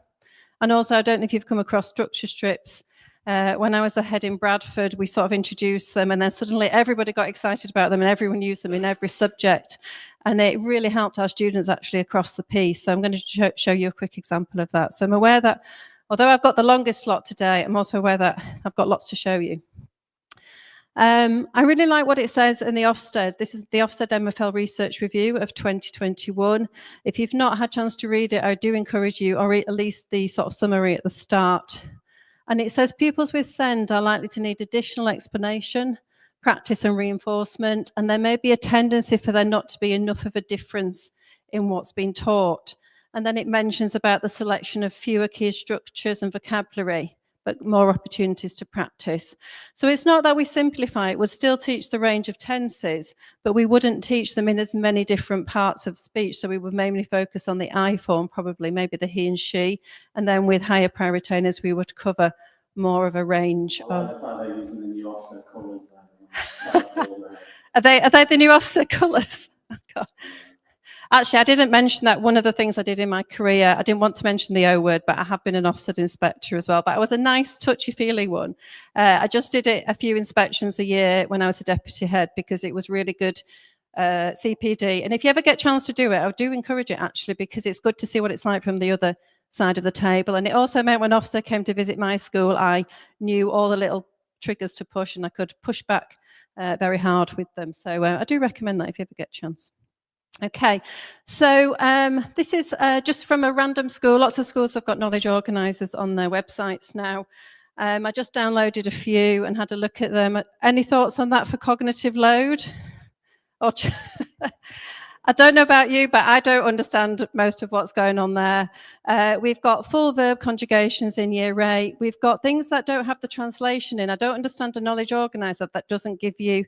And also, I don't know if you've come across structure strips. When I was a head in Bradford, we sort of introduced them, and then suddenly everybody got excited about them and everyone used them in every subject. And it really helped our students actually across the piece. So I'm going to show you a quick example of that. So I'm aware that although I've got the longest slot today, I'm also aware that I've got lots to show you. I really like what it says in the Ofsted. This is the Ofsted MFL Research Review of 2021. If you've not had a chance to read it, I do encourage you, or read at least the sort of summary at the start. And it says pupils with SEND are likely to need additional explanation, practice and reinforcement, and there may be a tendency for there not to be enough of a difference in what's been taught. And then it mentions about the selection of fewer key structures and vocabulary, but more opportunities to practice. So it's not that we simplify it, we'd still teach the range of tenses, but we wouldn't teach them in as many different parts of speech. So we would mainly focus on the I form, probably, maybe the he and she, and then with higher prior retainers, we would cover more of a range of... Are they the new Ofsted colours? Oh, actually, I didn't mention that. One of the things I did in my career, I didn't want to mention the O word, but I have been an Ofsted inspector as well. But it was a nice, touchy-feely one. I just did it a few inspections a year when I was a deputy head because it was really good CPD. And if you ever get a chance to do it, I do encourage it, actually, because it's good to see what it's like from the other side of the table. And it also meant when Ofsted came to visit my school, I knew all the little triggers to push, and I could push back very hard with them. So I do recommend that if you ever get a chance. Okay, so this is just from a random school. Lots of schools have got knowledge organisers on their websites now. I just downloaded a few and had a look at them. Any thoughts on that for cognitive load? Or I don't know about you, but I don't understand most of what's going on there. We've got full verb conjugations in year 8. We've got things that don't have the translation in. I don't understand a knowledge organiser that doesn't give you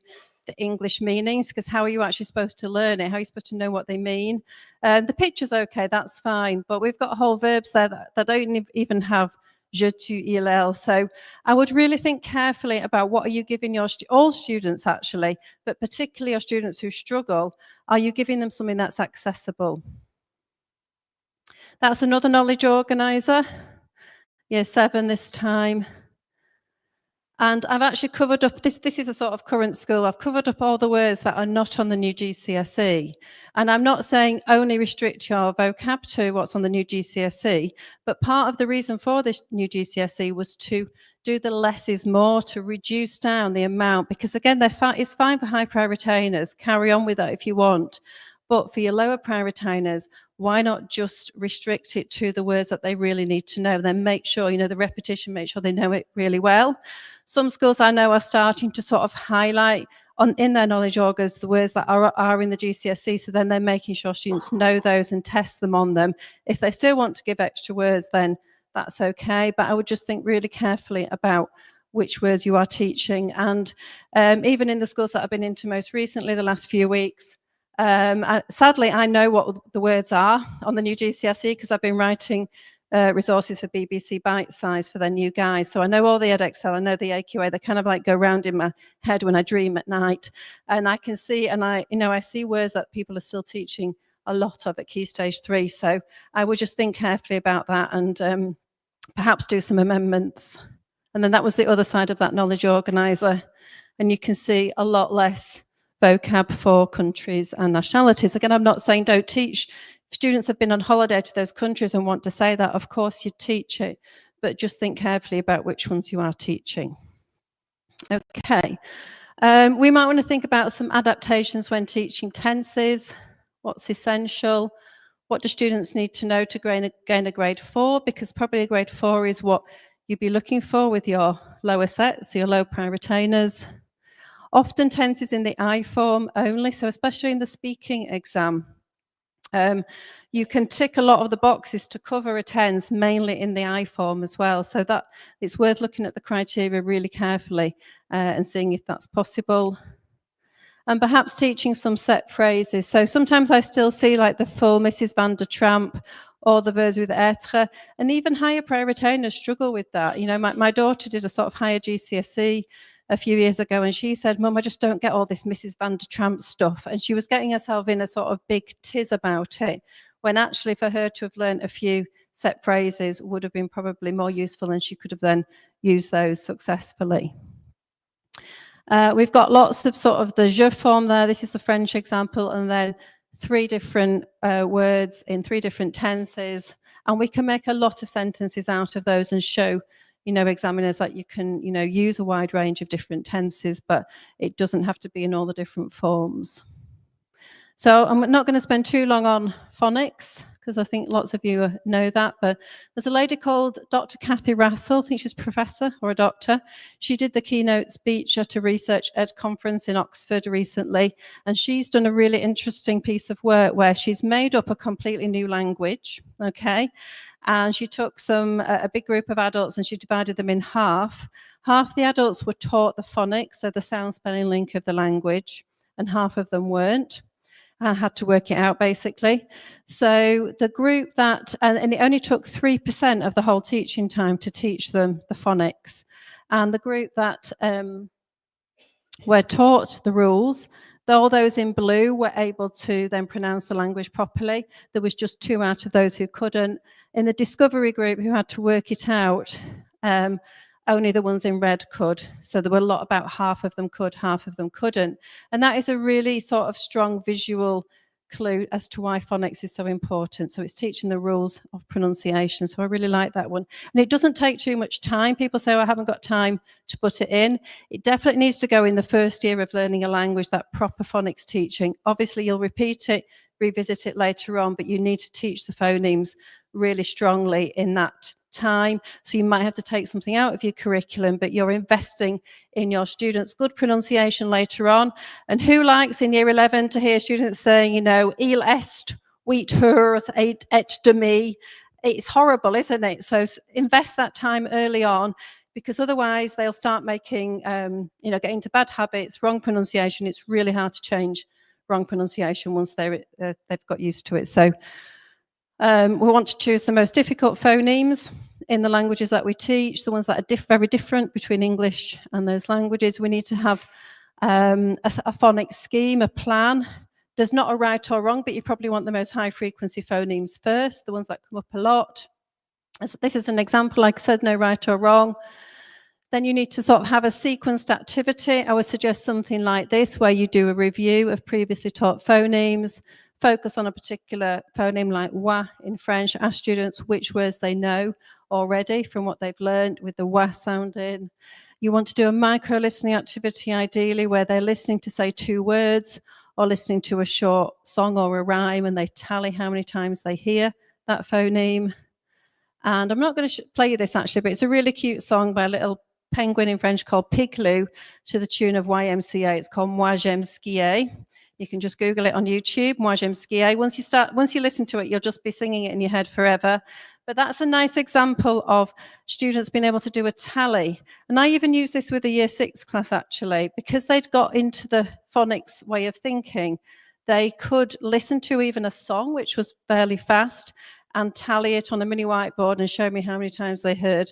the English meanings, because how are you actually supposed to learn it? How are you supposed to know what they mean? The picture's okay, that's fine, but we've got whole verbs there that don't even have je, tu, il, elle. So I would really think carefully about what are you giving your all students, actually, but particularly your students who struggle. Are you giving them something that's accessible? That's another knowledge organiser, year 7 this time. And I've actually covered up, this is a sort of current school, I've covered up all the words that are not on the new GCSE. And I'm not saying only restrict your vocab to what's on the new GCSE, but part of the reason for this new GCSE was to do the less is more, to reduce down the amount, because again, it's fine for high prior retainers, carry on with that if you want. But for your lower prior retainers, why not just restrict it to the words that they really need to know? Then make sure, the repetition, make sure they know it really well. Some schools I know are starting to sort of highlight in their knowledge augurs the words that are in the GCSE, so then they're making sure students know those and test them on them. If they still want to give extra words, then that's okay, but I would just think really carefully about which words you are teaching. And even in the schools that I've been into most recently, the last few weeks, sadly, I know what the words are on the new GCSE because I've been writing resources for BBC Bite Size for their new guys. So I know all the EdXL, I know the AQA, they kind of like go round in my head when I dream at night. And I can see, and I see words that people are still teaching a lot of at Key Stage 3. So I would just think carefully about that and perhaps do some amendments. And then that was the other side of that knowledge organiser. And you can see a lot less vocab for countries and nationalities. Again, I'm not saying don't teach. If students have been on holiday to those countries and want to say that, of course you teach it, but just think carefully about which ones you are teaching. Okay, we might want to think about some adaptations when teaching tenses. What's essential? What do students need to know to gain a grade 4? Because probably a grade 4 is what you'd be looking for with your lower sets, your low prior retainers. Often tenses in the I form only, so especially in the speaking exam. You can tick a lot of the boxes to cover a tense, mainly in the I form as well. So that it's worth looking at the criteria really carefully and seeing if that's possible. And perhaps teaching some set phrases. So sometimes I still see like the full Mrs. Van der Tramp or the verbs with être, and even higher prior retainers struggle with that. My daughter did a sort of higher GCSE a few years ago, and she said, "Mum, I just don't get all this Mrs. Van der Tramp stuff." And she was getting herself in a sort of big tiz about it, when actually for her to have learned a few set phrases would have been probably more useful, and she could have then used those successfully. We've got lots of sort of the je form there. This is the French example, and then 3 different words in 3 different tenses. And we can make a lot of sentences out of those and show, examiners that you can, use a wide range of different tenses, but it doesn't have to be in all the different forms. So I'm not going to spend too long on phonics, because I think lots of you know that, but there's a lady called Dr. Kathy Rassell, I think she's a professor or a doctor. She did the keynote speech at a Research Ed conference in Oxford recently, and she's done a really interesting piece of work where she's made up a completely new language, okay? And she took a big group of adults and she divided them in half. Half the adults were taught the phonics, so the sound spelling link of the language, and half of them weren't. I had to work it out, basically. So the group that, and it only took 3% of the whole teaching time to teach them the phonics. And the group that were taught the rules, all those in blue were able to then pronounce the language properly. There was just 2 out of those who couldn't. In the discovery group who had to work it out, only the ones in red could. So there were a lot, about half of them could, half of them couldn't. And that is a really sort of strong visual clue as to why phonics is so important. So it's teaching the rules of pronunciation. So I really like that one. And it doesn't take too much time. People say, I haven't got time to put it in. It definitely needs to go in the first year of learning a language, that proper phonics teaching. Obviously, you'll repeat it, revisit it later on, but you need to teach the phonemes really strongly in that time. So you might have to take something out of your curriculum, but you're investing in your students' good pronunciation later on. And who likes in year 11 to hear students saying, il est, wheat hers, et de me? It's horrible, isn't it? So invest that time early on, because otherwise they'll start making, get into bad habits, wrong pronunciation. It's really hard to change wrong pronunciation once they've got used to it. So we want to choose the most difficult phonemes in the languages that we teach, the ones that are very different between English and those languages. We need to have a phonics scheme, a plan. There's not a right or wrong, but you probably want the most high frequency phonemes first, the ones that come up a lot. This is an example, like I said, no right or wrong. Then you need to sort of have a sequenced activity. I would suggest something like this, where you do a review of previously taught phonemes, focus on a particular phoneme like wa in French, ask students which words they know already from what they've learned with the wa sound in. You want to do a micro listening activity, ideally, where they're listening to, say, 2 words or listening to a short song or a rhyme, and they tally how many times they hear that phoneme. And I'm not going to play you this, actually, but it's a really cute song by a little penguin in French called Piglou, to the tune of YMCA. It's called Moi j'aime skier. You can just Google it on YouTube, Moi j'aime skier. Once you listen to it, you'll just be singing it in your head forever. But that's a nice example of students being able to do a tally. And I even use this with a year 6 class, actually, because they'd got into the phonics way of thinking. They could listen to even a song, which was fairly fast, and tally it on a mini whiteboard and show me how many times they heard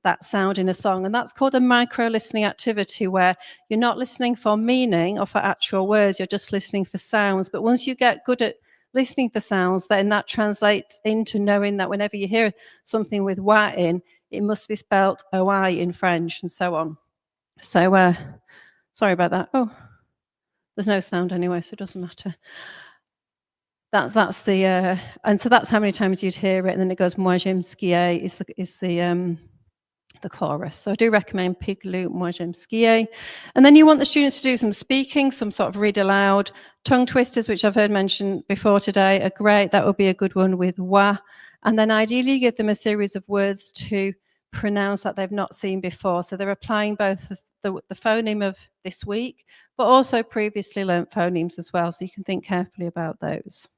that sound in a song. And that's called a micro listening activity, where you're not listening for meaning or for actual words, you're just listening for sounds. But once you get good at listening for sounds, then that translates into knowing that whenever you hear something with wa in, it must be spelled oi in French, and so on. So sorry about that. Oh, there's no sound anyway, so it doesn't matter. That's the and so that's how many times you'd hear it, and then it goes moi j'aime skier is the chorus. So I do recommend Piglou, Moi j'aime skier. And then you want the students to do some speaking, some sort of read aloud. Tongue twisters, which I've heard mentioned before today, are great. That would be a good one with wa. And then ideally give them a series of words to pronounce that they've not seen before. So they're applying both the phoneme of this week, but also previously learnt phonemes as well. So you can think carefully about those.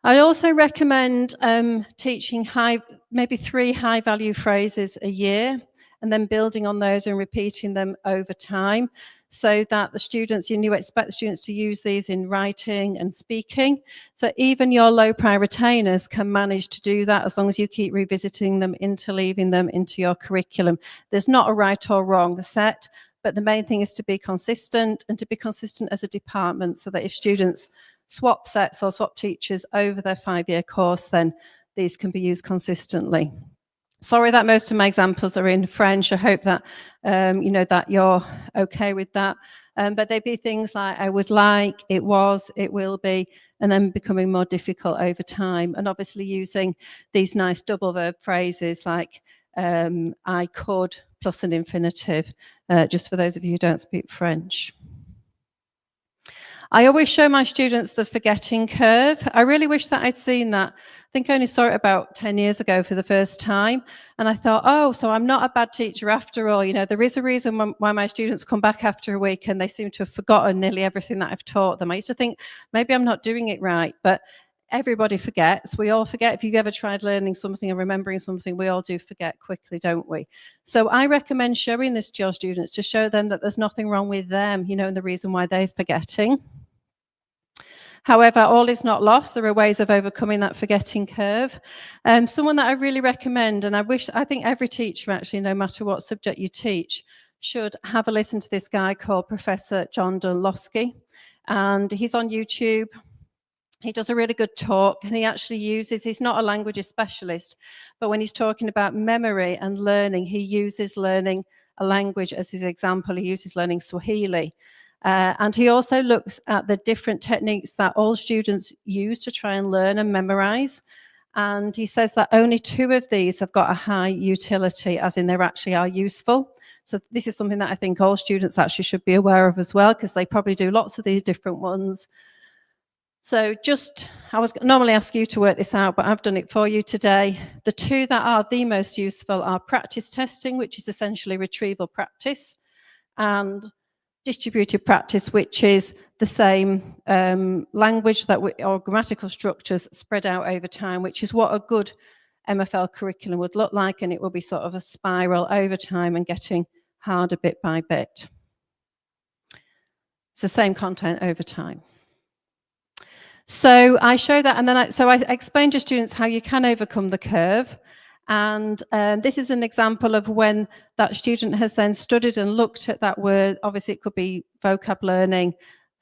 I also recommend teaching maybe 3 high-value phrases a year. and then building on those and repeating them over time, so that the students, you expect the students to use these in writing and speaking. So even your low prior retainers can manage to do that as long as you keep revisiting them, interleaving them into your curriculum. There's not a right or wrong set, but the main thing is to be consistent, and to be consistent as a department, so that if students swap sets or swap teachers over their 5-year course, then these can be used consistently. Sorry that most of my examples are in French. I hope that that you're okay with that. But they'd be things like I would like, it was, it will be, and then becoming more difficult over time. And obviously using these nice double verb phrases like I could plus an infinitive, just for those of you who don't speak French. I always show my students the forgetting curve. I really wish that I'd seen that. I think I only saw it about 10 years ago for the first time. And I thought, oh, so I'm not a bad teacher after all. There is a reason why my students come back after a week and they seem to have forgotten nearly everything that I've taught them. I used to think maybe I'm not doing it right, but everybody forgets. We all forget. If you've ever tried learning something and remembering something, we all do forget quickly, don't we? So I recommend showing this to your students to show them that there's nothing wrong with them, and the reason why they're forgetting. However, all is not lost. There are ways of overcoming that forgetting curve. Someone that I really recommend, and I think every teacher actually, no matter what subject you teach, should have a listen to this guy called Professor John Dunlosky. And he's on YouTube. He does a really good talk, and he actually he's not a languages specialist, but when he's talking about memory and learning, he uses learning a language as his example. He uses learning Swahili. And he also looks at the different techniques that all students use to try and learn and memorize. And he says that only 2 of these have got a high utility, as in they actually are useful. So this is something that I think all students actually should be aware of as well, because they probably do lots of these different ones. So I was normally ask you to work this out, but I've done it for you today. The 2 that are the most useful are practice testing, which is essentially retrieval practice, and distributed practice, which is the same language or grammatical structures spread out over time, which is what a good MFL curriculum would look like, and it will be sort of a spiral over time and getting harder bit by bit. It's the same content over time. So I show that, and then I explain to students how you can overcome the curve. And this is an example of when that student has then studied and looked at that word. Obviously, it could be vocab learning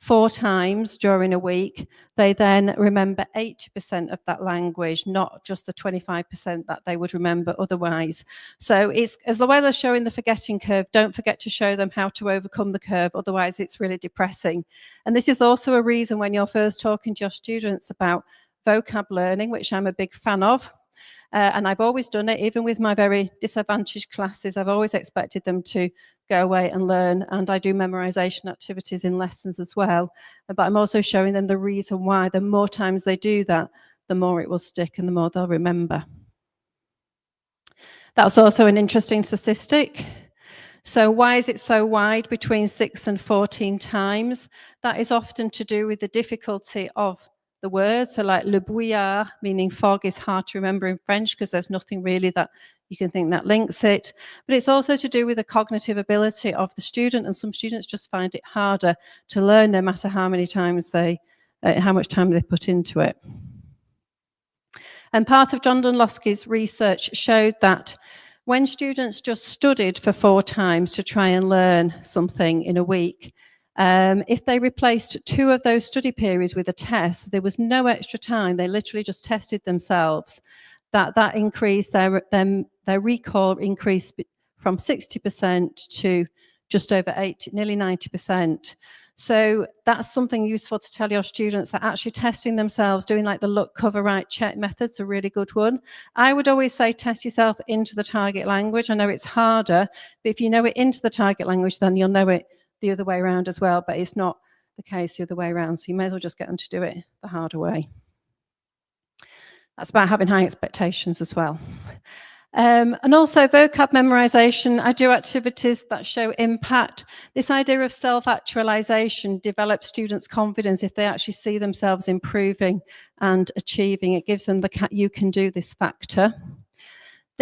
4 times during a week. They then remember 80% of that language, not just the 25% that they would remember otherwise. So it's as well as showing the forgetting curve, don't forget to show them how to overcome the curve. Otherwise, it's really depressing. And this is also a reason when you're first talking to your students about vocab learning, which I'm a big fan of. And I've always done it, even with my very disadvantaged classes. I've always expected them to go away and learn, and I do memorization activities in lessons as well. But I'm also showing them the reason why. The more times they do that, the more it will stick and the more they'll remember. That's also an interesting statistic. So why is it so wide between 6 and 14 times? That is often to do with the difficulty of the word. So like le brouillard, meaning fog, is hard to remember in French because there's nothing really that you can think that links it. But it's also to do with the cognitive ability of the student, and some students just find it harder to learn no matter how many times how much time they put into it. And part of John Dunlosky's research showed that when students just studied for 4 times to try and learn something in a week, if they replaced 2 of those study periods with a test, there was no extra time. They literally just tested themselves. That increased their recall increased from 60% to just over 80, nearly 90%. So that's something useful to tell your students, that actually testing themselves, doing like the look, cover, write, check method's a really good one. I would always say test yourself into the target language. I know it's harder, but if you know it into the target language, then you'll know it the other way around as well, but it's not the case the other way around. So you may as well just get them to do it the harder way. That's about having high expectations as well. And also vocab memorization. I do activities that show impact. This idea of self-actualization develops students' confidence if they actually see themselves improving and achieving. It gives them the you can do this factor.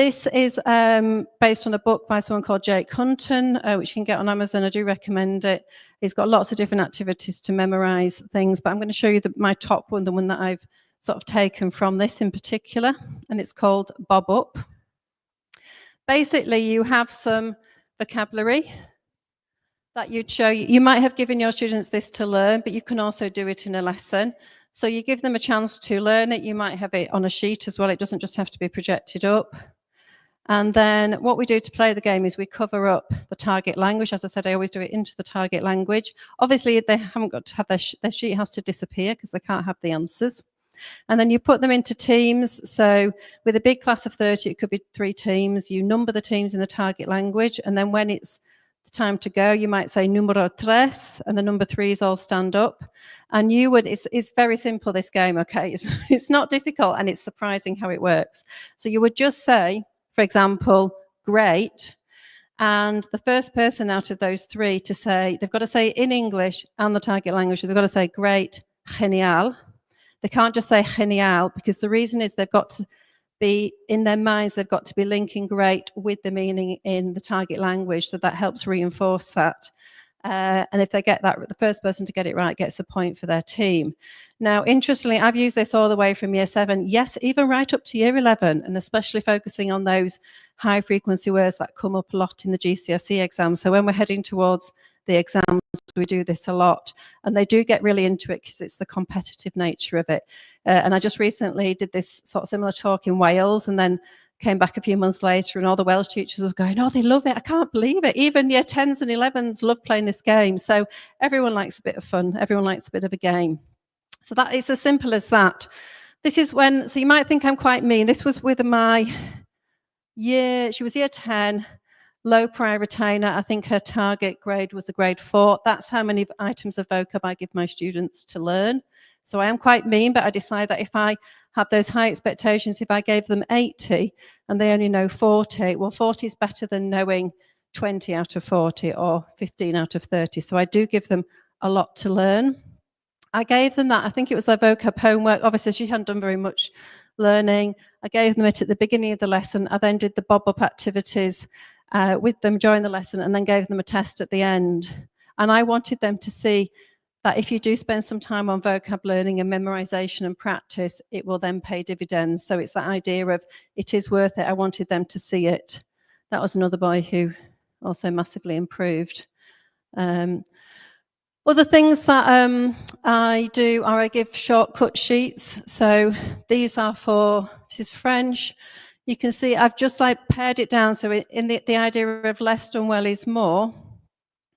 This is based on a book by someone called Jake Hunton, which you can get on Amazon. I do recommend it. He's got lots of different activities to memorize things, but I'm going to show you my top one, the one that I've sort of taken from this in particular, and it's called Bob Up. Basically, you have some vocabulary that you'd show. You might have given your students this to learn, but you can also do it in a lesson. So you give them a chance to learn it. You might have it on a sheet as well. It doesn't just have to be projected up. And then what we do to play the game is we cover up the target language. As I said, I always do it into the target language. Obviously, they haven't got to have their sheet has to disappear because they can't have the answers. And then you put them into teams. So with a big class of 30, it could be 3 teams. You number the teams in the target language. And then when it's the time to go, you might say numero 3, and the number 3s all stand up. And you would, it's very simple, this game, okay? It's not difficult, and it's surprising how it works. So you would just say, for example, great. And the first person out of those 3 to say, they've got to say in English and the target language, they've got to say great, genial. They can't just say genial, because the reason is they've got to be, in their minds, they've got to be linking great with the meaning in the target language, so that helps reinforce that. And if they get that, the first person to get it right gets a point for their team. Now, interestingly, I've used this all the way from year 7, yes, even right up to year 11, and especially focusing on those high frequency words that come up a lot in the GCSE exam. So when we're heading towards the exams, we do this a lot, and they do get really into it because it's the competitive nature of it. And I just recently did this sort of similar talk in Wales, and then came back a few months later, and all the Welsh teachers was going, oh, they love it. I can't believe it. Even year 10s and 11s love playing this game. So everyone likes a bit of fun. Everyone likes a bit of a game. So that is as simple as that. This is when, so you might think I'm quite mean. This was with my year, she was year 10, low prior retainer. I think her target grade was a grade 4. That's how many items of vocab I give my students to learn. So I am quite mean, but I decide that if I have those high expectations, if I gave them 80 and they only know 40, well, 40 is better than knowing 20 out of 40 or 15 out of 30. So I do give them a lot to learn. I gave them that, I think it was their vocab homework. Obviously, she hadn't done very much learning. I gave them it at the beginning of the lesson. I then did the bob-up activities with them during the lesson, and then gave them a test at the end. And I wanted them to see that if you do spend some time on vocab learning and memorization and practice, it will then pay dividends. So it's that idea of it is worth it. I wanted them to see it. That was another boy who also massively improved. Other things that I do are I give shortcut sheets. So these are this is French. You can see I've just like pared it down. So in the idea of less done well is more,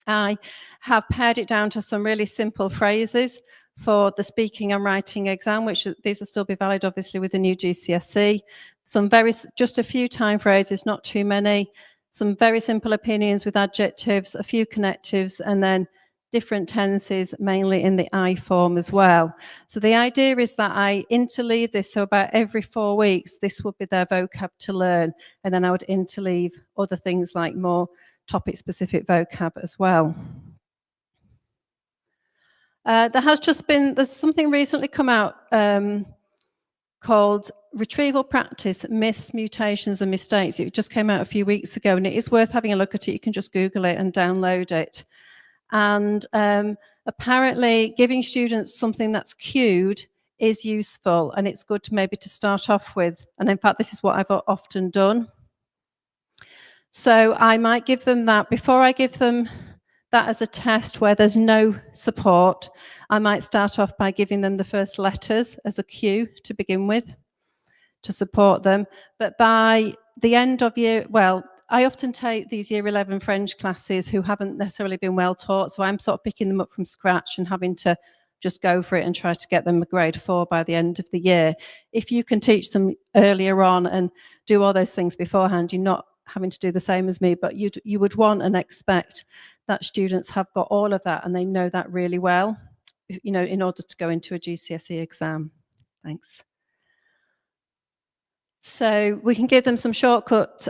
I have pared it down to some really simple phrases for the speaking and writing exam, which these will still be valid obviously with the new GCSE. Some just a few time phrases, not too many. Some very simple opinions with adjectives, a few connectives, and then different tenses, mainly in the I form as well. So the idea is that I interleave this, so about every 4 weeks, this would be their vocab to learn, and then I would interleave other things like more topic-specific vocab as well. There's something recently come out called Retrieval Practice, Myths, Mutations and Mistakes. It just came out a few weeks ago, and it is worth having a look at it. You can just Google it and download it. And apparently giving students something that's cued is useful, and it's good to maybe to start off with. And in fact, this is what I've often done. So I might give them that. Before I give them that as a test where there's no support, I might start off by giving them the first letters as a cue to begin with, to support them. But by the end of I often take these year 11 French classes who haven't necessarily been well taught, so I'm sort of picking them up from scratch and having to just go for it and try to get them a grade 4 by the end of the year. If you can teach them earlier on and do all those things beforehand, you're not having to do the same as me, but you would want and expect that students have got all of that and they know that really well, in order to go into a GCSE exam. Thanks. So we can give them some shortcut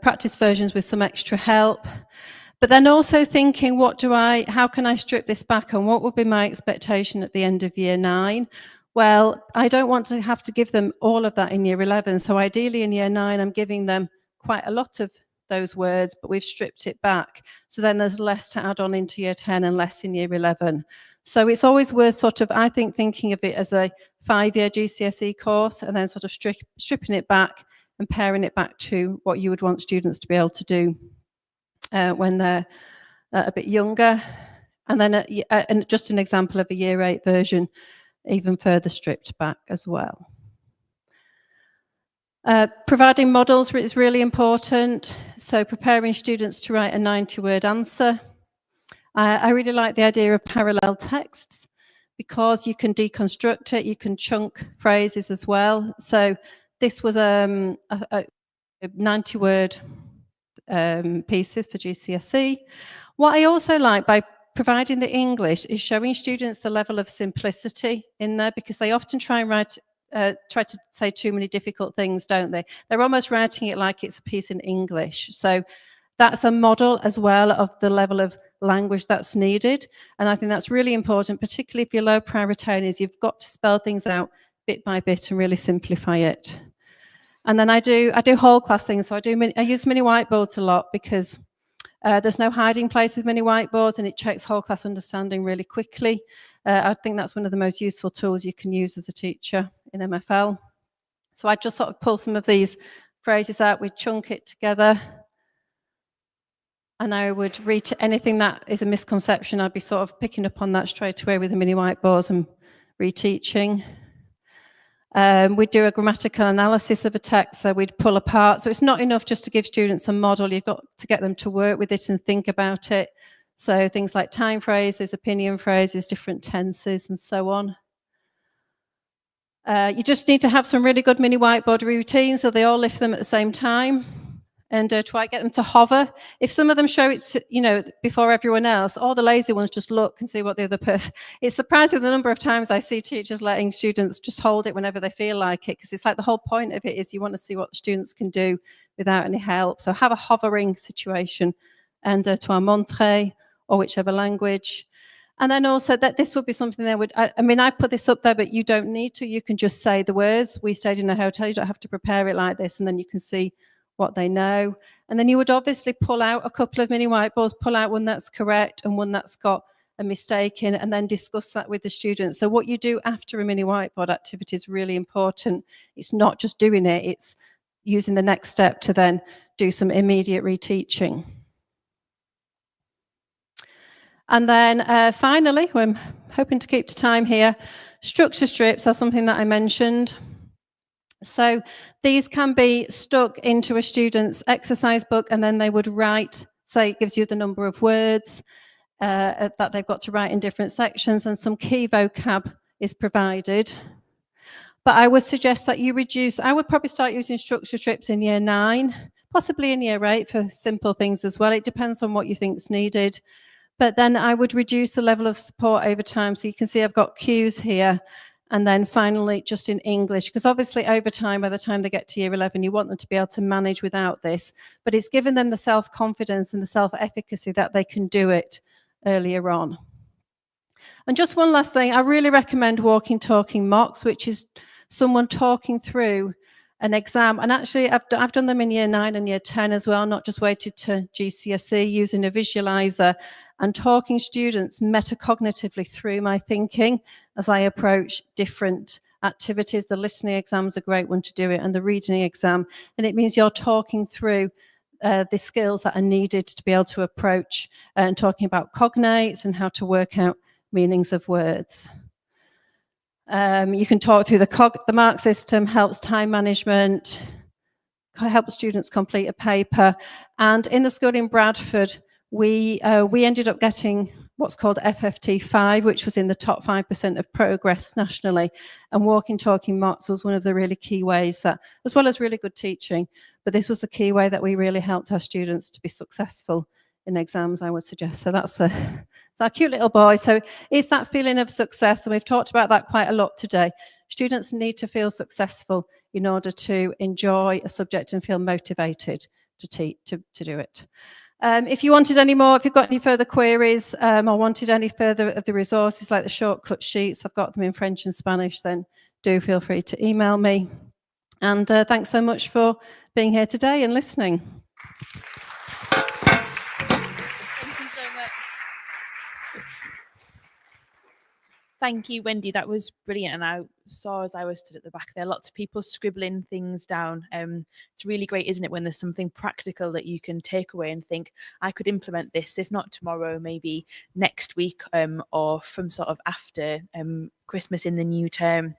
practice versions with some extra help, but then also thinking, how can I strip this back, and what would be my expectation at the end of year 9? Well, I don't want to have to give them all of that in year 11. So ideally in year 9, I'm giving them quite a lot of those words, but we've stripped it back. So then there's less to add on into year 10 and less in year 11. So it's always worth sort of, I think, thinking of it as a 5-year GCSE course and then sort of stripping it back and paring it back to what you would want students to be able to do when they're a bit younger. And then and just an example of a year 8 version, even further stripped back as well. Providing models is really important. So preparing students to write a 90-word answer. I really like the idea of parallel texts because you can deconstruct it, you can chunk phrases as well. So this was a 90-word pieces for GCSE. What I also like by providing the English is showing students the level of simplicity in there, because they often try to say too many difficult things, don't they? They're almost writing it like it's a piece in English. So that's a model as well of the level of language that's needed. And I think that's really important, particularly if you're low prior retainers. You've got to spell things out bit by bit and really simplify it. And then I do whole class things. So I use mini whiteboards a lot because there's no hiding place with mini whiteboards, and it checks whole class understanding really quickly. I think that's one of the most useful tools you can use as a teacher in MFL. So I just sort of pull some of these phrases out, we chunk it together, and I would read anything that is a misconception. I'd be sort of picking up on that straight away with the mini whiteboards and reteaching. We'd do a grammatical analysis of a text, so we'd pull apart. So it's not enough just to give students a model, you've got to get them to work with it and think about it. So things like time phrases, opinion phrases, different tenses, and so on. You just need to have some really good mini whiteboard routines, so they all lift them at the same time. And try to get them to hover. If some of them show it, before everyone else, all the lazy ones just look and see what the other person. It's surprising the number of times I see teachers letting students just hold it whenever they feel like it, because it's like the whole point of it is you want to see what students can do without any help. So have a hovering situation, and to our montre or whichever language. And then also that this would be something they would, I mean, I put this up there, but you don't need to. You can just say the words. We stayed in a hotel. You don't have to prepare it like this, and then you can see what they know. And then you would obviously pull out a couple of mini whiteboards, pull out one that's correct and one that's got a mistake in, and then discuss that with the students. So what you do after a mini whiteboard activity is really important. It's not just doing it, it's using the next step to then do some immediate reteaching. And then finally, I'm hoping to keep to time here, structure strips are something that I mentioned. So these can be stuck into a student's exercise book, and then they would write, say it gives you the number of words that they've got to write in different sections, and some key vocab is provided. But I would suggest that you reduce, I would probably start using structure strips in year 9, possibly in year 8 for simple things as well. It depends on what you think is needed. But then I would reduce the level of support over time. So you can see I've got cues here. And then finally, just in English, because obviously over time, by the time they get to year 11, you want them to be able to manage without this. But it's given them the self-confidence and the self-efficacy that they can do it earlier on. And just one last thing, I really recommend walking, talking mocks, which is someone talking through an exam. And actually, I've done them in year 9 and year 10 as well, not just waited to GCSE, using a visualizer and talking students metacognitively through my thinking as I approach different activities. The listening exam is a great one to do it, and the reading exam. And it means you're talking through the skills that are needed to be able to approach and talking about cognates and how to work out meanings of words. You can talk through the mark system, helps time management, helps students complete a paper. And in the school in Bradford, we ended up getting what's called FFT5, which was in the top 5% of progress nationally. And walking, talking mocks was one of the really key ways that, as well as really good teaching, but this was a key way that we really helped our students to be successful in exams, I would suggest. So that's our cute little boy. So it's that feeling of success, and we've talked about that quite a lot today. Students need to feel successful in order to enjoy a subject and feel motivated to do it. If you wanted any more, if you've got any further queries or wanted any further of the resources like the shortcut sheets, I've got them in French and Spanish, then do feel free to email me. And thanks so much for being here today and listening. Thank you so much. Thank you, Wendy. That was brilliant. And I saw as I was stood at the back there, lots of people scribbling things down. It's really great, isn't it, when there's something practical that you can take away and think, I could implement this, if not tomorrow, maybe next week, or from sort of after Christmas in the new term.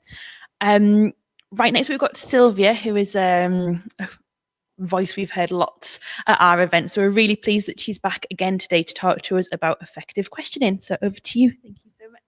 Right next, we've got Sylvia, who is a voice we've heard lots at our event. So we're really pleased that she's back again today to talk to us about effective questioning. So over to you. Thank you so much.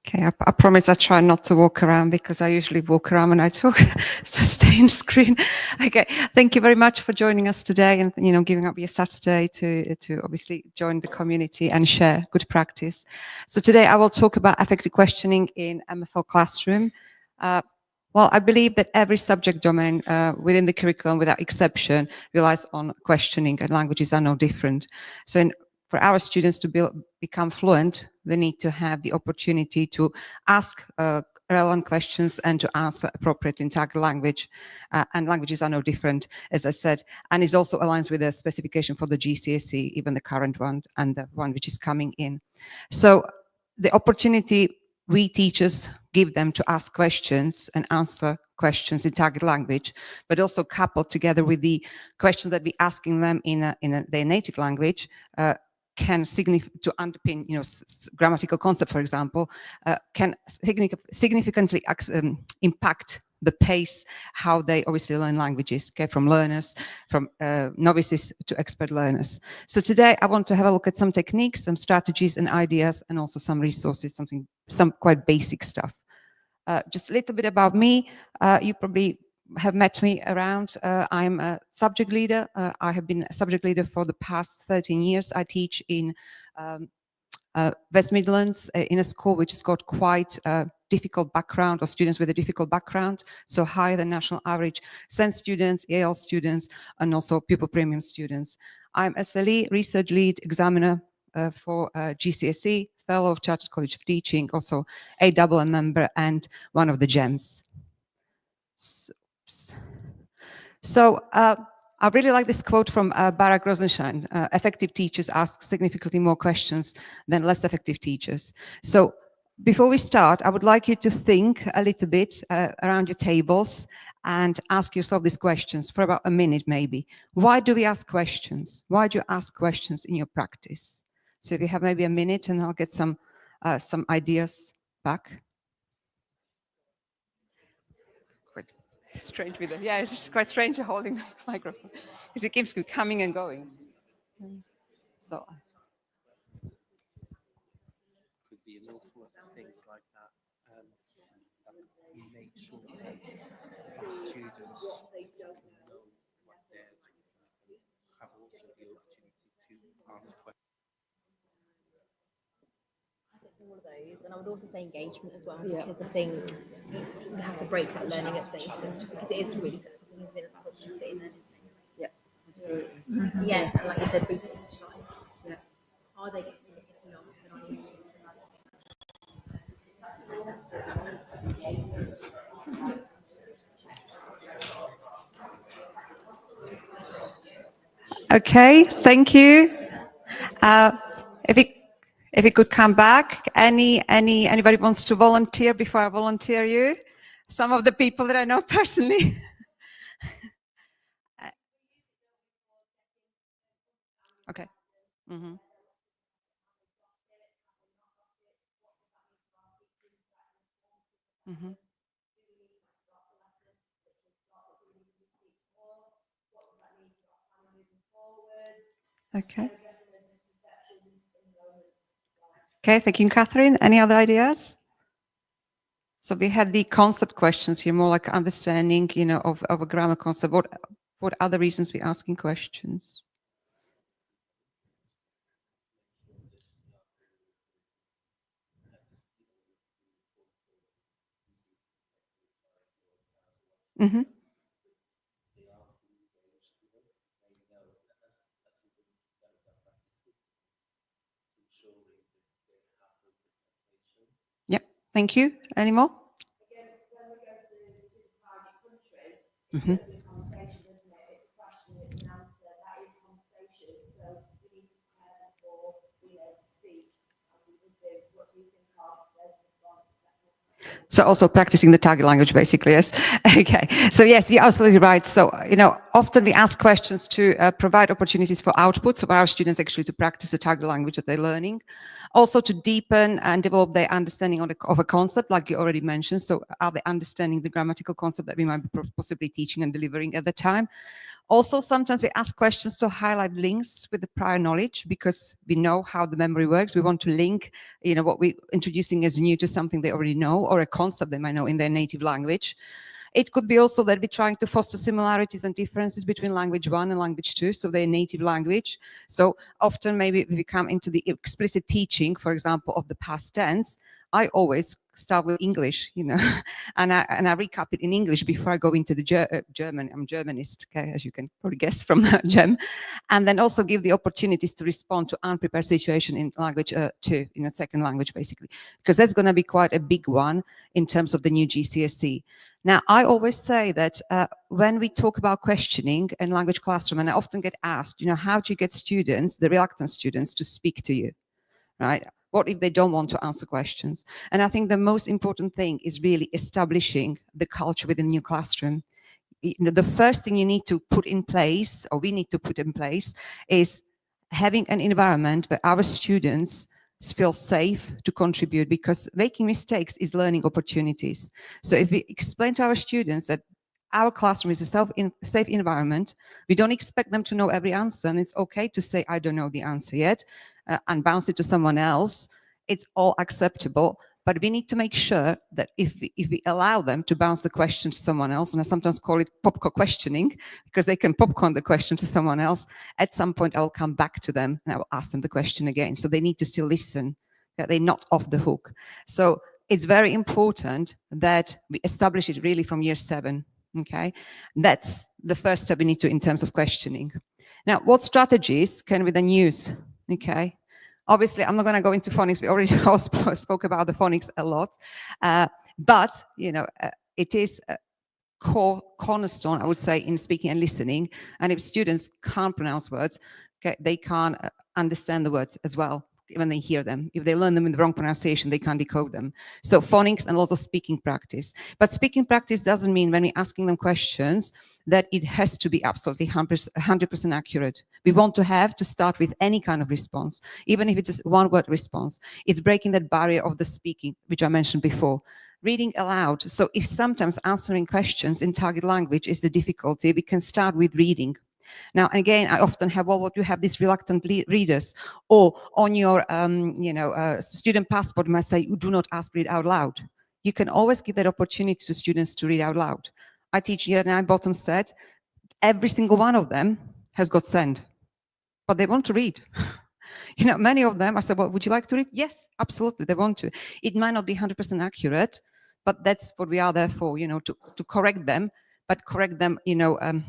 Okay, I promise I try not to walk around because I usually walk around when I talk to stay in screen. Okay, thank you very much for joining us today and giving up your Saturday to obviously join the community and share good practice. So today I will talk about effective questioning in MFL classroom. Well, I believe that every subject domain within the curriculum, without exception, relies on questioning, and languages are no different. So for our students to become fluent, they need to have the opportunity to ask relevant questions and to answer appropriately in target language. And languages are no different, as I said, and it also aligns with the specification for the GCSE, even the current one and the one which is coming in. So the opportunity we teachers give them to ask questions and answer questions in target language, but also coupled together with the questions that we're asking them in their native language, can to underpin, grammatical concept, for example, can significantly impact the pace how they obviously learn languages, okay, from learners, from novices to expert learners. So today I want to have a look at some techniques, some strategies and ideas, and also some resources, some quite basic stuff. Just a little bit about me. You probably have met me around. I'm a subject leader. I have been a subject leader for the past 13 years. I teach in West Midlands in a school which has got quite a difficult background, or students with a difficult background, so higher than national average, SEND students, EL students, and also pupil premium students. I'm SLE, research lead, examiner for GCSE, fellow of Chartered College of Teaching, also AWM member and one of the GEMs. So I really like this quote from Barak Rosenstein, effective teachers ask significantly more questions than less effective teachers. So before we start, I would like you to think a little bit around your tables and ask yourself these questions for about a minute maybe. Why do we ask questions? Why do you ask questions in your practice? So if you have maybe a minute and I'll get some ideas back. Quite strange with it. Yeah, it's just quite strange holding the microphone because it keeps coming and going. So could be an awful lot of things like that. We make sure that students know what they're have also the opportunity to ask questions. All of those, and I would also say engagement as well, because I think you have to break that learning at station because it is really difficult. Isn't it, about just sitting there. Yeah, absolutely. Yeah, and like you said, people yeah. Are they getting it? If not, then I need to. okay, thank you. If it could come back, anybody wants to volunteer before I volunteer you? Some of the people that I know personally. Okay. Mm-hmm. Mm-hmm. Okay. Okay, thank you, Catherine. Any other ideas? So we had the concept questions here, more like understanding, of a grammar concept. What other reasons we're asking questions? Mm-hmm. Thank you. Any more? Mhm. So also practicing the target language, basically, yes. Okay. So yes, you're absolutely right. So, often we ask questions to provide opportunities for outputs of our students actually to practice the target language that they're learning. Also to deepen and develop their understanding of a concept, like you already mentioned. So are they understanding the grammatical concept that we might be possibly teaching and delivering at the time? Also, sometimes we ask questions to highlight links with the prior knowledge because we know how the memory works. We want to link, what we're introducing as new to something they already know or a concept they might know in their native language. It could be also that we're trying to foster similarities and differences between language 1 and language 2, so their native language. So often maybe we come into the explicit teaching, for example, of the past tense. I always start with English, and I recap it in English before I go into the German. I'm Germanist, okay, as you can probably guess from Gem. And then also give the opportunities to respond to unprepared situation in language 2, in a second language, basically, because that's going to be quite a big one in terms of the new GCSE. Now, I always say that when we talk about questioning in language classroom, and I often get asked, how do you get students, the reluctant students, to speak to you, right? What if they don't want to answer questions? And I think the most important thing is really establishing the culture within your classroom. The first thing you need to put in place, or we need to put in place, is having an environment where our students feel safe to contribute, because making mistakes is learning opportunities. So if we explain to our students that our classroom is a safe environment, we don't expect them to know every answer, and it's okay to say, I don't know the answer yet, and bounce it to someone else. It's all acceptable, but we need to make sure that if we allow them to bounce the question to someone else, and I sometimes call it popcorn questioning, because they can popcorn the question to someone else, at some point I will come back to them and I will ask them the question again. So they need to still listen, that they're not off the hook. So it's very important that we establish it really from year 7. Okay, that's the first step we need to in terms of questioning. Now, what strategies can we then use? Okay, obviously, I'm not going to go into phonics. We already spoke about the phonics a lot, but it is a cornerstone, I would say, in speaking and listening. And if students can't pronounce words, okay, they can't understand the words as well when they hear them. If they learn them in the wrong pronunciation, they can't decode them. So phonics and also speaking practice. But speaking practice doesn't mean when we're asking them questions that it has to be absolutely 100% accurate. We want to have to start with any kind of response, even if it's just one word response. It's breaking that barrier of the speaking, which I mentioned before. Reading aloud. So if sometimes answering questions in target language is the difficulty, we can start with reading. Now, again, I often have, well, what you have these reluctant readers, or on your, student passport, you might say, do not ask, read out loud. You can always give that opportunity to students to read out loud. I teach year 9 bottom set. Every single one of them has got send, but they want to read. Many of them, I said, well, would you like to read? Yes, absolutely, they want to. It might not be 100% accurate, but that's what we are there for, to correct them, but correct them, in the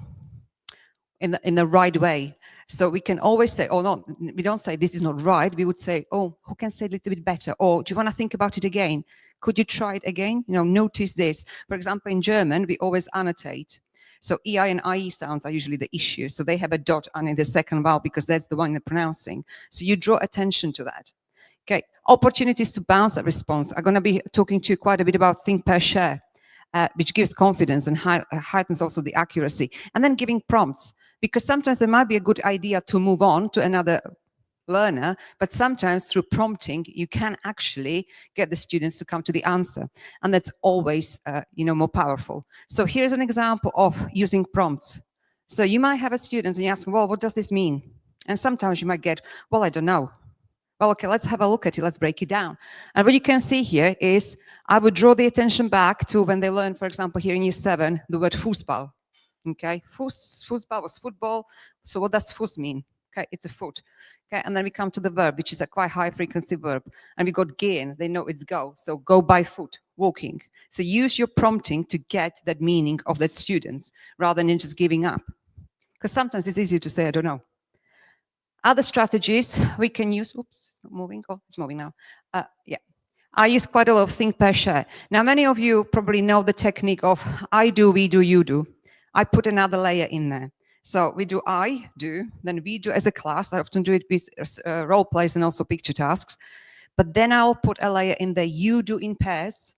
right way. So we can always say, oh, no, we don't say this is not right. We would say, oh, who can say it a little bit better? Or do you want to think about it again? Could you try it again? Notice this. For example, in German, we always annotate. So EI and IE sounds are usually the issue. So they have a dot on in the second vowel because that's the one they're pronouncing. So you draw attention to that. Okay, opportunities to bounce that response. I'm going to be talking to you quite a bit about think, pair, share, which gives confidence and heightens also the accuracy. And then giving prompts, because sometimes there might be a good idea to move on to another learner, but sometimes through prompting, you can actually get the students to come to the answer. And that's always, more powerful. So here's an example of using prompts. So you might have a student and you ask, well, what does this mean? And sometimes you might get, well, I don't know. Well, okay, let's have a look at it. Let's break it down. And what you can see here is I would draw the attention back to when they learn, for example, here in year 7, the word Fußball. Okay, Fußball was football. So what does Fuß mean? Okay, it's a foot. Okay, and then we come to the verb, which is a quite high frequency verb. And we got gehen, they know it's go. So go by foot, walking. So use your prompting to get that meaning of that students rather than just giving up. Because sometimes it's easy to say, I don't know. Other strategies we can use, oops, it's not moving, oh, it's moving now. Yeah. I use quite a lot of think, pair, share. Now, many of you probably know the technique of I do, we do, you do. I put another layer in there. So we do I do, then we do as a class. I often do it with role plays and also picture tasks. But then I'll put a layer in there, you do in pairs,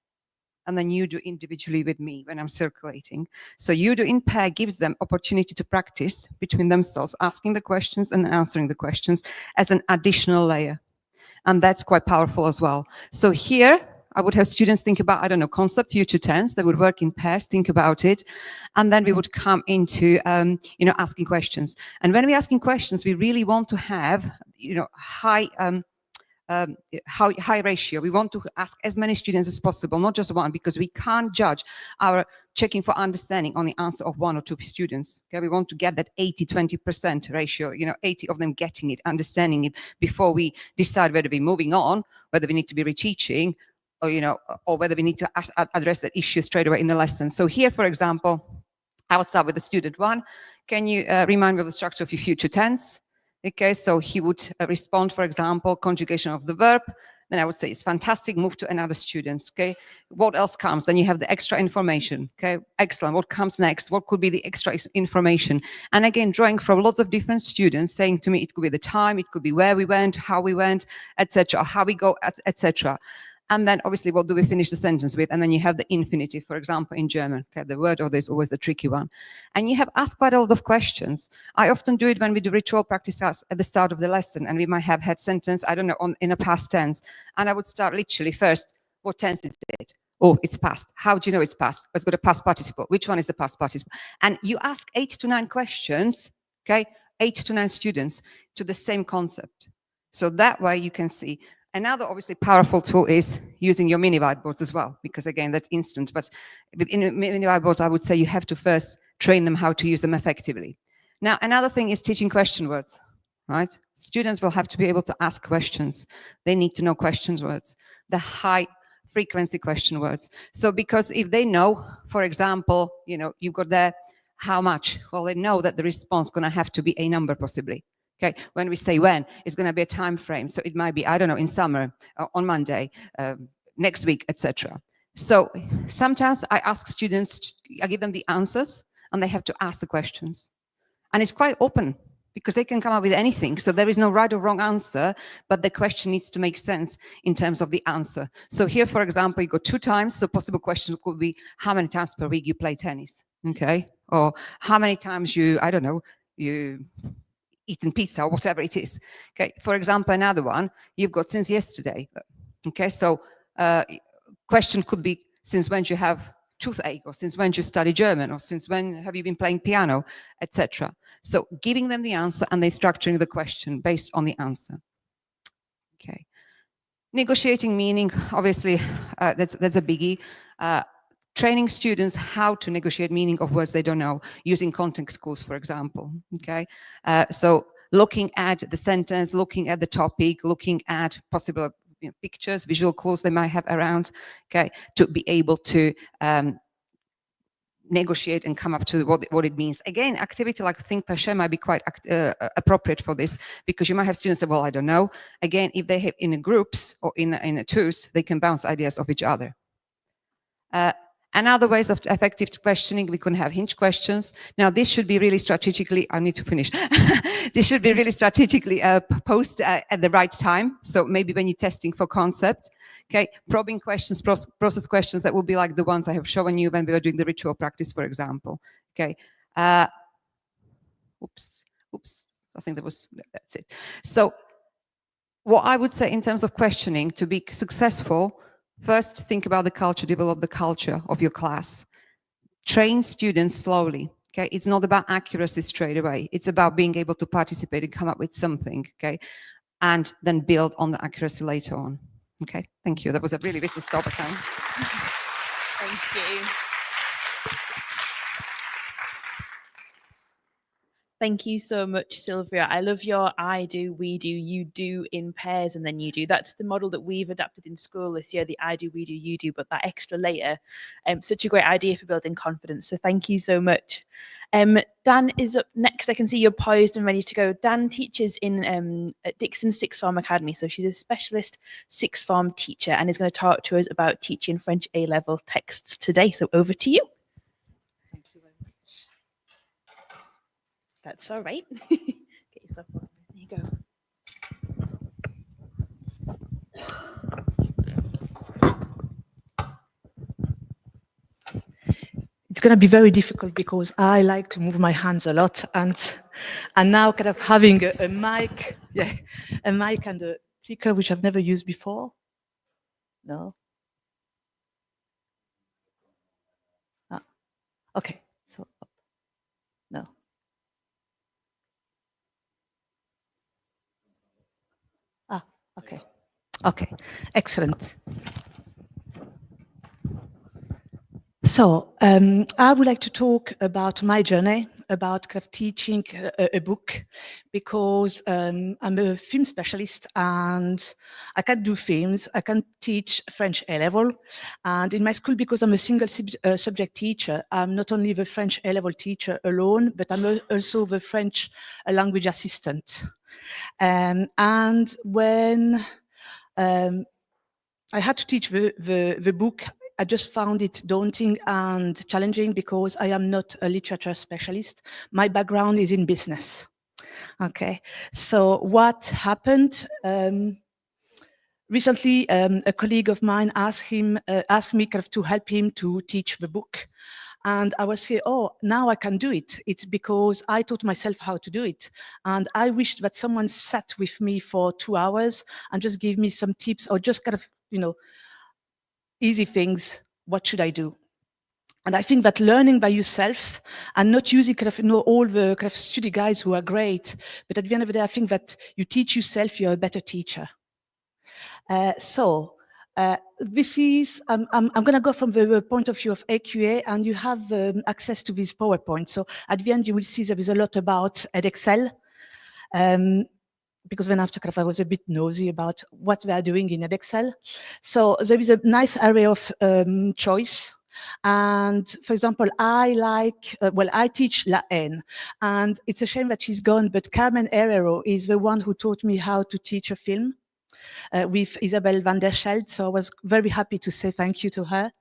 and then you do individually with me when I'm circulating. So you do in pair gives them opportunity to practice between themselves, asking the questions and answering the questions as an additional layer. And that's quite powerful as well. So here, I would have students think about, I don't know, concept, future tense. They would work in pairs, think about it. And then we would come into, asking questions. And when we're asking questions, we really want to have, high ratio. We want to ask as many students as possible, not just one, because we can't judge our checking for understanding on the answer of 1 or 2 students. Okay, we want to get that 80-20% ratio, 80 of them getting it, understanding it, before we decide whether we're moving on, whether we need to be reteaching, or, or whether we need to address that issue straight away in the lesson. So here, for example, I will start with the student 1. Can you remind me of the structure of your future tense? Okay, so he would respond, for example, conjugation of the verb. Then I would say, it's fantastic, move to another student. Okay, what else comes? Then you have the extra information. Okay, excellent. What comes next? What could be the extra information? And again, drawing from lots of different students, saying to me, it could be the time, it could be where we went, how we went, etc., how we go, etc. And then obviously, what do we finish the sentence with? And then you have the infinitive, for example, in German. Okay, the word order is always the tricky one. And you have asked quite a lot of questions. I often do it when we do ritual practice at the start of the lesson, and we might have had sentence, I don't know, in a past tense. And I would start literally first, what tense is it? Oh, it's past. How do you know it's past? Let's go to past participle. Which one is the past participle? And you ask 8 to 9 questions, okay? 8 to 9 students to the same concept. So that way you can see. Another obviously powerful tool is using your mini whiteboards as well, because again, that's instant. But within mini whiteboards, I would say you have to first train them how to use them effectively. Now, another thing is teaching question words, right? Students will have to be able to ask questions. They need to know question words, the high frequency question words. So because if they know, for example, you've got there, how much? Well, they know that the response is going to have to be a number possibly. Okay, when we say when, it's going to be a time frame. So it might be, I don't know, in summer, on Monday, next week, etc. So sometimes I ask students, I give them the answers, and they have to ask the questions. And it's quite open, because they can come up with anything. So there is no right or wrong answer, but the question needs to make sense in terms of the answer. So here, for example, you got 2 times. So possible question could be, how many times per week you play tennis? Okay, or how many times you eaten pizza, or whatever it is. Okay, for example, another one, you've got since yesterday. Okay, so question could be, since when do you have toothache, or since when do you study German, or since when have you been playing piano, etc. So giving them the answer, and they structuring the question based on the answer. Okay, negotiating meaning, obviously, that's a biggie. Training students how to negotiate meaning of words they don't know, using context clues, for example. Okay, so looking at the sentence, looking at the topic, looking at possible pictures, visual clues they might have around. Okay, to be able to negotiate and come up to what it means. Again, activity like think per share might be quite appropriate for this, because you might have students say, well, I don't know. Again, if they have in groups or in a twos, they can bounce ideas off each other. Another ways of effective questioning, we can have hinge questions. Now, this should be really strategically, I need to finish. This should be really strategically posed at the right time. So maybe when you're testing for concept, okay, probing questions, process questions, that will be like the ones I have shown you when we were doing the ritual practice, for example. Okay. Oops. I think that's it. So what I would say in terms of questioning, to be successful, first, think about the culture, develop the culture of your class. Train students slowly, okay? It's not about accuracy straight away. It's about being able to participate and come up with something, okay? And then build on the accuracy later on, okay? Thank you. That was a really busy stop time. Thank you. Thank you so much, Sylvia. I love your I do, we do, you do in pairs, and then you do. That's the model that we've adapted in school this year, the I do, we do, you do, but that extra layer, such a great idea for building confidence. So thank you so much. Dan is up next. I can see you're poised and ready to go. Dan teaches in at Dixon Sixth Form Academy. So she's a specialist sixth form teacher and is going to talk to us about teaching French A-level texts today. So over to you. That's all right. Get yourself on. There you go. It's going to be very difficult because I like to move my hands a lot, and now kind of having a mic, a mic and a clicker which I've never used before. No. Ah, okay. So no. Ah, okay. Okay. Excellent. So I would like to talk about my journey, about kind of teaching a book, because I'm a film specialist and I can do films. I can teach French A-level, and in my school, because I'm a single subject teacher, I'm not only the French A-level teacher alone, but I'm also the French language assistant. And when I had to teach the book, I just found it daunting and challenging because I am not a literature specialist. My background is in business. Okay, so what happened? Recently, a colleague of mine asked me kind of to help him to teach the book. And I was here, oh, now I can do it. It's because I taught myself how to do it. And I wished that someone sat with me for 2 hours and just gave me some tips, or just kind of, easy things. What should I do? And I think that learning by yourself and not using kind of, all the kind of study guides who are great, but at the end of the day, I think that you teach yourself, you're a better teacher. This is, I'm going to go from the point of view of AQA, and you have access to this PowerPoint. So at the end, you will see there is a lot about Edexcel. Because then after I was a bit nosy about what they are doing in Edexcel. So there is a nice area of choice. And for example, I teach La Haine, and it's a shame that she's gone, but Carmen Herrero is the one who taught me how to teach a film with Isabel van der Scheld. So I was very happy to say thank you to her.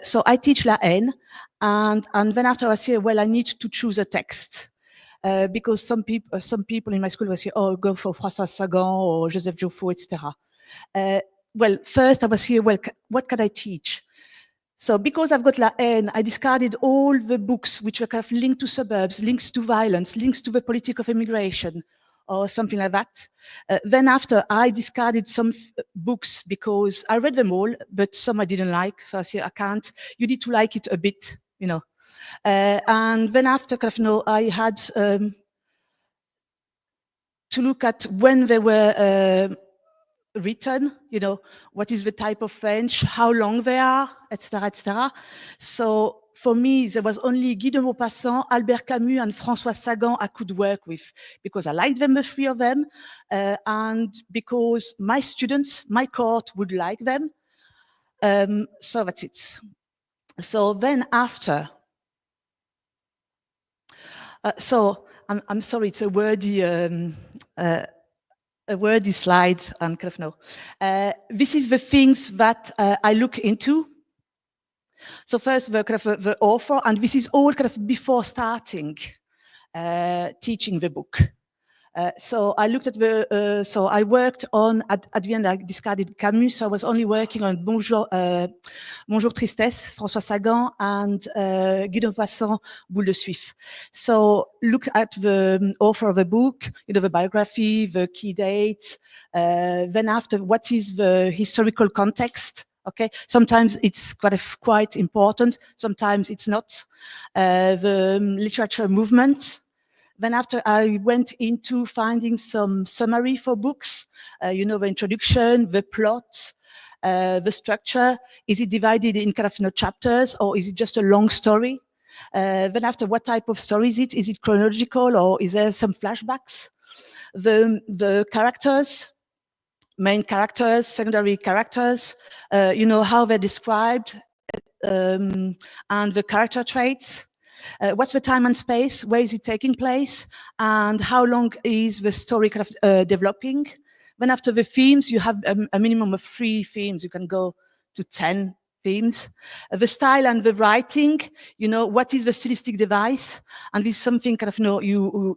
So I teach La Haine, and then after I was here, well, I need to choose a text. Because some people in my school will say, oh, go for François Sagan or Joseph Joffo, etc. Well, first I was here, well, what can I teach? So because I've got La Haine, I discarded all the books which were kind of linked to suburbs, links to violence, links to the politics of immigration, or something like that. Then after, I discarded some books because I read them all, but some I didn't like. So I said, I can't. You need to like it a bit, and then after, I had to look at when they were written, what is the type of French, how long they are, etc., etc. So for me, there was only Guy de Maupassant, Albert Camus, and François Sagan I could work with, because I liked them, the three of them, and because my students, my cohort would like them. So that's it. So then after, so I'm sorry, it's a wordy slide, and kind of this is the things that I look into. So first, the author, and this is all kind of before starting teaching the book. So I looked at so I worked on, at the end I discarded Camus, so I was only working on Bonjour Tristesse, François Sagan, and Guy de Maupassant, Boule de Suif. So look at the author of the book, the biography, the key dates, then after, what is the historical context? Okay, sometimes it's quite important, sometimes it's not. The literature movement. Then after, I went into finding some summary for books, the introduction, the plot, the structure. Is it divided in kind of chapters, or is it just a long story? Then after, what type of story is it? Is it chronological or is there some flashbacks? The characters, main characters, secondary characters, you know, how they're described, and the character traits. What's the time and space? Where is it taking place? And how long is the story kind of developing? Then after the themes, you have a minimum of 3 themes. You can go to 10 themes. The style and the writing, you know, what is the stylistic device? And this is something kind of, you know,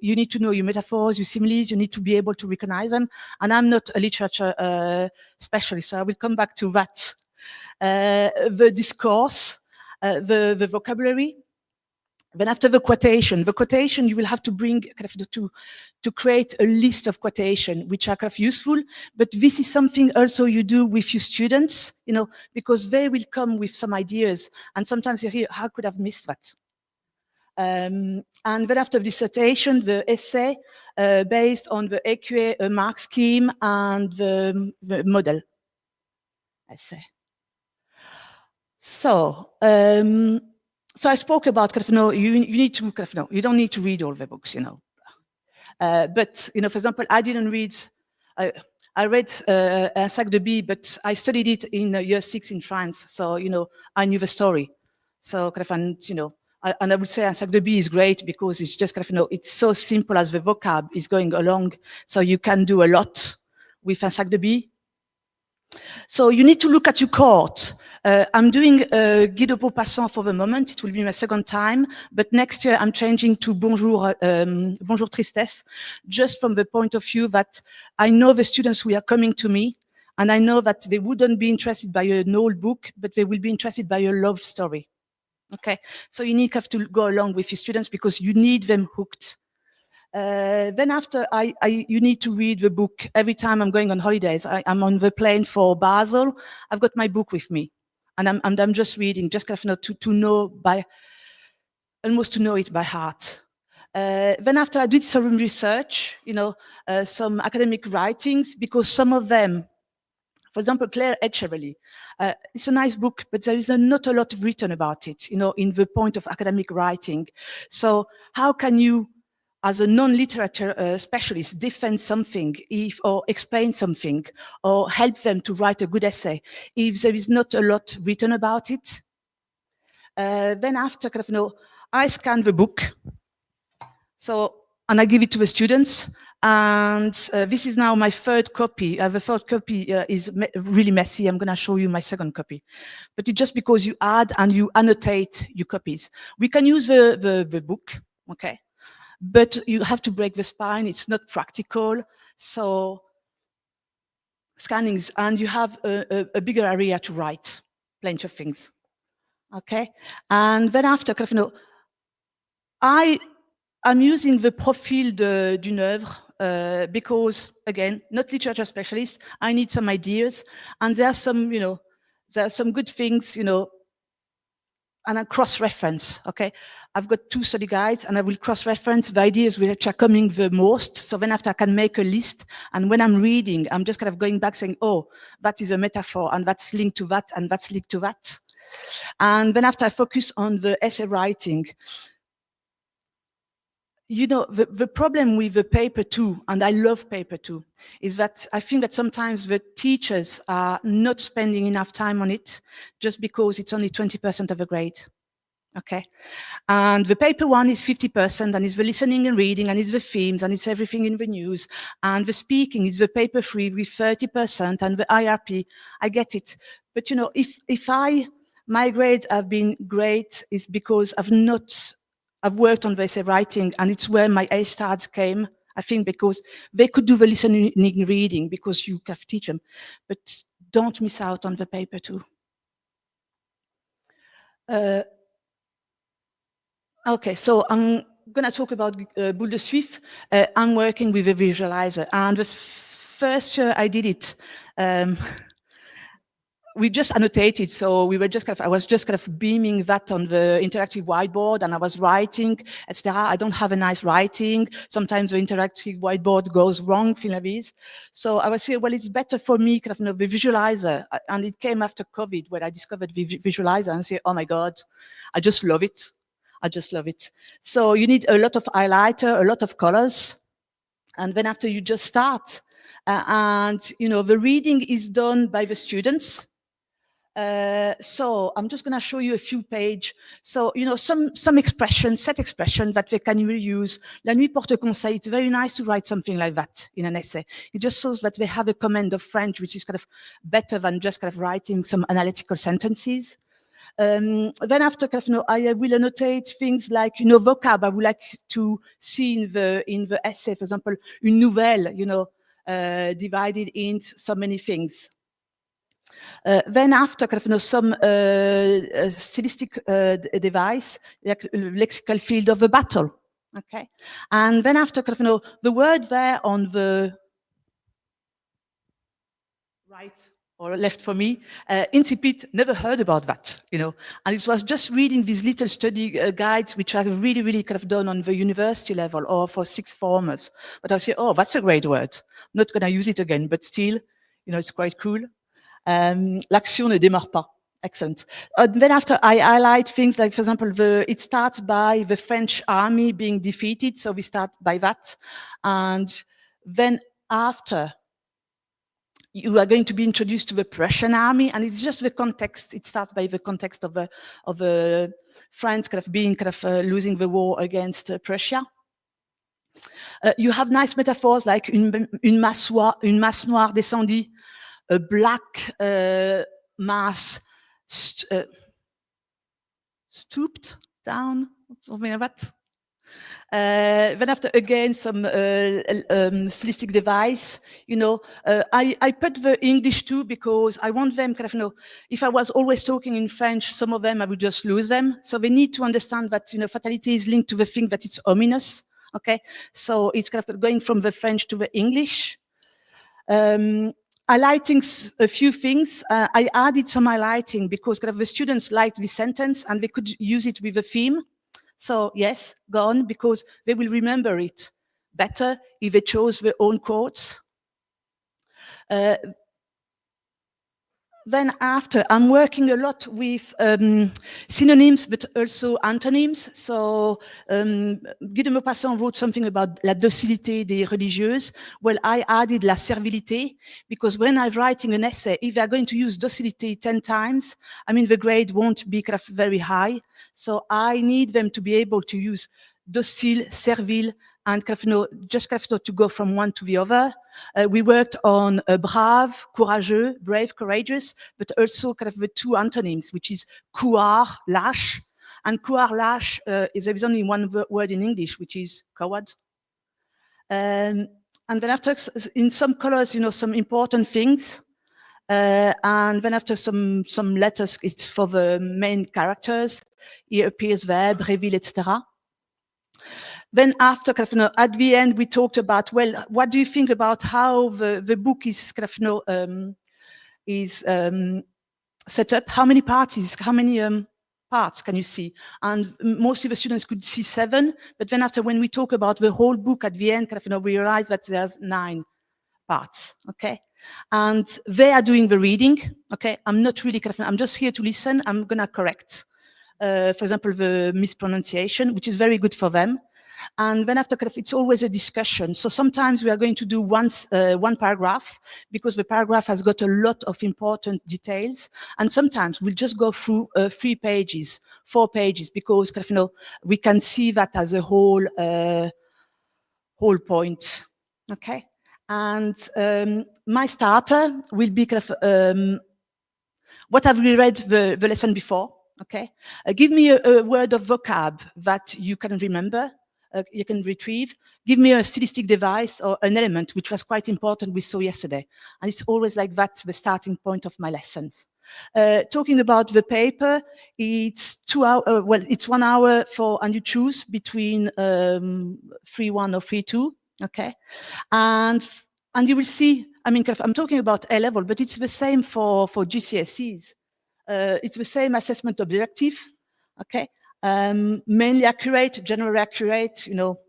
you need to know your metaphors, your similes, you need to be able to recognize them. And I'm not a literature specialist, so I will come back to that. The discourse, the vocabulary. Then after the quotation, you will have to bring kind of to create a list of quotation which are kind of useful. But this is something also you do with your students, you know, because they will come with some ideas, and sometimes you hear, how could I have missed that? And then after the dissertation, the essay based on the AQA mark scheme and the model essay. So. So I spoke about kind of, you know, you need to kind of know, you don't need to read all the books, you know. But, you know, for example, I didn't read, I read Un sac de billes, but I studied it in year 6 in France. So, you know, I knew the story. So kind of, and, you know, and I would say Un sac de billes is great because it's just kind of, you know, it's so simple as the vocab is going along. So you can do a lot with Un sac de billes. So you need to look at your cohort. I'm doing Guide aux Passants for the moment. It will be my 2nd time, but next year I'm changing to Bonjour, Bonjour Tristesse, just from the point of view that I know the students who are coming to me, and I know that they wouldn't be interested by an old book, but they will be interested by a love story. Okay, so you need to go along with your students because you need them hooked. Then after, you need to read the book. Every time I'm going on holidays, I'm on the plane for Basel, I've got my book with me. And I'm just reading, just kind of to know almost to know it by heart. Then after I did some research, you know, some academic writings, because some of them, for example, Claire Etcheverry, it's a nice book, but there is not a lot written about it, you know, in the point of academic writing. So how can you, as a non-literature specialist, defend something or explain something or help them to write a good essay if there is not a lot written about it? Then after, kind of, you know, I scan the book. So, and I give it to the students. And this is now my 3rd copy. The 3rd copy is really messy. I'm going to show you my 2nd copy. But it's just because you add and you annotate your copies. We can use the book, okay? But you have to break the spine. It's not practical. So scannings, and you have a bigger area to write, plenty of things. Okay, and then after, kind of, you know, I'm using the profil d'une œuvre because, again, not literature specialist. I need some ideas, and there are some, you know, there are some good things, you know. And I cross-reference, okay? I've got 2 study guides, and I will cross-reference the ideas which are coming the most. So then after I can make a list, and when I'm reading, I'm just kind of going back saying, oh, that is a metaphor, and that's linked to that, and that's linked to that. And then after I focus on the essay writing, you know, the problem with the paper 2, and I love paper 2, is that I think that sometimes the teachers are not spending enough time on it just because it's only 20% of a grade. Okay, and the paper 1 is 50%, and it's the listening and reading, and it's the themes, and it's everything in the news, and the speaking is the paper 3 with 30%, and the IRP. I get it, but you know, if my grades have been great, is because I've worked on the essay writing, and it's where my A stars came, I think, because they could do the listening and reading because you can teach them, but don't miss out on the paper 2. Okay, so I'm going to talk about Boule de Suif. I'm working with a visualizer, and the first year I did it, we just annotated. So we were just kind of, I was just kind of beaming that on the interactive whiteboard, and I was writing, etc. I don't have a nice writing. Sometimes the interactive whiteboard goes wrong, things like this. So I was saying, well, it's better for me, kind of, you know, the visualizer. And it came after COVID, where I discovered the visualizer, and I say, oh my God, I just love it. I just love it. So you need a lot of highlighter, a lot of colors. And then after you just start. And, you know, the reading is done by the students. So I'm just going to show you a few pages. So, you know, some expressions, set expression that they can really use. La nuit porte conseil. It's very nice to write something like that in an essay. It just shows that they have a command of French, which is kind of better than just kind of writing some analytical sentences. Then after, kind of, you know, I will annotate things like, you know, vocab. I would like to see in the essay, for example, une nouvelle, you know, divided into so many things. Then after, kind of, you know, some stylistic device, like lexical field of the battle. Okay, and then after, kind of, you know, the word there on the right or left for me, incipit, never heard about that, you know. And it was just reading these little study guides, which are really, really kind of done on the university level or for sixth formers. But I say, oh, that's a great word. I'm not going to use it again, but still, you know, it's quite cool. L'action ne démarre pas. Excellent. Then after I highlight things like, for example, it starts by the French army being defeated. So we start by that. And then after, you are going to be introduced to the Prussian army, and it's just the context. It starts by the context of France kind of being kind of losing the war against Prussia. You have nice metaphors like une masse noire descendue, a black mass stooped down, something like that. Then after, again, some stylistic device, you know, I put the English too because I want them kind of, you know, if I was always talking in French, some of them I would just lose them. So they need to understand that, you know, fatality is linked to the thing that it's ominous. Okay, so it's kind of going from the French to the English. Highlighting a few things. I added some highlighting because kind of the students liked the sentence and they could use it with a theme. So yes, gone, because they will remember it better if they chose their own quotes. Then after, I'm working a lot with synonyms, but also antonyms. So Guy de Maupassant wrote something about la docilité des religieuses. Well, I added la servilité, because when I'm writing an essay, if they're going to use docility 10 times, I mean, the grade won't be kind of very high. So I need them to be able to use docile, servile, and kind of, you know, just kind of to go from one to the other. We worked on brave, courageux, brave, courageous, but also kind of the two antonyms, which is couard, lâche. And couard, lâche, there is only one word in English, which is coward. And then after, in some colors, you know, some important things. And then after some letters, it's for the main characters. Here appears verb, Breville, etc. Then after, kind of, you know, at the end, we talked about, well, what do you think about how the book is kind of, you know, set up? How many parts can you see? And most of the students could see 7, but then after, when we talk about the whole book at the end, kind of, you know, we realize that there's 9 parts, okay? And they are doing the reading, okay? I'm not really kind of, I'm just here to listen. I'm gonna correct, for example, the mispronunciation, which is very good for them. And then after, kind of, it's always a discussion. So sometimes we are going to do one paragraph because the paragraph has got a lot of important details. And sometimes we'll just go through 3 pages, 4 pages, because, kind of, you know, we can see that as a whole point. Okay. And my starter will be kind of what have we read the lesson before. Okay. Give me a word of vocab that you can remember. You can retrieve. Give me a stylistic device or an element, which was quite important we saw yesterday. And it's always like that, the starting point of my lessons. Talking about the paper, it's 2 hours, well, it's 1 hour for, and you choose between 3-1 or 3-2, okay? And you will see, I mean, I'm talking about A-level, but it's the same for GCSEs. It's the same assessment objective, okay? Mainly accurate, generally accurate, you know.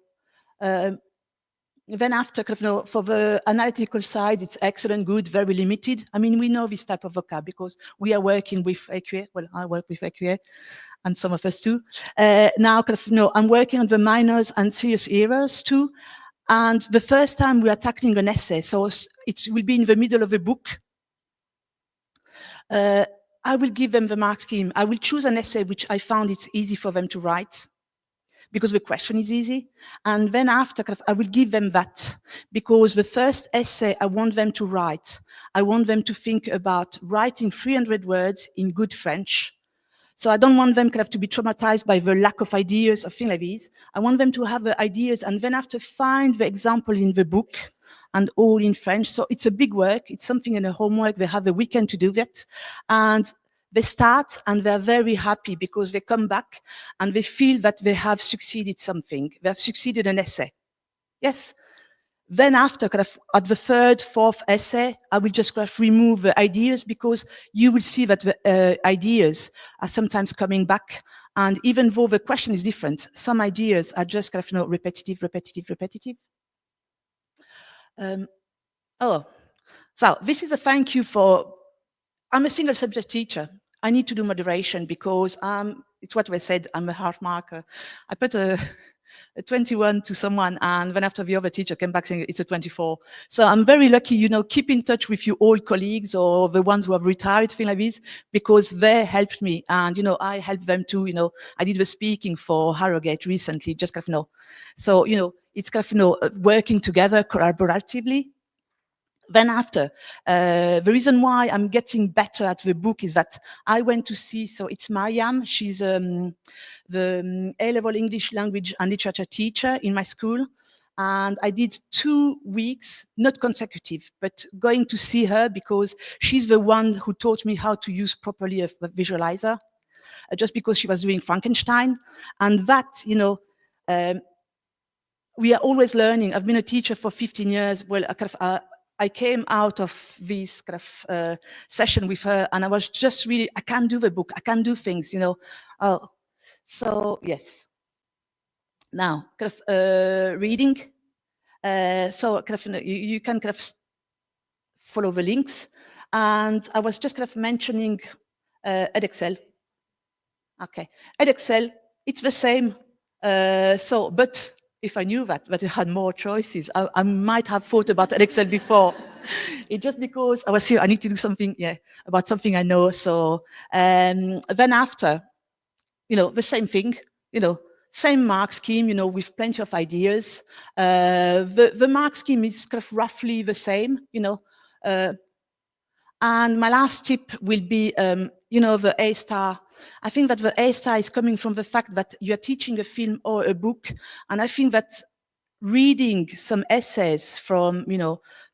Then after, you know, for the analytical side, it's excellent, good, very limited. I mean, we know this type of vocab because we are working with AQA. Well, I work with AQA. and some of us too. Now, I'm working on the minors and serious errors too. And the first time we are tackling an essay, so it will be in the middle of a book. I will give them the mark scheme. I will choose an essay which I found it's easy for them to write, because the question is easy. And then after, I will give them that, because the first essay I want them to write, I want them to think about writing 300 words in good French. So I don't want them to be traumatized by the lack of ideas or things like these. I want them to have the ideas and then have to find the example in the book and all in French. So it's a big work. It's something in a homework. They have the weekend to do that. And they start and they're very happy because they come back and they feel that they have succeeded something. They have succeeded an essay. Yes. Then after, at the third, fourth essay, I will just remove the ideas, because you will see that the ideas are sometimes coming back. And even though the question is different, some ideas are just repetitive. So this is a thank you for, I'm a single subject teacher. I need to do moderation because it's what we said, I'm a hard marker. I put a 21 to someone, and then after the other teacher came back saying it's a 24. So I'm very lucky, keep in touch with your old colleagues or the ones who have retired, things like this, because they helped me. And, I helped them too. I did the speaking for Harrogate recently, just So, it's working together collaboratively. Then after, the reason why I'm getting better at the book is that I went to see, so it's Mariam, she's the A-level English language and literature teacher in my school. And I did 2 weeks, not consecutive, but going to see her because she's the one who taught me how to use properly a visualizer, just because she was doing Frankenstein. And that, we are always learning. I've been a teacher for 15 years. Well, I came out of this session with her, and I was just really, I can't do the book, I can't do things, So yes. Now, reading. So you can follow the links, and I was just mentioning Edexcel. Okay, Edexcel, it's the same. But if I knew that I had more choices, I might have thought about Edexcel before. It's just because I was here, I need to do something, about something I know. So then after, the same thing, same mark scheme, with plenty of ideas. The mark scheme is roughly the same, and my last tip will be, the A-star. I think that the A-star is coming from the fact that you're teaching a film or a book. And I think that reading some essays from,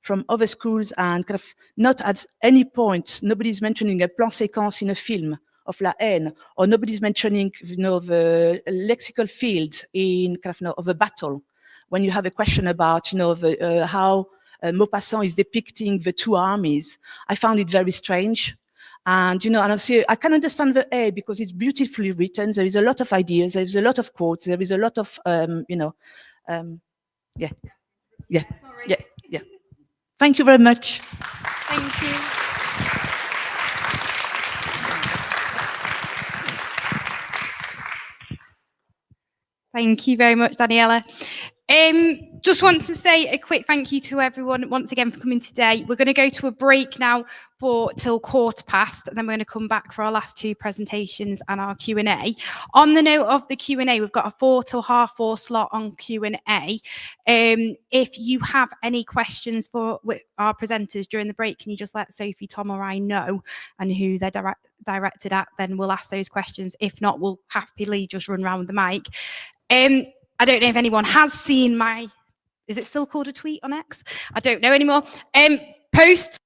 from other schools and not at any point, nobody's mentioning a plan séquence in a film of La Haine, or nobody's mentioning, the lexical field in of a battle. When you have a question about, how Maupassant is depicting the two armies, I found it very strange. And, and I can understand the A because it's beautifully written. There is a lot of ideas. There is a lot of quotes. There is a lot of, yeah. Thank you very much. Thank you. Thank you very much, Daniela. Just want to say a quick thank you to everyone once again for coming today. We're going to go to a break now till 15:15, and then we're going to come back for our last 2 presentations and our Q&A. On the note of the Q&A, we've got a 4 till 3:30 slot on Q&A. If you have any questions for our presenters during the break, can you just let Sophie, Tom, or I know and who they're directed at? Then we'll ask those questions. If not, we'll happily just run around with the mic. I don't know if anyone has seen is it still called a tweet on X? I don't know anymore. Post.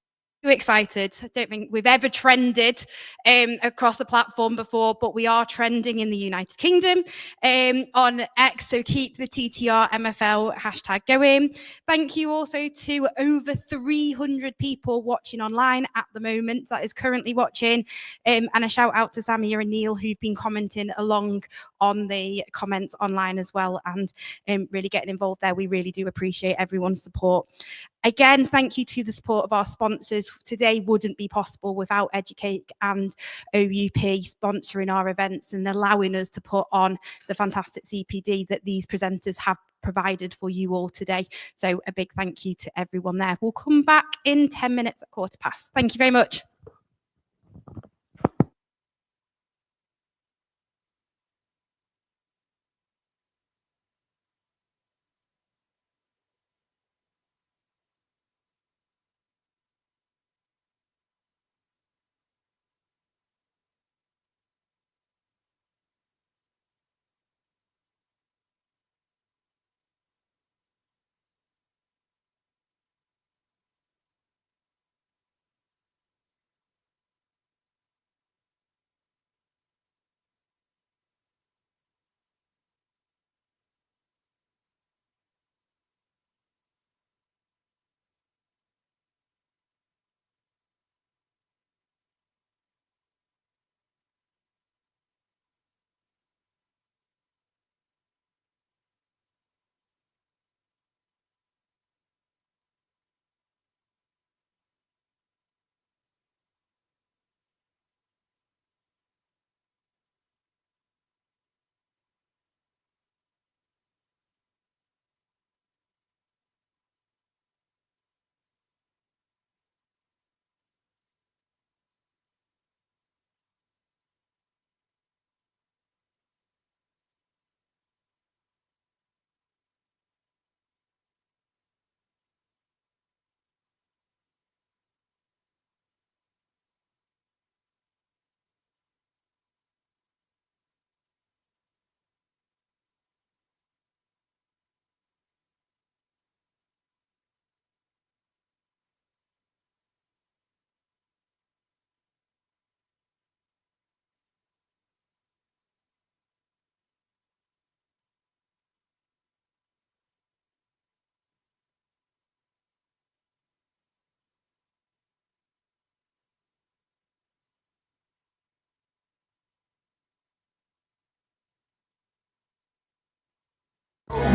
Too excited. I don't think we've ever trended across the platform before, but we are trending in the United Kingdom on X. So keep the TTR MFL hashtag going. Thank you also to over 300 people watching online at the moment that is currently watching. And a shout out to Samia and Neil who've been commenting along on the comments online as well, and really getting involved there. We really do appreciate everyone's support. Again, thank you to the support of our sponsors. Today wouldn't be possible without Educate and OUP sponsoring our events and allowing us to put on the fantastic CPD that these presenters have provided for you all today. So a big thank you to everyone there. We'll come back in 10 minutes at 1:15. Thank you very much.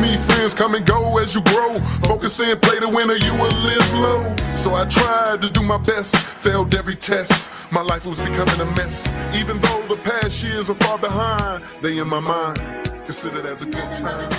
Me friends come and go as you grow. Focus in, play to win or you will live low. So I tried to do my best, failed every test. My life was becoming a mess. Even though the past years are far behind, they in my mind, considered as a good time.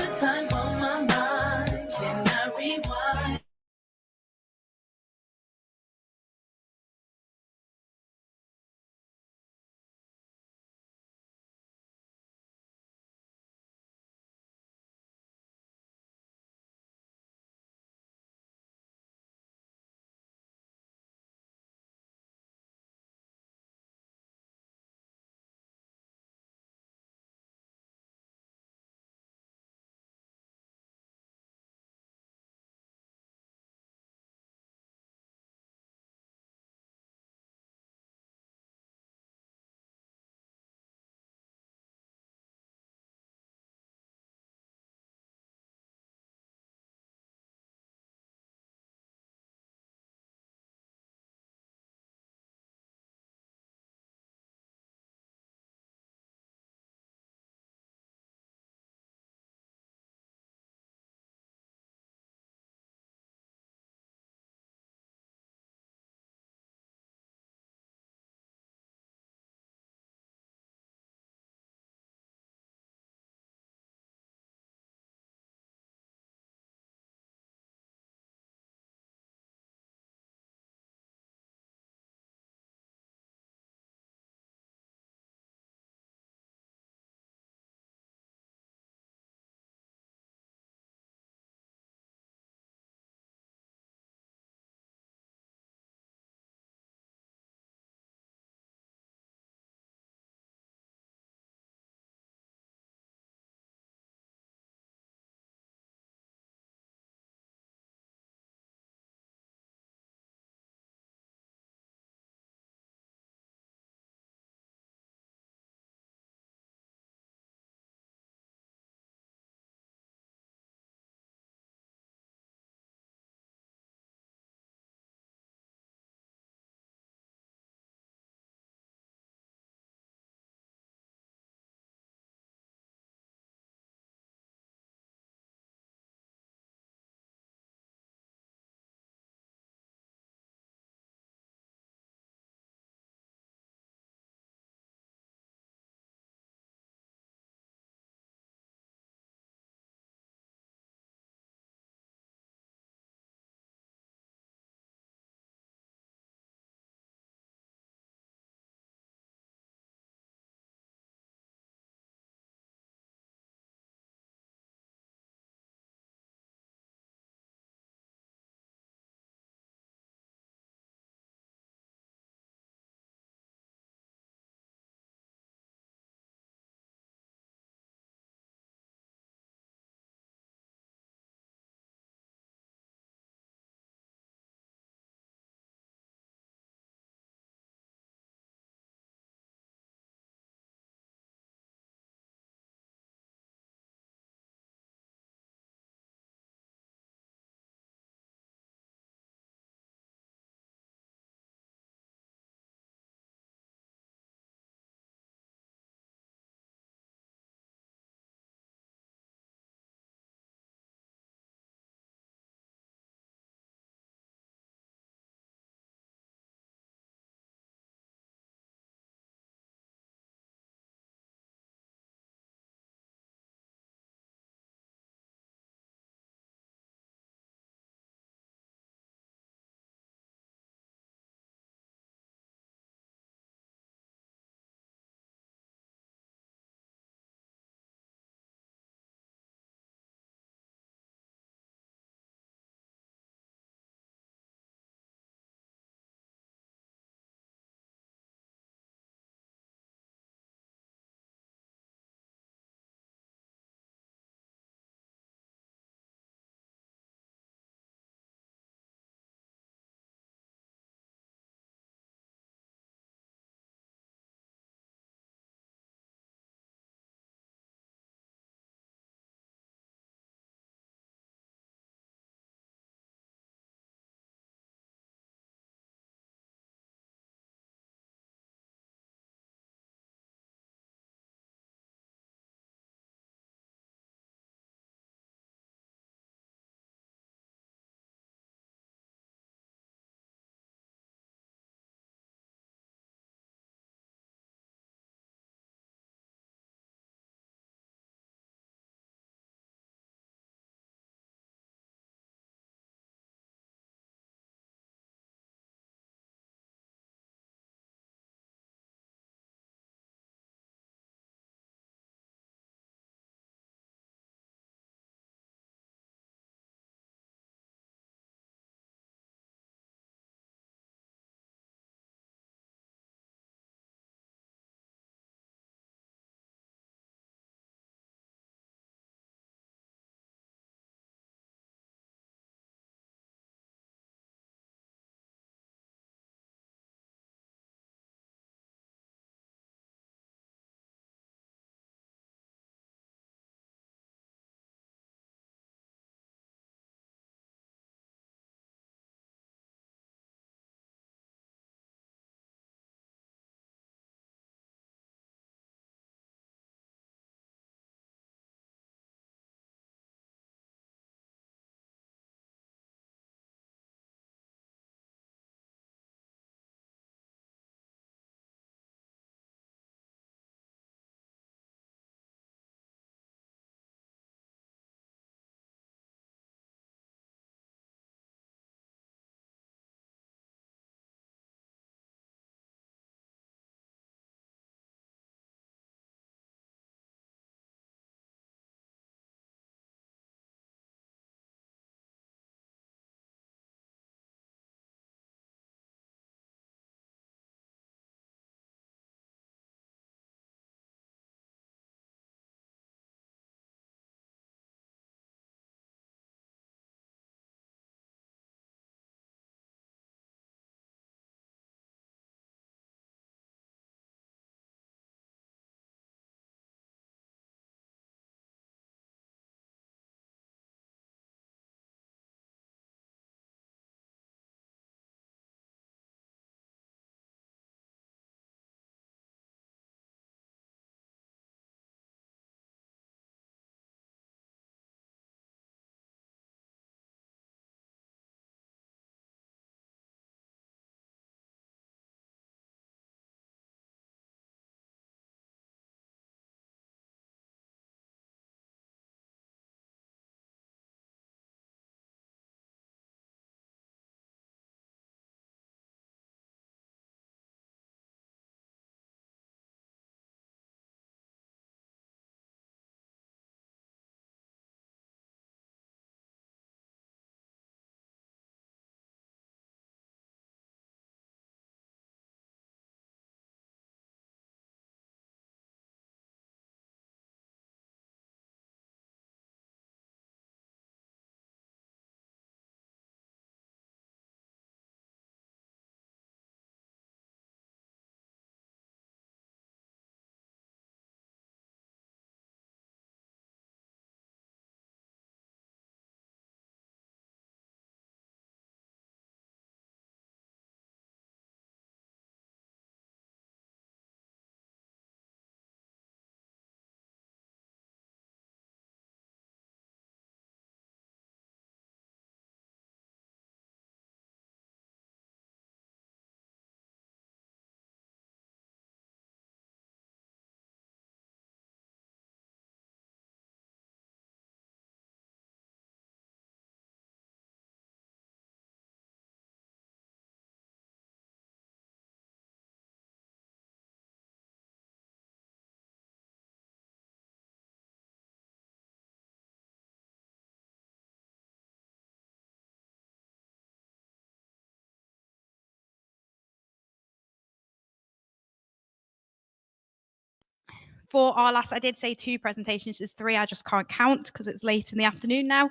for our last, I did say 2 presentations, there's 3, I just can't count because it's late in the afternoon now.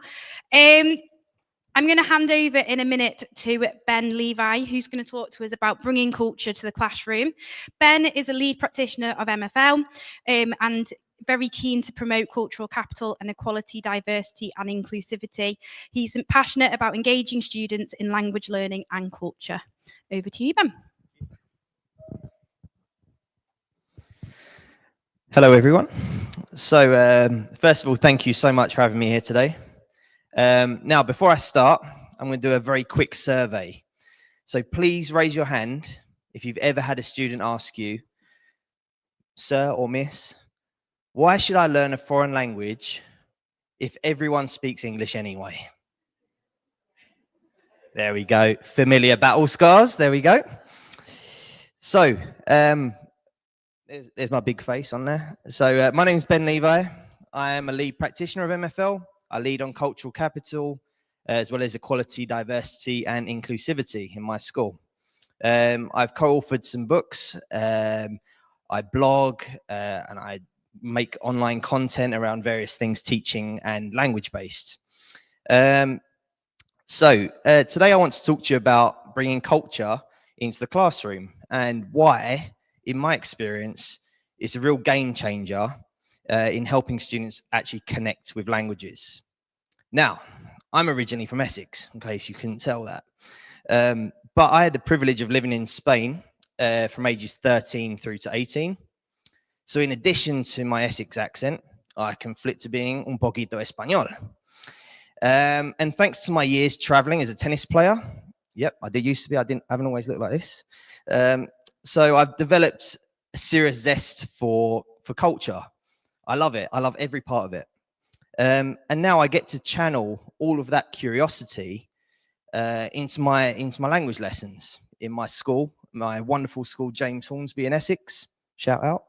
I'm going to hand over in a minute to Ben Levi, who's going to talk to us about bringing culture to the classroom. Ben is a lead practitioner of MFL and very keen to promote cultural capital and equality, diversity and inclusivity. He's passionate about engaging students in language learning and culture. Over to you, Ben. Hello, everyone. So, first of all, thank you so much for having me here today. Now, before I start, I'm going to do a very quick survey. So please raise your hand if you've ever had a student ask you, sir or miss, why should I learn a foreign language if everyone speaks English anyway? There we go. Familiar battle scars. There we go. So, there's my big face on there. So, my name's Ben Levi. I am a lead practitioner of MFL. I lead on cultural capital, as well as equality, diversity, and inclusivity in my school. I've co-authored some books. I blog, and I make online content around various things, teaching and language-based. So today I want to talk to you about bringing culture into the classroom and why, in my experience, it's a real game changer in helping students actually connect with languages. Now, I'm originally from Essex, in case you couldn't tell that. But I had the privilege of living in Spain from ages 13 through to 18. So in addition to my Essex accent, I can flip to being un poquito español. And thanks to my years traveling as a tennis player, yep, I did used to be, I haven't always looked like this. So I've developed a serious zest for culture. I love it. I love every part of it. And now I get to channel all of that curiosity into my language lessons in my school, my wonderful school, James Hornsby in Essex. Shout out.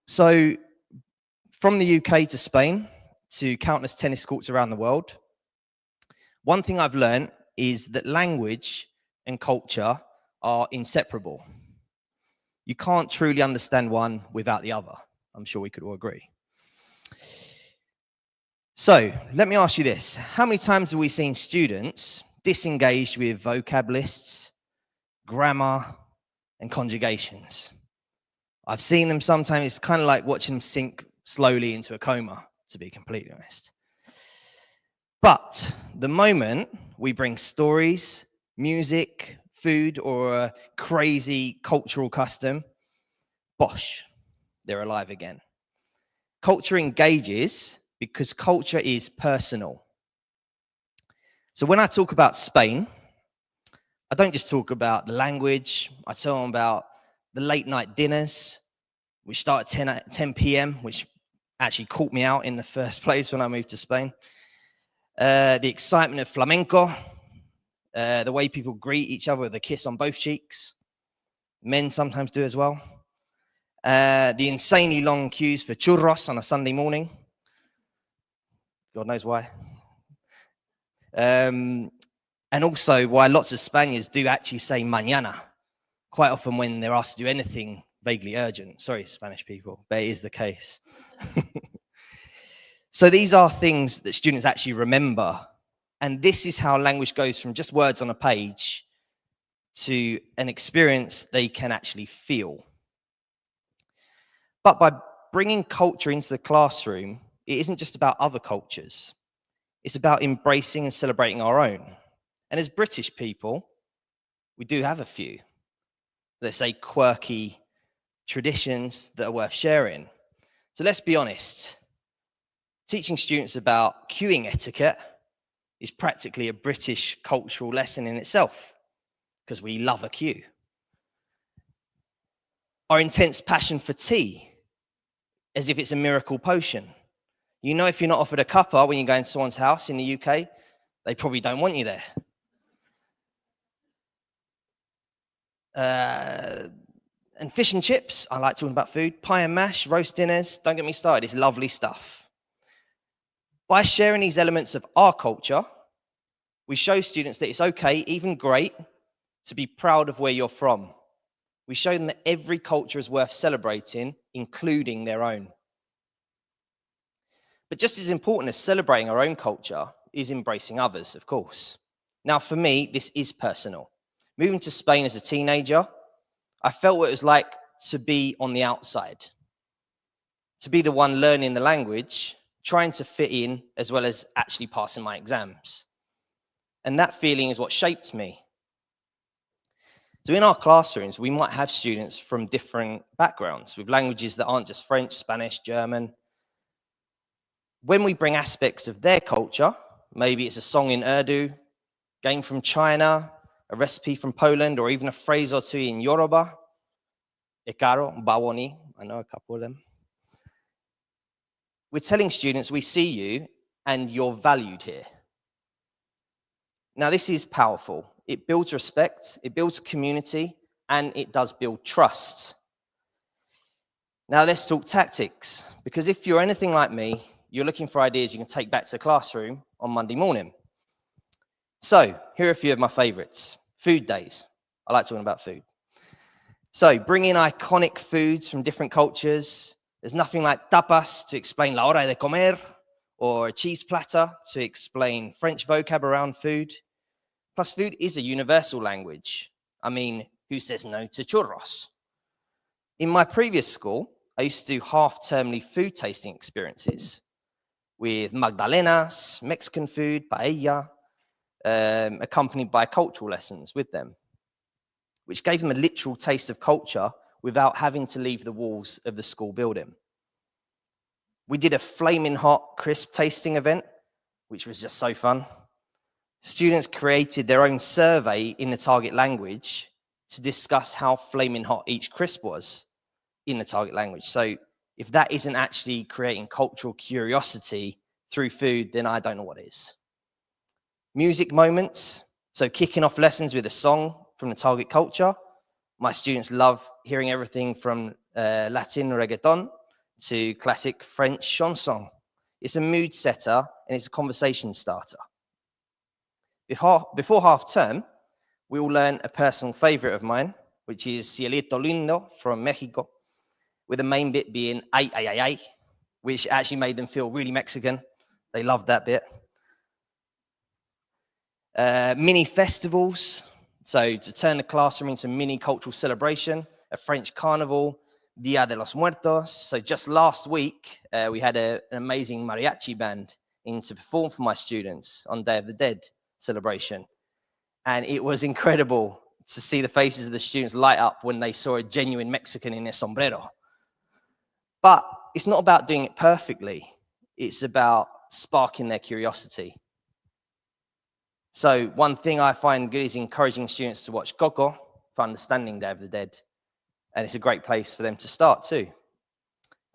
So from the UK to Spain to countless tennis courts around the world, one thing I've learned is that language and culture are inseparable. You can't truly understand one without the other. I'm sure we could all agree. So let me ask you this. How many times have we seen students disengaged with vocab lists, grammar, and conjugations? I've seen them sometimes. It's kind of like watching them sink slowly into a coma, to be completely honest. But the moment we bring stories, music, food, or a crazy cultural custom, bosh, they're alive again. Culture engages because culture is personal. So when I talk about Spain, I don't just talk about the language. I tell them about the late night dinners, which start at 10 p.m., which actually caught me out in the first place when I moved to Spain. The excitement of flamenco, the way people greet each other with a kiss on both cheeks. Men sometimes do as well. The insanely long queues for churros on a Sunday morning. God knows why. And also why lots of Spaniards do actually say mañana, quite often when they're asked to do anything vaguely urgent. Sorry, Spanish people, but it is the case. So these are things that students actually remember. And this is how language goes from just words on a page to an experience they can actually feel. But by bringing culture into the classroom, it isn't just about other cultures. It's about embracing and celebrating our own. And as British people, we do have a few, let's say, quirky traditions that are worth sharing. So let's be honest. Teaching students about queuing etiquette is practically a British cultural lesson in itself, because we love a queue. Our intense passion for tea, as if it's a miracle potion. You know, if you're not offered a cuppa when you go into someone's house in the UK, they probably don't want you there. And fish and chips, I like talking about food. Pie and mash, roast dinners, don't get me started, it's lovely stuff. By sharing these elements of our culture, we show students that it's okay, even great, to be proud of where you're from. We show them that every culture is worth celebrating, including their own. But just as important as celebrating our own culture is embracing others, of course. Now, for me, this is personal. Moving to Spain as a teenager, I felt what it was like to be on the outside, to be the one learning the language, trying to fit in, as well as actually passing my exams. And that feeling is what shaped me. So in our classrooms, we might have students from different backgrounds with languages that aren't just French, Spanish, German. When we bring aspects of their culture, maybe it's a song in Urdu, game from China, a recipe from Poland, or even a phrase or two in Yoruba, Ekaro, Bawoni, I know a couple of them. We're telling students we see you and you're valued here. Now, this is powerful. It builds respect, it builds community, and it does build trust. Now, let's talk tactics, because if you're anything like me, you're looking for ideas you can take back to the classroom on Monday morning. So, here are a few of my favorites. Food days. I like talking about food. So, bring in iconic foods from different cultures. There's nothing like tapas to explain la hora de comer, or a cheese platter to explain French vocab around food. Plus, food is a universal language. I mean, who says no to churros? In my previous school, I used to do half-termly food tasting experiences with magdalenas, Mexican food, paella, accompanied by cultural lessons with them, which gave them a literal taste of culture without having to leave the walls of the school building. We did a flaming hot crisp tasting event, which was just so fun. Students created their own survey in the target language to discuss how flaming hot each crisp was in the target language. So if that isn't actually creating cultural curiosity through food, then I don't know what is. Music moments. So kicking off lessons with a song from the target culture. My students love hearing everything from Latin reggaeton to classic French chanson. It's a mood setter and it's a conversation starter. Before half term, we will learn a personal favorite of mine, which is Cielito Lindo from Mexico, with the main bit being ay, ay, ay, ay, which actually made them feel really Mexican. They loved that bit. Mini festivals, so to turn the classroom into a mini cultural celebration, a French carnival, Dia de los Muertos. So just last week, we had an amazing mariachi band in to perform for my students on Day of the Dead celebration. And it was incredible to see the faces of the students light up when they saw a genuine Mexican in their sombrero. But it's not about doing it perfectly. It's about sparking their curiosity. So one thing I find good is encouraging students to watch Coco for understanding Day of the Dead. And it's a great place for them to start too.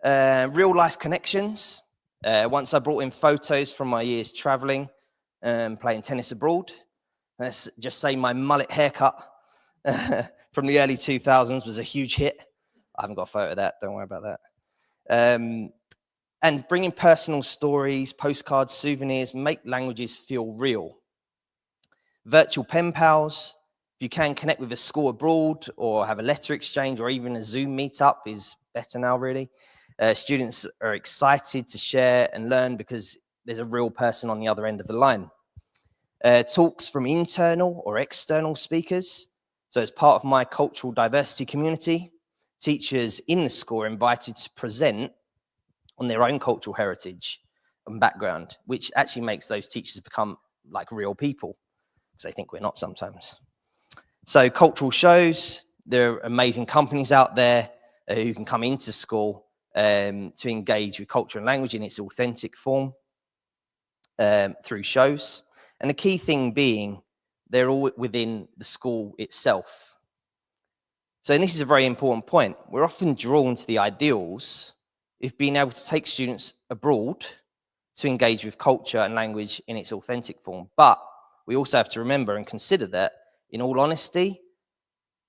Real life connections. Once I brought in photos from my years traveling and playing tennis abroad. Let's just say my mullet haircut from the early 2000s was a huge hit. I haven't got a photo of that, don't worry about that. And bringing personal stories, postcards, souvenirs, make languages feel real. Virtual pen pals, if you can connect with a school abroad or have a letter exchange or even a Zoom meetup is better now, really. Students are excited to share and learn because there's a real person on the other end of the line. Talks from internal or external speakers. So as part of my cultural diversity community, teachers in the school are invited to present on their own cultural heritage and background, which actually makes those teachers become like real people, because they think we're not sometimes. So cultural shows, there are amazing companies out there who can come into school to engage with culture and language in its authentic form through shows. And the key thing being, they're all within the school itself. So, and this is a very important point. We're often drawn to the ideals of being able to take students abroad to engage with culture and language in its authentic form. But we also have to remember and consider that, in all honesty,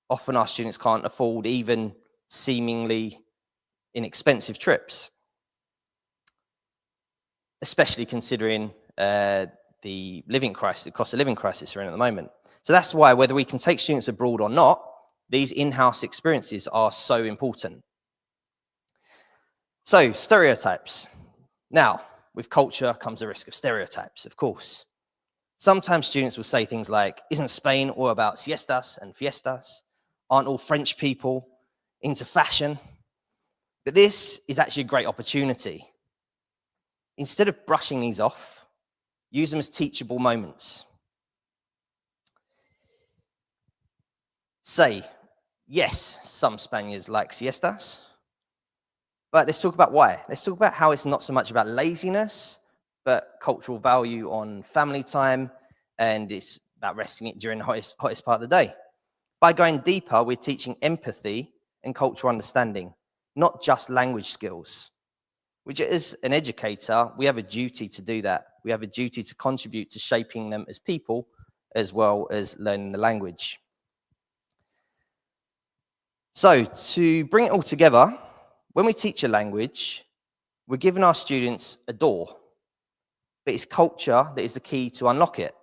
often our students can't afford even seemingly inexpensive trips, especially considering the living crisis, the cost of living crisis we're in at the moment. So that's why whether we can take students abroad or not, These in-house experiences are so important. So, stereotypes. Now, with culture comes the risk of stereotypes, of course. Sometimes students will say things like, isn't Spain all about siestas and fiestas? Aren't all French people into fashion? But this is actually a great opportunity. Instead of brushing these off, use them as teachable moments. Say, yes, some Spaniards like siestas, but let's talk about why. Let's talk about how it's not so much about laziness, but cultural value on family time, and it's about resting it during the hottest part of the day. By going deeper, we're teaching empathy and cultural understanding, not just language skills. Which, as an educator, we have a duty to do that. We have a duty to contribute to shaping them as people, as well as learning the language. So, to bring it all together, when we teach a language, we're giving our students a door, but it's culture that is the key to unlock it.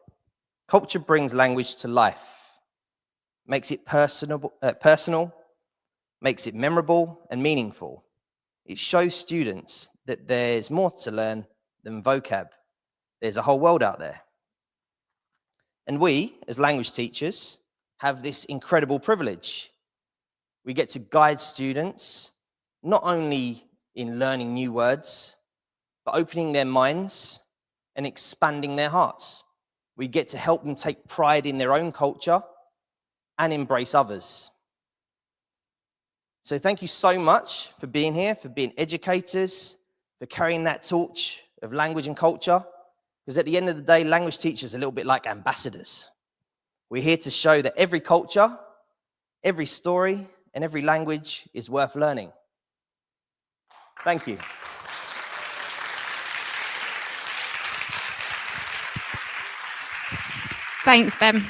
Culture brings language to life, makes it personal, makes it memorable and meaningful. It shows students that there's more to learn than vocab. There's a whole world out there. And we, as language teachers, have this incredible privilege. We get to guide students, not only in learning new words, but opening their minds and expanding their hearts. We get to help them take pride in their own culture and embrace others. So thank you so much for being here, for being educators, for carrying that torch of language and culture. Because at the end of the day, language teachers are a little bit like ambassadors. We're here to show that every culture, every story, and every language is worth learning. Thank you. Thanks, Ben.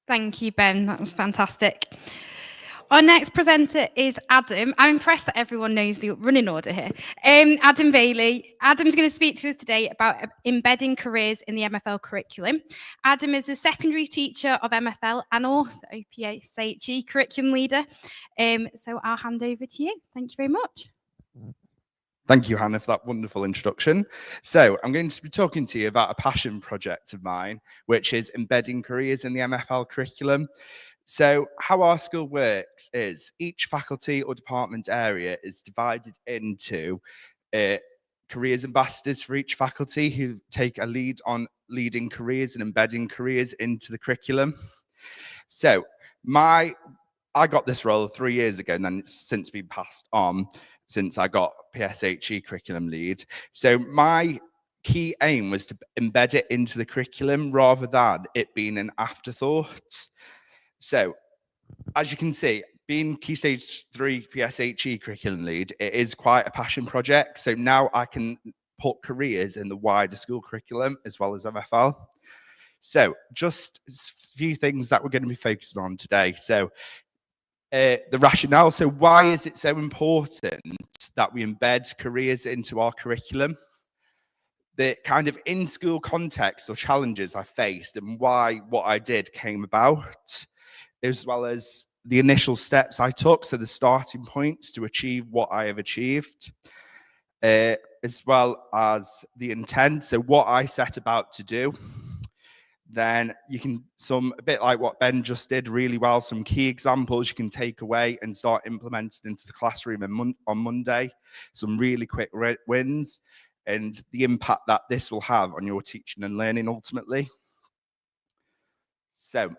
Thank you, Ben. That was fantastic. Our next presenter is Adam. I'm impressed that everyone knows the running order here. Adam Bailey. Adam's going to speak to us today about embedding careers in the MFL curriculum. Adam is a secondary teacher of MFL and also PSHE curriculum leader. So I'll hand over to you. Thank you very much. Thank you, Hannah, for that wonderful introduction. So I'm going to be talking to you about a passion project of mine, which is embedding careers in the MFL curriculum. So how our school works is each faculty or department area is divided into careers ambassadors for each faculty who take a lead on leading careers and embedding careers into the curriculum. So I got this role 3 years ago, and then it's since been passed on since I got PSHE curriculum lead. So my key aim was to embed it into the curriculum rather than it being an afterthought. So as you can see, being Key Stage 3 PSHE curriculum lead, it is quite a passion project. So now I can put careers in the wider school curriculum as well as MFL. So just a few things that we're going to be focusing on today. So the rationale. So why is it so important that we embed careers into our curriculum? The kind of in-school context or challenges I faced and why what I did came about, as well as the initial steps I took, so the starting points to achieve what I have achieved, as well as the intent, so what I set about to do. Then you can, a bit like what Ben just did really well, some key examples you can take away and start implementing into the classroom on Monday, some really quick wins, and the impact that this will have on your teaching and learning ultimately. So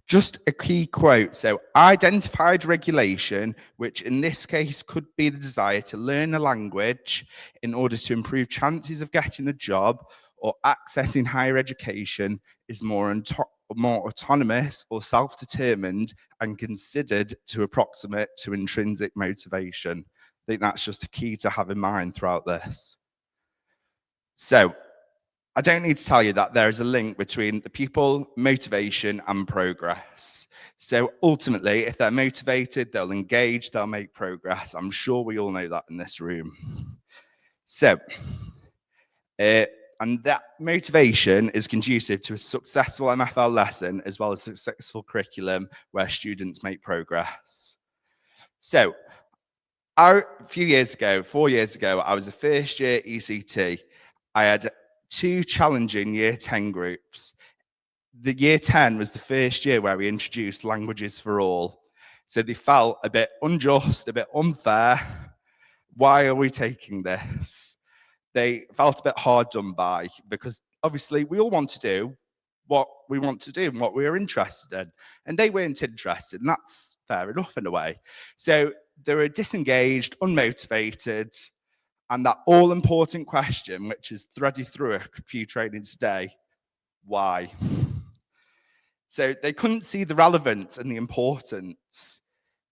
just a key quote. So identified regulation, which in this case could be the desire to learn a language in order to improve chances of getting a job or accessing higher education, is more autonomous or self-determined and considered to approximate to intrinsic motivation. I think that's just a key to have in mind throughout this. So I don't need to tell you that there is a link between the pupil, motivation, and progress. So ultimately, if they're motivated, they'll engage, they'll make progress. I'm sure we all know that in this room. So And that motivation is conducive to a successful MFL lesson as well as a successful curriculum where students make progress. So, a few years ago, 4 years ago, I was a first year ECT. I had 2 challenging year 10 groups. The year 10 was the first year where we introduced languages for all. So they felt a bit unjust, a bit unfair. Why are we taking this? They felt a bit hard done by because obviously we all want to do what we want to do and what we're interested in. And they weren't interested, and that's fair enough in a way. So they were disengaged, unmotivated, and that all-important question, which is threaded through a few trainings today, why? So they couldn't see the relevance and the importance.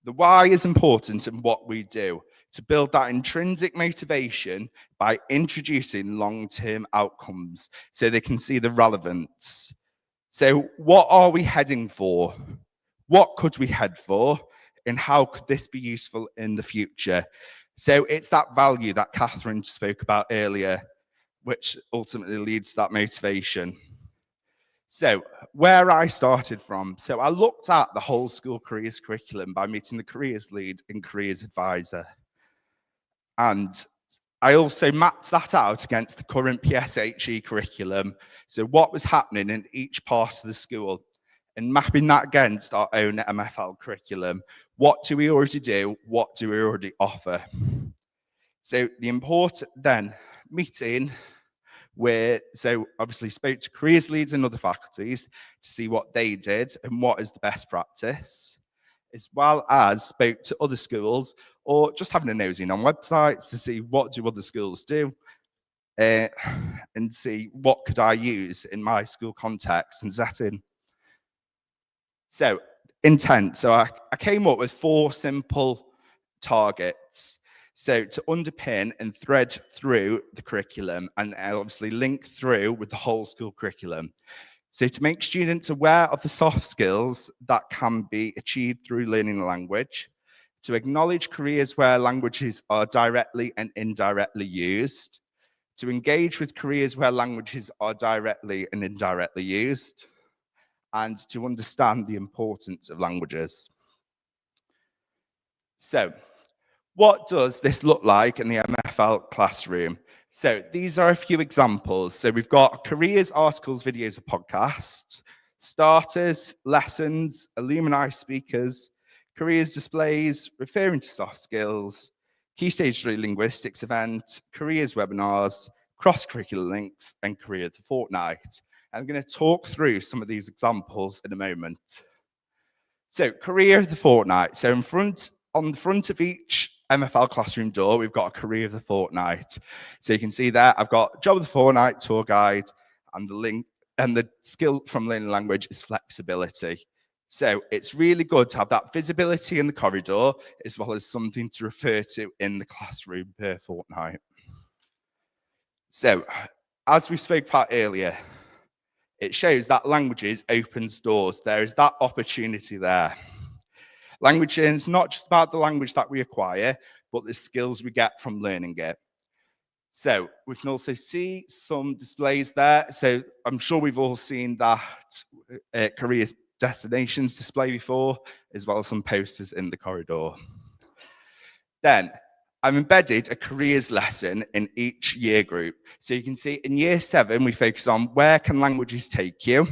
The why is important in what we do, to build that intrinsic motivation by introducing long-term outcomes so they can see the relevance. So what are we heading for? What could we head for? And how could this be useful in the future? So it's that value that Catherine spoke about earlier, which ultimately leads to that motivation. So where I started from, so I looked at the whole school careers curriculum by meeting the careers lead and careers advisor. And I also mapped that out against the current PSHE curriculum. So what was happening in each part of the school and mapping that against our own MFL curriculum. What do we already do? What do we already offer? So the important then meeting where, so obviously spoke to careers leads and other faculties to see what they did and what is the best practice, as well as spoke to other schools or just having a nosy on websites to see what do other schools do and see what could I use in my school context and setting. So intent, so I came up with 4 simple targets. So to underpin and thread through the curriculum and obviously link through with the whole school curriculum. So to make students aware of the soft skills that can be achieved through learning the language, to acknowledge careers where languages are directly and indirectly used, to engage with careers where languages are directly and indirectly used, and to understand the importance of languages. So, what does this look like in the MFL classroom? So these are a few examples. So we've got careers, articles, videos, and podcasts, starters, lessons, alumni speakers, careers displays, referring to soft skills, Key Stage 3 linguistics event, careers webinars, cross-curricular links, and career of the fortnight. I'm going to talk through some of these examples in a moment. So career of the fortnight. So on the front of each MFL classroom door, we've got a career of the fortnight. So you can see there, I've got job of the fortnight, tour guide, and the link, and the skill from learning language is flexibility. So it's really good to have that visibility in the corridor, as well as something to refer to in the classroom per fortnight. So as we spoke about earlier, it shows that languages opens doors. There is that opportunity there. Language is not just about the language that we acquire, but the skills we get from learning it. So we can also see some displays there. So I'm sure we've all seen that careers destinations display before, as well as some posters in the corridor. Then I've embedded a careers lesson in each year group. So you can see in year 7, we focus on where can languages take you.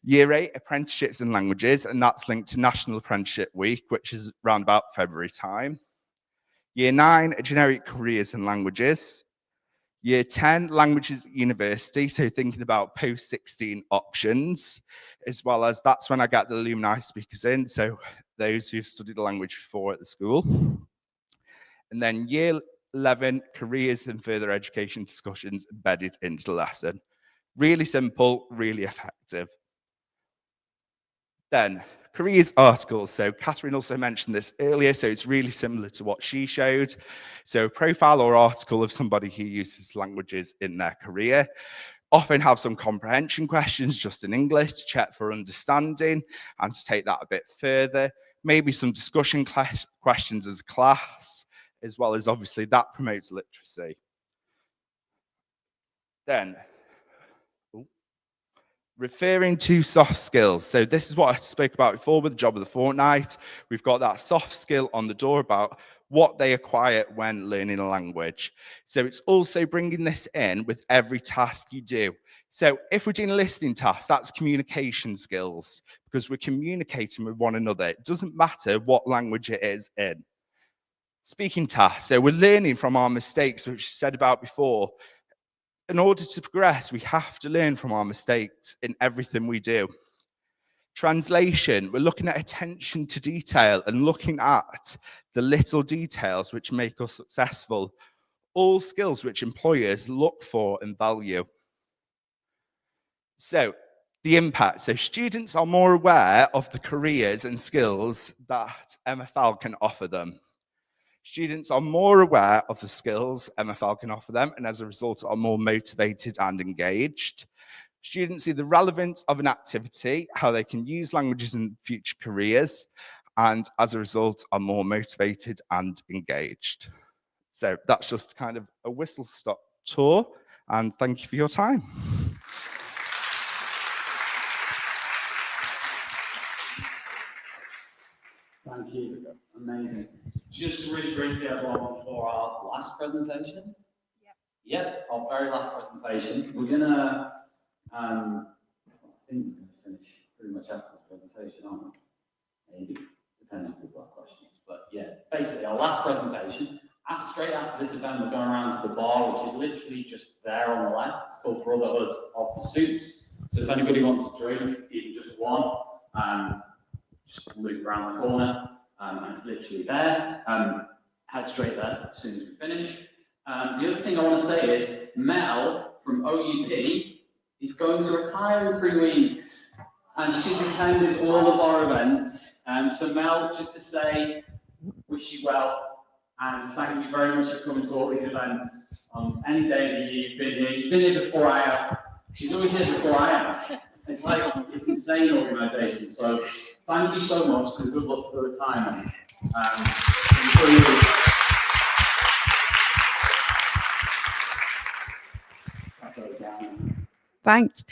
Year 8, apprenticeships in languages, and that's linked to National Apprenticeship Week, which is around about February time. Year 9, generic careers in languages. Year 10, languages at university, so thinking about post-16 options, as well as that's when I get the alumni speakers in, so those who've studied the language before at the school. And then year 11, careers and further education discussions embedded into the lesson. Really simple, really effective. Then, careers articles. So Catherine also mentioned this earlier, so it's really similar to what she showed. So a profile or article of somebody who uses languages in their career. Often have some comprehension questions just in English to check for understanding and to take that a bit further. Maybe some discussion questions as a class, as well as obviously that promotes literacy. Then, referring to soft skills. So this is what I spoke about before with the job of the fortnight. We've got that soft skill on the door about what they acquire when learning a language. So it's also bringing this in with every task you do. So if we're doing a listening task, that's communication skills, because we're communicating with one another. It doesn't matter what language it is in. Speaking tasks, so we're learning from our mistakes, which I said about before. In order to progress, we have to learn from our mistakes in everything we do. Translation, we're looking at attention to detail and looking at the little details which make us successful. All skills which employers look for and value. So, the impact. So students are more aware of the careers and skills that MFL can offer them. Students are more aware of the skills MFL can offer them, and as a result are more motivated and engaged. Students see the relevance of an activity, how they can use languages in future careers, and as a result are more motivated and engaged. So that's just kind of a whistle-stop tour, and thank you for your time. Thank you. Amazing. Just really briefly, everyone, before our last presentation. Yep, our very last presentation. We're gonna, I think we're gonna finish pretty much after this presentation, aren't we? Maybe. Depends if people have questions. But yeah, basically our last presentation. Straight after this event, we're going around to the bar, which is literally just there on the left. It's called Brotherhood of Pursuits. So if anybody wants a drink, even just one, just loop around the corner, and it's literally there. Head straight there as soon as we finish. The other thing I want to say is Mel from OUP is going to retire in 3 weeks, and she's attended all of our events. So Mel, just to say, wish you well, and thank you very much for coming to all these events on any day of the year you've been here. You've been here before I have. She's always here before I am. It's like, it's an insane organisation. So thank you so much, and good luck for the retirement. Thanks.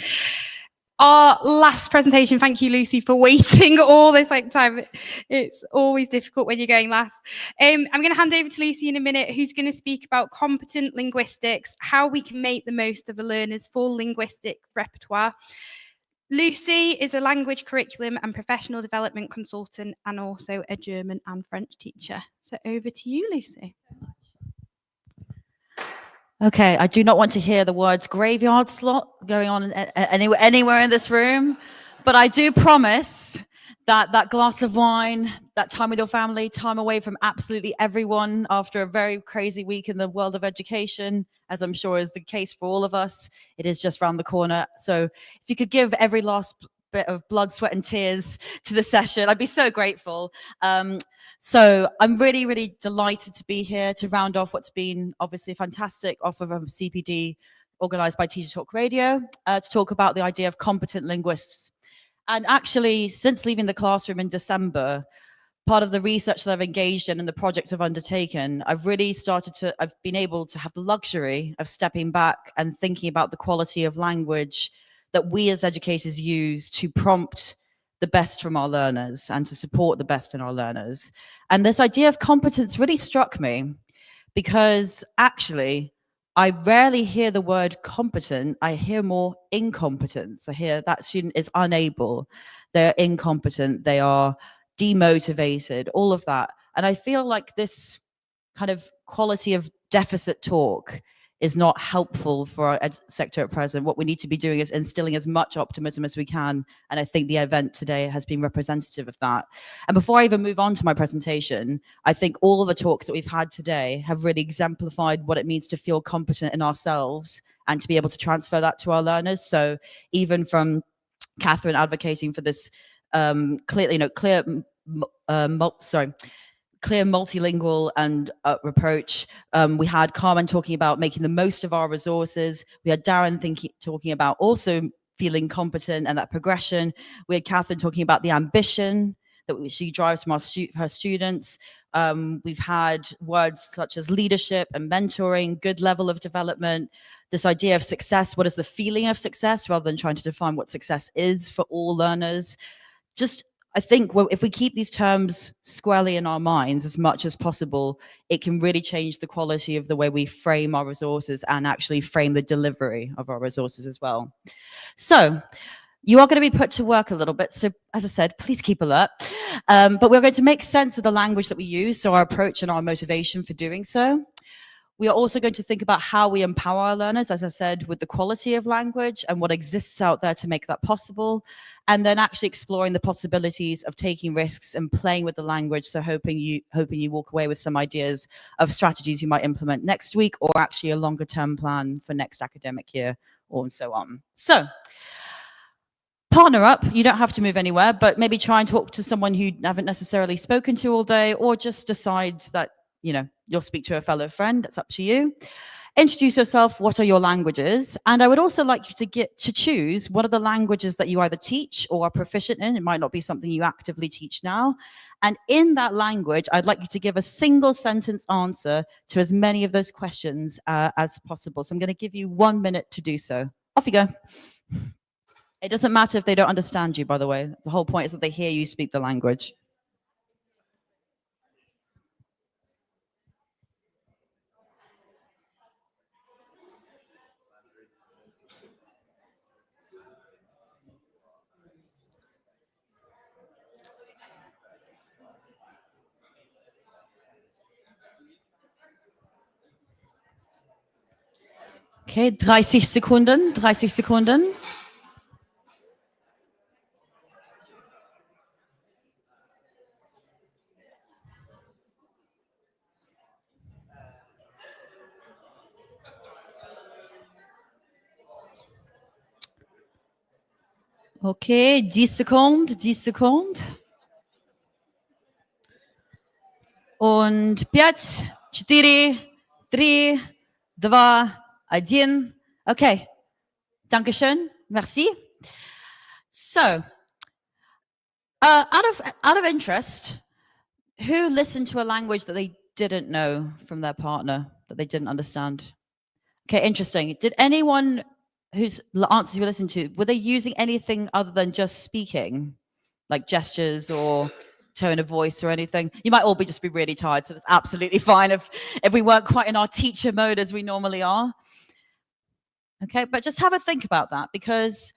Our last presentation, thank you, Lucy, for waiting all this time. It's always difficult when you're going last. I'm going to hand over to Lucy in a minute, who's going to speak about competent linguistics, how we can make the most of a learner's full linguistic repertoire. Lucy is a language curriculum and professional development consultant, and also a German and French teacher. So over to you, Lucy. Okay, I do not want to hear the words graveyard slot going on anywhere in this room, but I do promise that that glass of wine, that time with your family, time away from absolutely everyone after a very crazy week in the world of education, as I'm sure is the case for all of us, it is just around the corner. So if you could give every last bit of blood, sweat and tears to the session, I'd be so grateful. So I'm really, really delighted to be here to round off what's been obviously a fantastic offer of CPD organised by Teacher Talk Radio to talk about the idea of competent linguists. And actually, since leaving the classroom in December, part of the research that I've engaged in and the projects I've undertaken, I've been able to have the luxury of stepping back and thinking about the quality of language that we as educators use to prompt the best from our learners and to support the best in our learners. And this idea of competence really struck me because actually, I rarely hear the word competent. I hear more incompetence. I hear that student is unable, they're incompetent, they are demotivated, all of that. And I feel like this kind of quality of deficit talk is not helpful for our ed sector at present. What we need to be doing is instilling as much optimism as we can. And I think the event today has been representative of that. And before I even move on to my presentation, I think all of the talks that we've had today have really exemplified what it means to feel competent in ourselves and to be able to transfer that to our learners. So even from Catherine advocating for this clear multilingual and approach. We had Carmen talking about making the most of our resources. We had Darren talking about also feeling competent and that progression. We had Catherine talking about the ambition that she drives from her students. We've had words such as leadership and mentoring, good level of development, this idea of success. What is the feeling of success, rather than trying to define what success is for all learners? Just, I think if we keep these terms squarely in our minds as much as possible, it can really change the quality of the way we frame our resources and actually frame the delivery of our resources as well. So you are going to be put to work a little bit. So as I said, please keep alert. But we're going to make sense of the language that we use, so our approach and our motivation for doing so. We are also going to think about how we empower our learners, as I said, with the quality of language and what exists out there to make that possible. And then actually exploring the possibilities of taking risks and playing with the language. So hoping you walk away with some ideas of strategies you might implement next week, or actually a longer term plan for next academic year, and so on. So partner up. You don't have to move anywhere, but maybe try and talk to someone who you haven't necessarily spoken to all day, or just decide that, you'll speak to a fellow friend. It's up to you. Introduce yourself. What are your languages? And I would also like you to get to choose what are the languages that you either teach or are proficient in. It might not be something you actively teach now. And in that language, I'd like you to give a single sentence answer to as many of those questions as possible. So I'm going to give you 1 minute to do so. Off you go. It doesn't matter if they don't understand you, by the way. The whole point is that they hear you speak the language. Okay, 30 Sekunden, 30 Sekunden. Okay, 10 Sekunden, 10 Sekunden. Und 5, 4, 3, 2, 1. Okay, Dankeschön, merci. So, out of interest, who listened to a language that they didn't know from their partner, that they didn't understand? Okay, interesting. Did anyone whose answers you listened to, were they using anything other than just speaking, like gestures or tone of voice or anything? You might all just be really tired, so that's absolutely fine if we weren't quite in our teacher mode as we normally are. Okay, but just have a think about that, because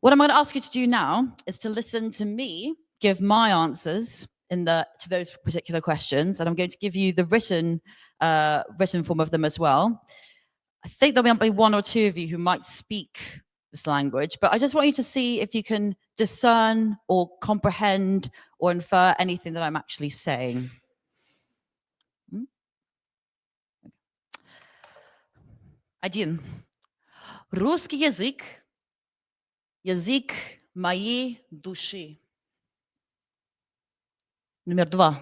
what I'm going to ask you to do now is to listen to me give my answers to those particular questions, and I'm going to give you the written form of them as well. I think there might be 1 or 2 of you who might speak this language, but I just want you to see if you can discern or comprehend or infer anything that I'm actually saying. Один. Русский язык – язык моей души. Номер 2.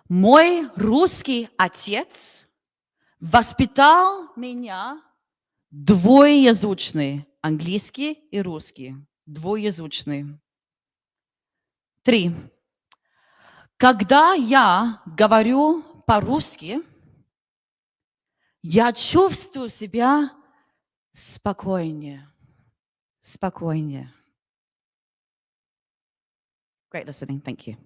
Мой русский отец воспитал меня двуязычный, английский и русский, двуязычный. 3. Когда я говорю по-русски, я чувствую себя спокойнее, спокойнее. Great listening, thank you.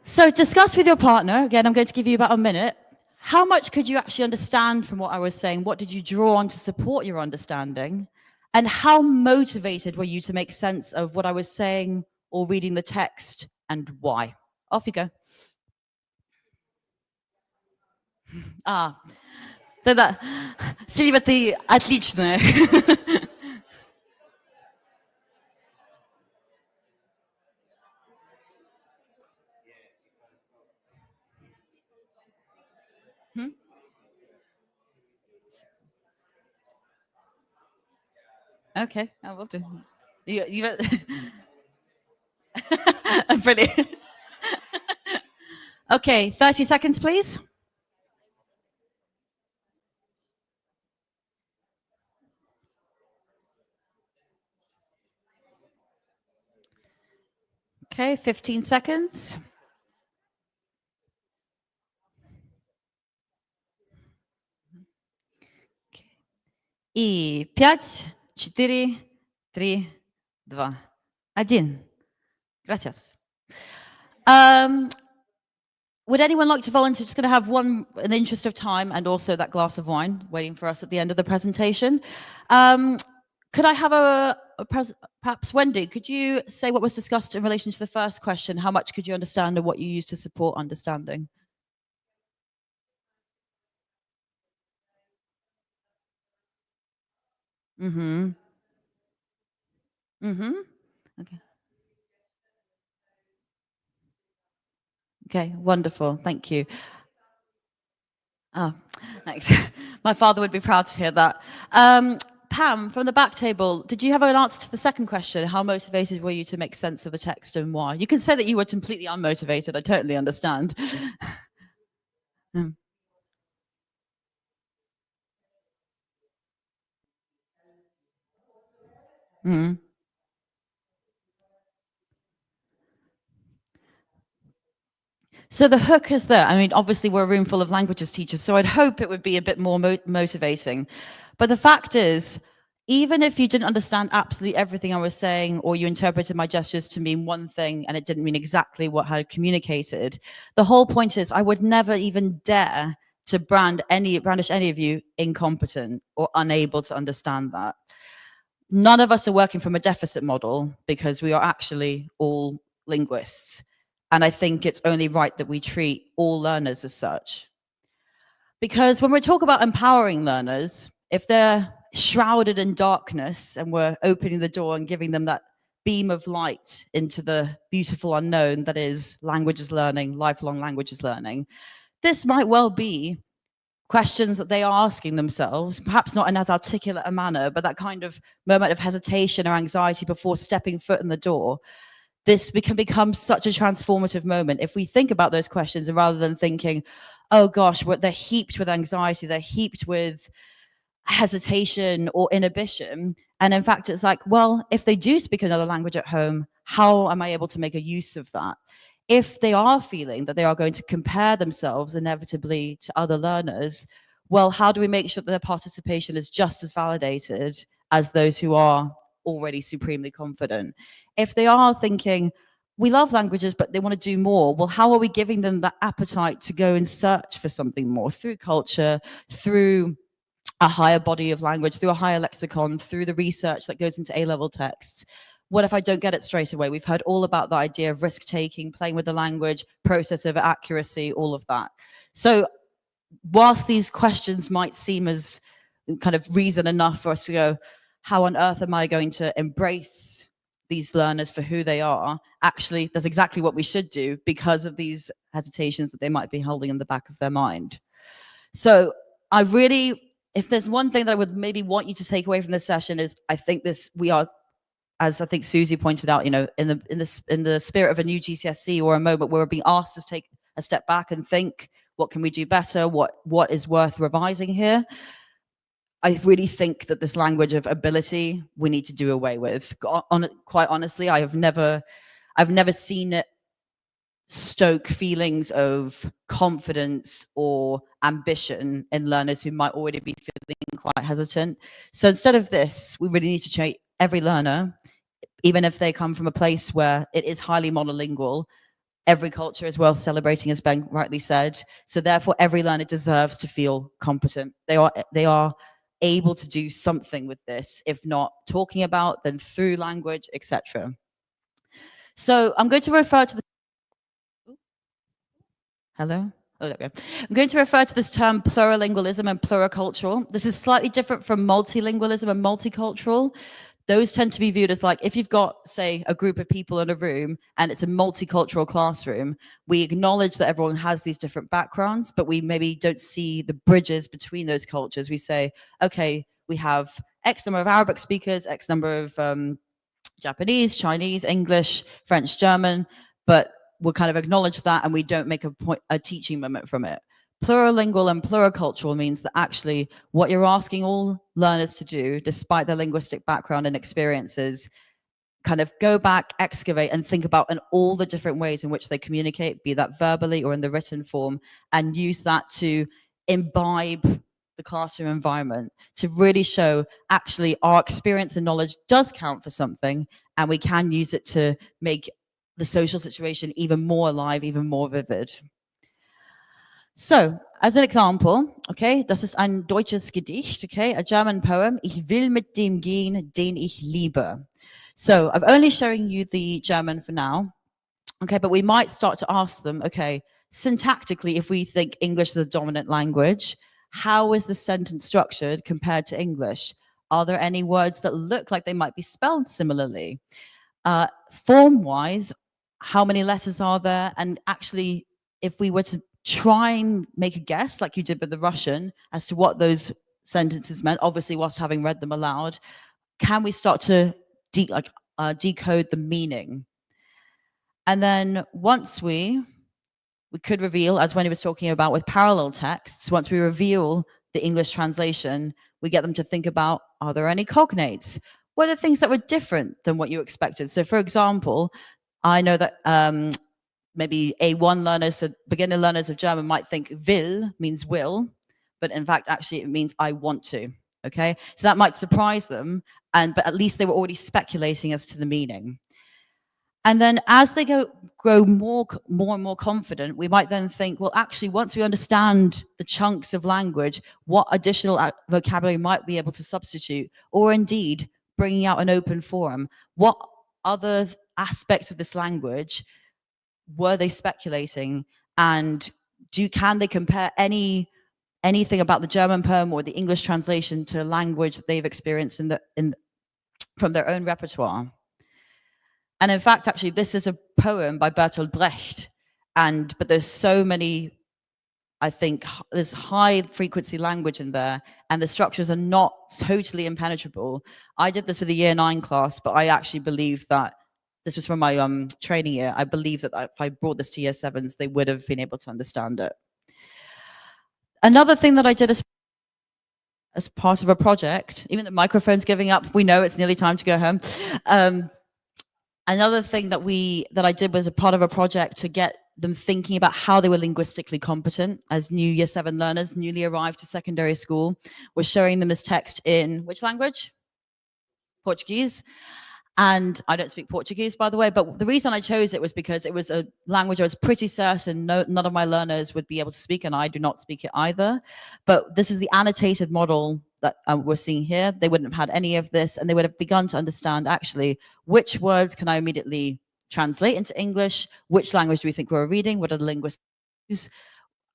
So discuss with your partner, again, I'm going to give you about a minute. How much could you actually understand from what I was saying? What did you draw on to support your understanding? And how motivated were you to make sense of what I was saying or reading the text, and why? Off you go. Да-да. Сильва, ты отличная. Okay, I will do. You Brilliant. Okay, 30 seconds, please. Okay, 15 seconds. И 5, 4, 3, 2, 1. Gracias. Would anyone like to volunteer? Just going to have one in the interest of time and also that glass of wine waiting for us at the end of the presentation. Could I have perhaps Wendy, could you say what was discussed in relation to the first question? How much could you understand and what you use to support understanding? Mm-hmm. Mm-hmm. Okay. Okay, wonderful. Thank you. Oh, thanks. My father would be proud to hear that. Pam, from the back table, did you have an answer to the second question? How motivated were you to make sense of the text and why? You can say that you were completely unmotivated. I totally understand. Mm. So the hook is there. I mean, obviously we're a room full of languages teachers, so I'd hope it would be a bit more motivating. But the fact is, even if you didn't understand absolutely everything I was saying, or you interpreted my gestures to mean one thing and it didn't mean exactly what I had communicated, the whole point is I would never even dare to brandish any of you incompetent or unable to understand that. None of us are working from a deficit model because we are actually all linguists. And I think it's only right that we treat all learners as such. Because when we talk about empowering learners, if they're shrouded in darkness and we're opening the door and giving them that beam of light into the beautiful unknown that is languages learning, lifelong languages learning, this might well be questions that they are asking themselves, perhaps not in as articulate a manner, but that kind of moment of hesitation or anxiety before stepping foot in the door. This can become such a transformative moment if we think about those questions, and rather than thinking, oh gosh, they're heaped with anxiety, they're heaped with hesitation or inhibition. And in fact, it's like, well, if they do speak another language at home, how am I able to make a use of that? If they are feeling that they are going to compare themselves inevitably to other learners, well, how do we make sure that their participation is just as validated as those who are already supremely confident? If they are thinking, we love languages, but they want to do more, well, how are we giving them the appetite to go and search for something more through culture, through a higher body of language, through a higher lexicon, through the research that goes into A-level texts? What if I don't get it straight away? We've heard all about the idea of risk-taking, playing with the language, process over accuracy, all of that. So whilst these questions might seem as kind of reason enough for us to go, how on earth am I going to embrace these learners for who they are? Actually, that's exactly what we should do because of these hesitations that they might be holding in the back of their mind. So I really, if there's one thing that I would maybe want you to take away from this session is, I think we are, as I think Susie pointed out, you know, in the spirit of a new GCSE, or a moment where we're being asked to take a step back and think, what can we do better? What is worth revising here? I really think that this language of ability we need to do away with. Quite honestly, I've never seen it stoke feelings of confidence or ambition in learners who might already be feeling quite hesitant. So instead of this, we really need to treat every learner, even if they come from a place where it is highly monolingual. Every culture is worth celebrating, as Ben rightly said. So therefore, every learner deserves to feel competent. They are able to do something with this, if not talking about, then through language, etc. So I'm going to refer to the Hello? Oh, there we go. I'm going to refer to this term plurilingualism and pluricultural. This is slightly different from multilingualism and multicultural. Those tend to be viewed as like, if you've got, say, a group of people in a room and it's a multicultural classroom, we acknowledge that everyone has these different backgrounds, but we maybe don't see the bridges between those cultures. We say, okay, we have X number of Arabic speakers, X number of Japanese, Chinese, English, French, German, but we'll kind of acknowledge that and we don't make a teaching moment from it. Plurilingual and pluricultural means that actually what you're asking all learners to do, despite their linguistic background and experiences, kind of go back, excavate, and think about in all the different ways in which they communicate, be that verbally or in the written form, and use that to imbibe the classroom environment to really show actually our experience and knowledge does count for something, and we can use it to make the social situation even more alive, even more vivid. So, as an example, okay, das ist ein deutsches Gedicht, okay, a German poem. Ich will mit dem gehen, den ich liebe. So, I'm only showing you the German for now, okay, but we might start to ask them, okay, syntactically, if we think English is the dominant language, how is the sentence structured compared to English? Are there any words that look like they might be spelled similarly? Form-wise, how many letters are there? And actually, if we were to try and make a guess, like you did with the Russian, as to what those sentences meant, obviously whilst having read them aloud, can we start to decode the meaning? And then once we could reveal, as Wendy was talking about with parallel texts, once we reveal the English translation, we get them to think about, are there any cognates? Were there things that were different than what you expected? So for example, I know that maybe A1 learners, so beginner learners of German might think will means will, but in fact, actually it means I want to, okay? So that might surprise them, but at least they were already speculating as to the meaning. And then as they grow more and more confident, we might then think, well, actually, once we understand the chunks of language, what additional vocabulary might be able to substitute, or indeed bringing out an open forum, what other aspects of this language were they speculating, and can they compare anything about the German poem or the English translation to language that they've experienced from their own repertoire? And in fact, actually, this is a poem by Bertolt Brecht, but there's so many, I think, there's high frequency language in there, and the structures are not totally impenetrable. I did this with a year 9 class, but I actually believe that this was from my training year. I believe that if I brought this to year 7s, they would have been able to understand it. Another thing that I did as part of a project, even the microphone's giving up, we know it's nearly time to go home. Another thing that I did was a part of a project to get them thinking about how they were linguistically competent as new year 7 learners, newly arrived to secondary school, was showing them this text in which language? Portuguese. And I don't speak Portuguese, by the way, but the reason I chose it was because it was a language I was pretty certain none of my learners would be able to speak, and I do not speak it either. But this is the annotated model that we're seeing here. They wouldn't have had any of this, and they would have begun to understand actually which words can I immediately translate into English, which language do we think we're reading, what are the linguists use,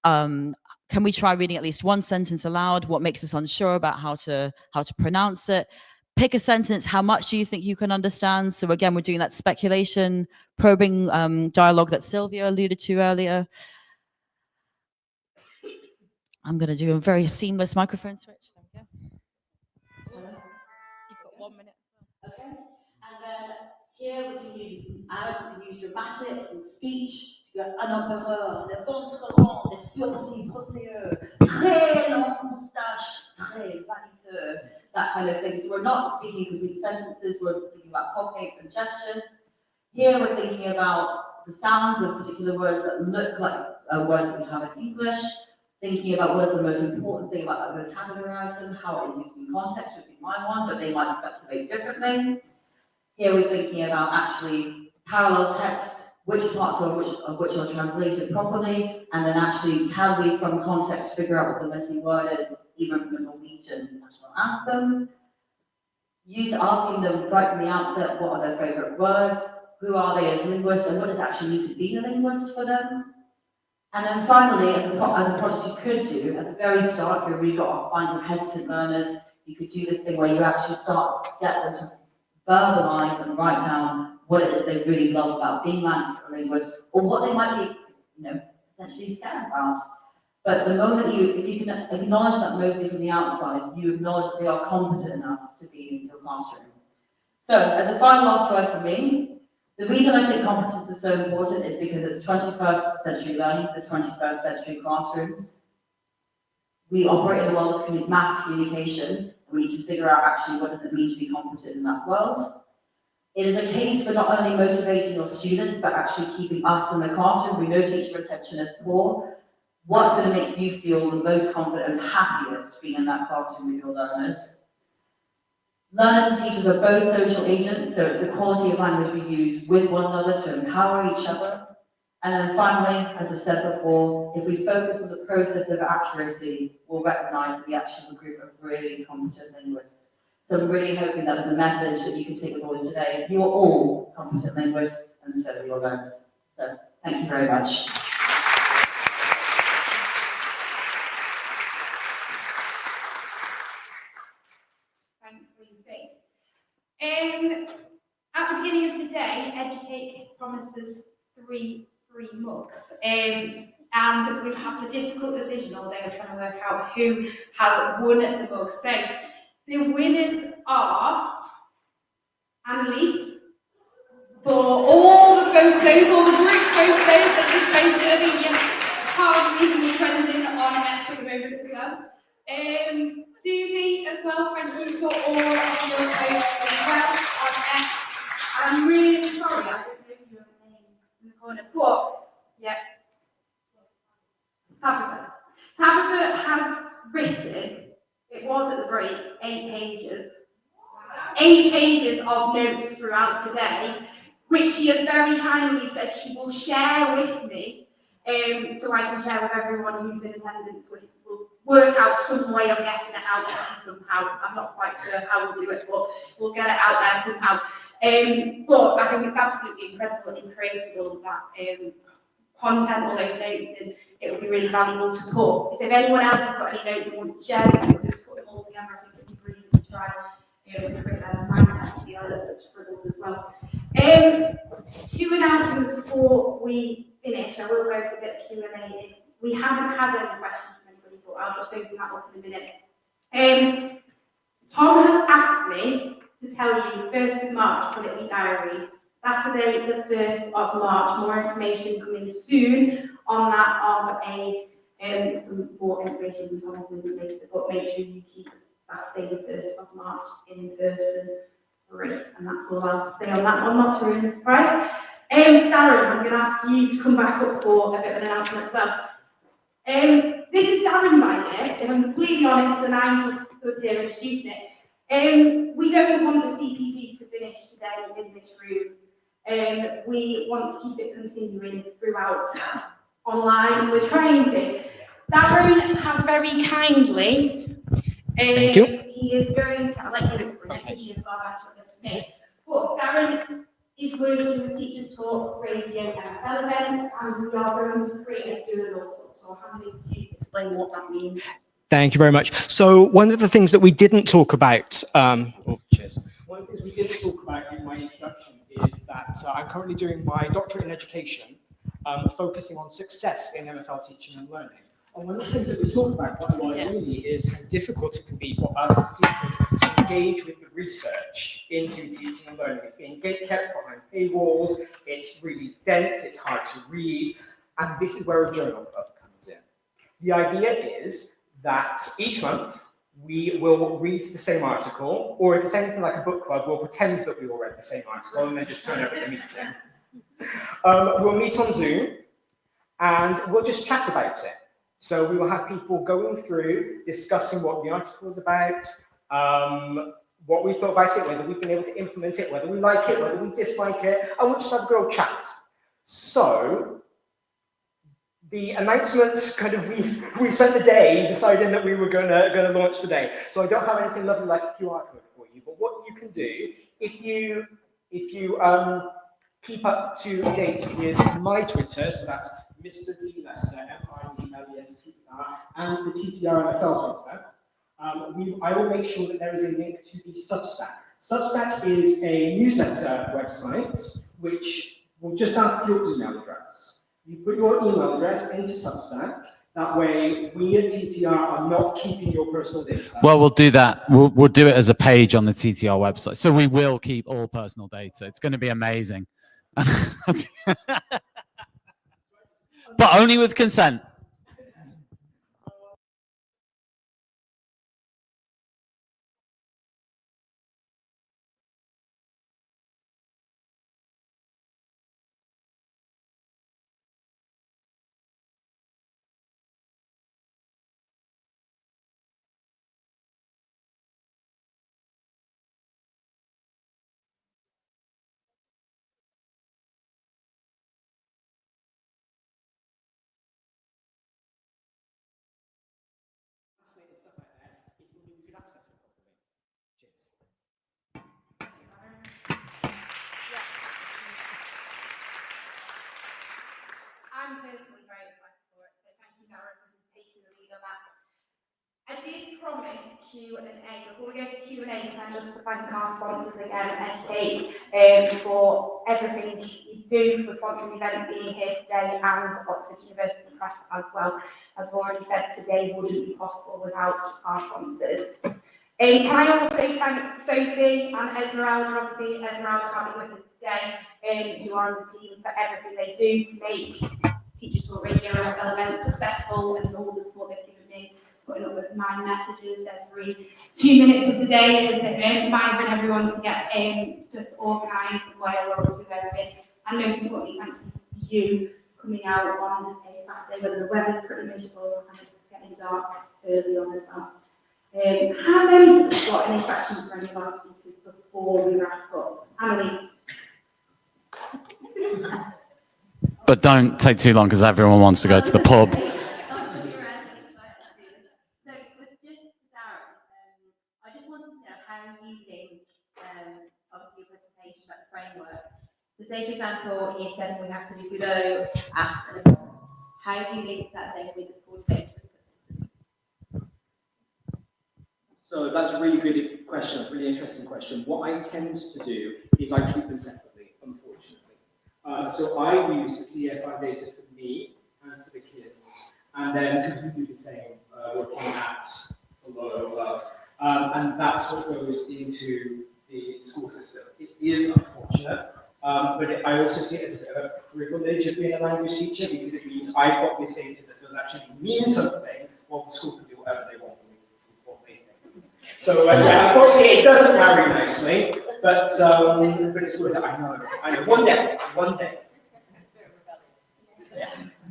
can we try reading at least one sentence aloud, what makes us unsure about how to pronounce it. Pick a sentence, how much do you think you can understand? So again, we're doing that speculation, probing dialogue that Sylvia alluded to earlier. I'm going to do a very seamless microphone switch. Thank you. You've got 1 minute. Okay. And then here we can use dramatics and speech. Un empereur, le ventre rond, des sourcils procéeux, très longue moustache, très vaniteux, that kind of thing. So we're not speaking complete sentences, we're thinking about cognates and gestures. Here we're thinking about the sounds of particular words that look like words that we have in English, thinking about what is the most important thing about a vocabulary item, how it is used in context would be my one, but they might speculate differently. Here we're thinking about actually parallel text, which parts of which are translated properly, and then actually can we from context figure out what the missing word is, even from the Norwegian national anthem. Asking them right from the outset, what are their favorite words, who are they as linguists, and what does it actually mean to be a linguist for them? And then finally, as a project you could do, at the very start, you've really got to find hesitant learners, you could do this thing where you actually start to get them to verbalize and write down what it is they really love about being a linguist, or what they might be, potentially scared about. But the moment if you can acknowledge that mostly from the outside, you acknowledge that they are competent enough to be in your classroom. So, as a final last word for me, the reason I think competence is so important is because it's 21st century learning for 21st century classrooms. We operate in a world of mass communication, and we need to figure out actually what does it mean to be competent in that world. It is a case for not only motivating your students, but actually keeping us in the classroom. We know teacher retention is poor. What's going to make you feel the most confident and happiest being in that classroom with your learners? Learners and teachers are both social agents, so it's the quality of language we use with one another to empower each other. And then finally, as I said before, if we focus on the process of accuracy, we'll recognize that we actually have a group of really competent linguists. So I'm really hoping that is a message that you can take away today. You are all competent linguists, and so are your learners. So thank you very much. Thanks, Lucy. At the beginning of the day, Educate promised us three mugs. And we've had the difficult decision all day of trying to work out who has won the mug. So the winners are Annalise for all the photos, all the group photos that she's posted. I think part of the reason we're trending on X at the moment as well. Susie as well, thank you for all of your posts as well on X. I'm really sorry, I don't know your name in the corner, but yeah. Tabitha. Tabitha has written, it was at the break, 8 pages. 8 pages of notes throughout today, which she has very kindly said she will share with me, so I can share with everyone who's in attendance. We'll work out some way of getting it out there somehow. I'm not quite sure how we'll do it, but we'll get it out there somehow. But I think it's absolutely incredible that you created all of that content, all those notes, and it would be really valuable to put. So if anyone else has got any notes and wants to share them, we'll just put them all together. I think it would be brilliant to try. Mine actually are a little bit struggled as well. 2 announcements before we finish. I will go to a bit of Q&A. We haven't had any questions from anybody, but I'll just open that up in a minute. Tom has asked me to tell you 1st of March, put it in your diary. Saturday, the 1st of March. More information coming soon on that some more information Tom will make it, but make sure you keep Saturday, the 1st of March in person free. And that's all I'll say on that one, not to ruin the surprise. Darren, I'm going to ask you to come back up for a bit of an announcement as well. This is Darren's idea, if I'm completely honest, and I'm just stood here introducing it. We don't want the CPD to finish today in this room. We want to keep it continuing throughout online. We're trying to. Darren has very kindly, Thank you. he is going to, I'll let you explain it because you've got better than me. But Darren is working with Teachers Talk Radio MFL events, and we are going to create a journal. So I'm going to explain what that means. Thank you very much. So one of the things that we didn't talk about, cheers. One of the things we didn't talk about in my introduction is that I'm currently doing my doctorate in education, focusing on success in MFL teaching and learning. And one of the things that we talk about quite a lot really is how difficult it can be for us as teachers to engage with the research into teaching and learning. It's being kept behind paywalls, it's really dense, it's hard to read, and this is where a journal club comes in. The idea is that each month we will read the same article, or if it's anything like a book club, we'll pretend that we all read the same article and then just turn up at the meeting. We'll meet on Zoom and we'll just chat about it. So we will have people going through, discussing what the article is about, what we thought about it, whether we've been able to implement it, whether we like it, whether we dislike it, and we'll just have a good old chat. So the announcement, we spent the day deciding that we were going to launch today. So I don't have anything lovely like a QR code for you, but what you can do, if you keep up to date with my Twitter, so that's Mr. D. Lester, M-I-D-L-E-S-T-R, and the TTR MFL Twitter, I will make sure that there is a link to the Substack. Substack is a newsletter website which will just ask for your email address. You put your email address into Substack. That way, we at TTR are not keeping your personal data. Well, we'll do that. We'll do it as a page on the TTR website. So we will keep all personal data. It's going to be amazing. But only with consent. I'm personally very excited for it, so thank you, Darren, for taking the lead on that. I did promise Q&A. Before we go to Q&A, can I just thank our sponsors again, Educate, for everything you do for sponsoring events, being here today, and Oxford University Press as well. As I've already said, today wouldn't be possible without our sponsors. Can I also thank Sophie and Esmeralda, obviously Esmeralda can't be with us today, who are on the team for everything they do to make Teachers Talk Radio MFL events successful, and all the support they've given me, putting up with my messages every 2 minutes of the day, and reminding everyone to get stuff organised and while we're up to everything. And most importantly, thank you coming out on a Saturday when the weather's pretty miserable and it's getting dark early on as well. Have any got any questions for any of our speakers before we wrap up? Emily? But don't take too long because everyone wants to go to the pub. So, with just Darren, I just wanted to know how you think, obviously your presentation about the framework. So say, for example, if then we have to do below, after, how do you link that then with the school data? So that's a really good question, really interesting question. What I tend to do is I treat them separately, unfortunately. So I use the CFI data for me and for the kids, and then we do the same, working at below above. And that's what goes into the school system. It is unfortunate, but I also see it as a bit of a privilege of being a language teacher, because it means I've got this data that does actually mean something, while the school can do whatever they want with what they think. So unfortunately, it doesn't marry nicely, but it's worth it. I know. One day. Yes.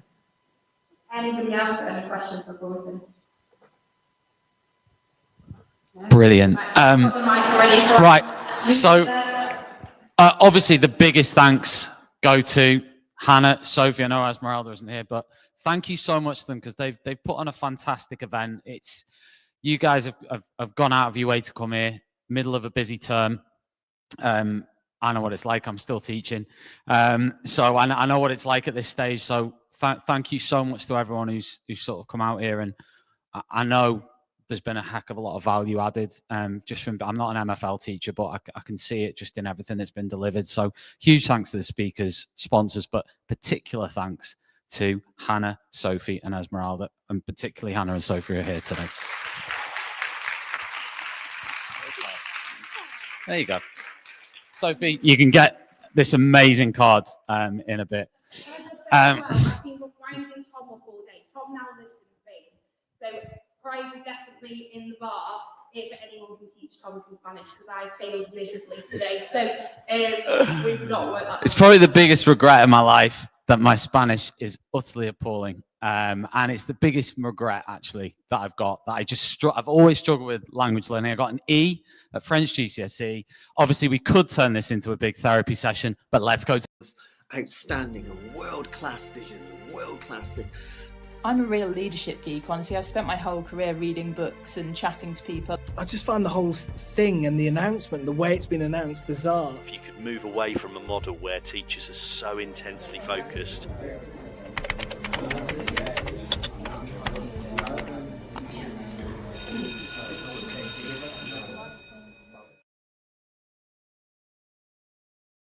Anybody else got any questions for Gordon? Brilliant. Right. So obviously the biggest thanks go to Hannah, Sophie. I know Esmeralda isn't here, but thank you so much to them, because they've put on a fantastic event. It's you guys have gone out of your way to come here, middle of a busy term. I know what it's like. I'm still teaching, so I know what it's like at this stage. So thank you so much to everyone who's sort of come out here, and I know there's been a heck of a lot of value added. Just from, I'm not an MFL teacher, but I can see it just in everything that's been delivered. So huge thanks to the speakers, sponsors, but particular thanks to Hannah, Sophie, and Esmeralda, and particularly Hannah and Sophie are here today. There you go. Sophie, you can get this amazing card in a bit. I've been grinding Tom up all day. Tom now lives in Spain. So prize is definitely in the bar if anyone can teach Tom some Spanish, because I failed miserably today. So we've not worked that. It's probably the biggest regret in my life that my Spanish is utterly appalling. And it's the biggest regret, actually, that I've got, that I just I've always struggled with language learning. I got an E at French GCSE. Obviously, we could turn this into a big therapy session, but let's go to outstanding and world-class vision and world-class this. I'm a real leadership geek, honestly. I've spent my whole career reading books and chatting to people. I just find the whole thing and the announcement, the way it's been announced, bizarre. If you could move away from a model where teachers are so intensely focused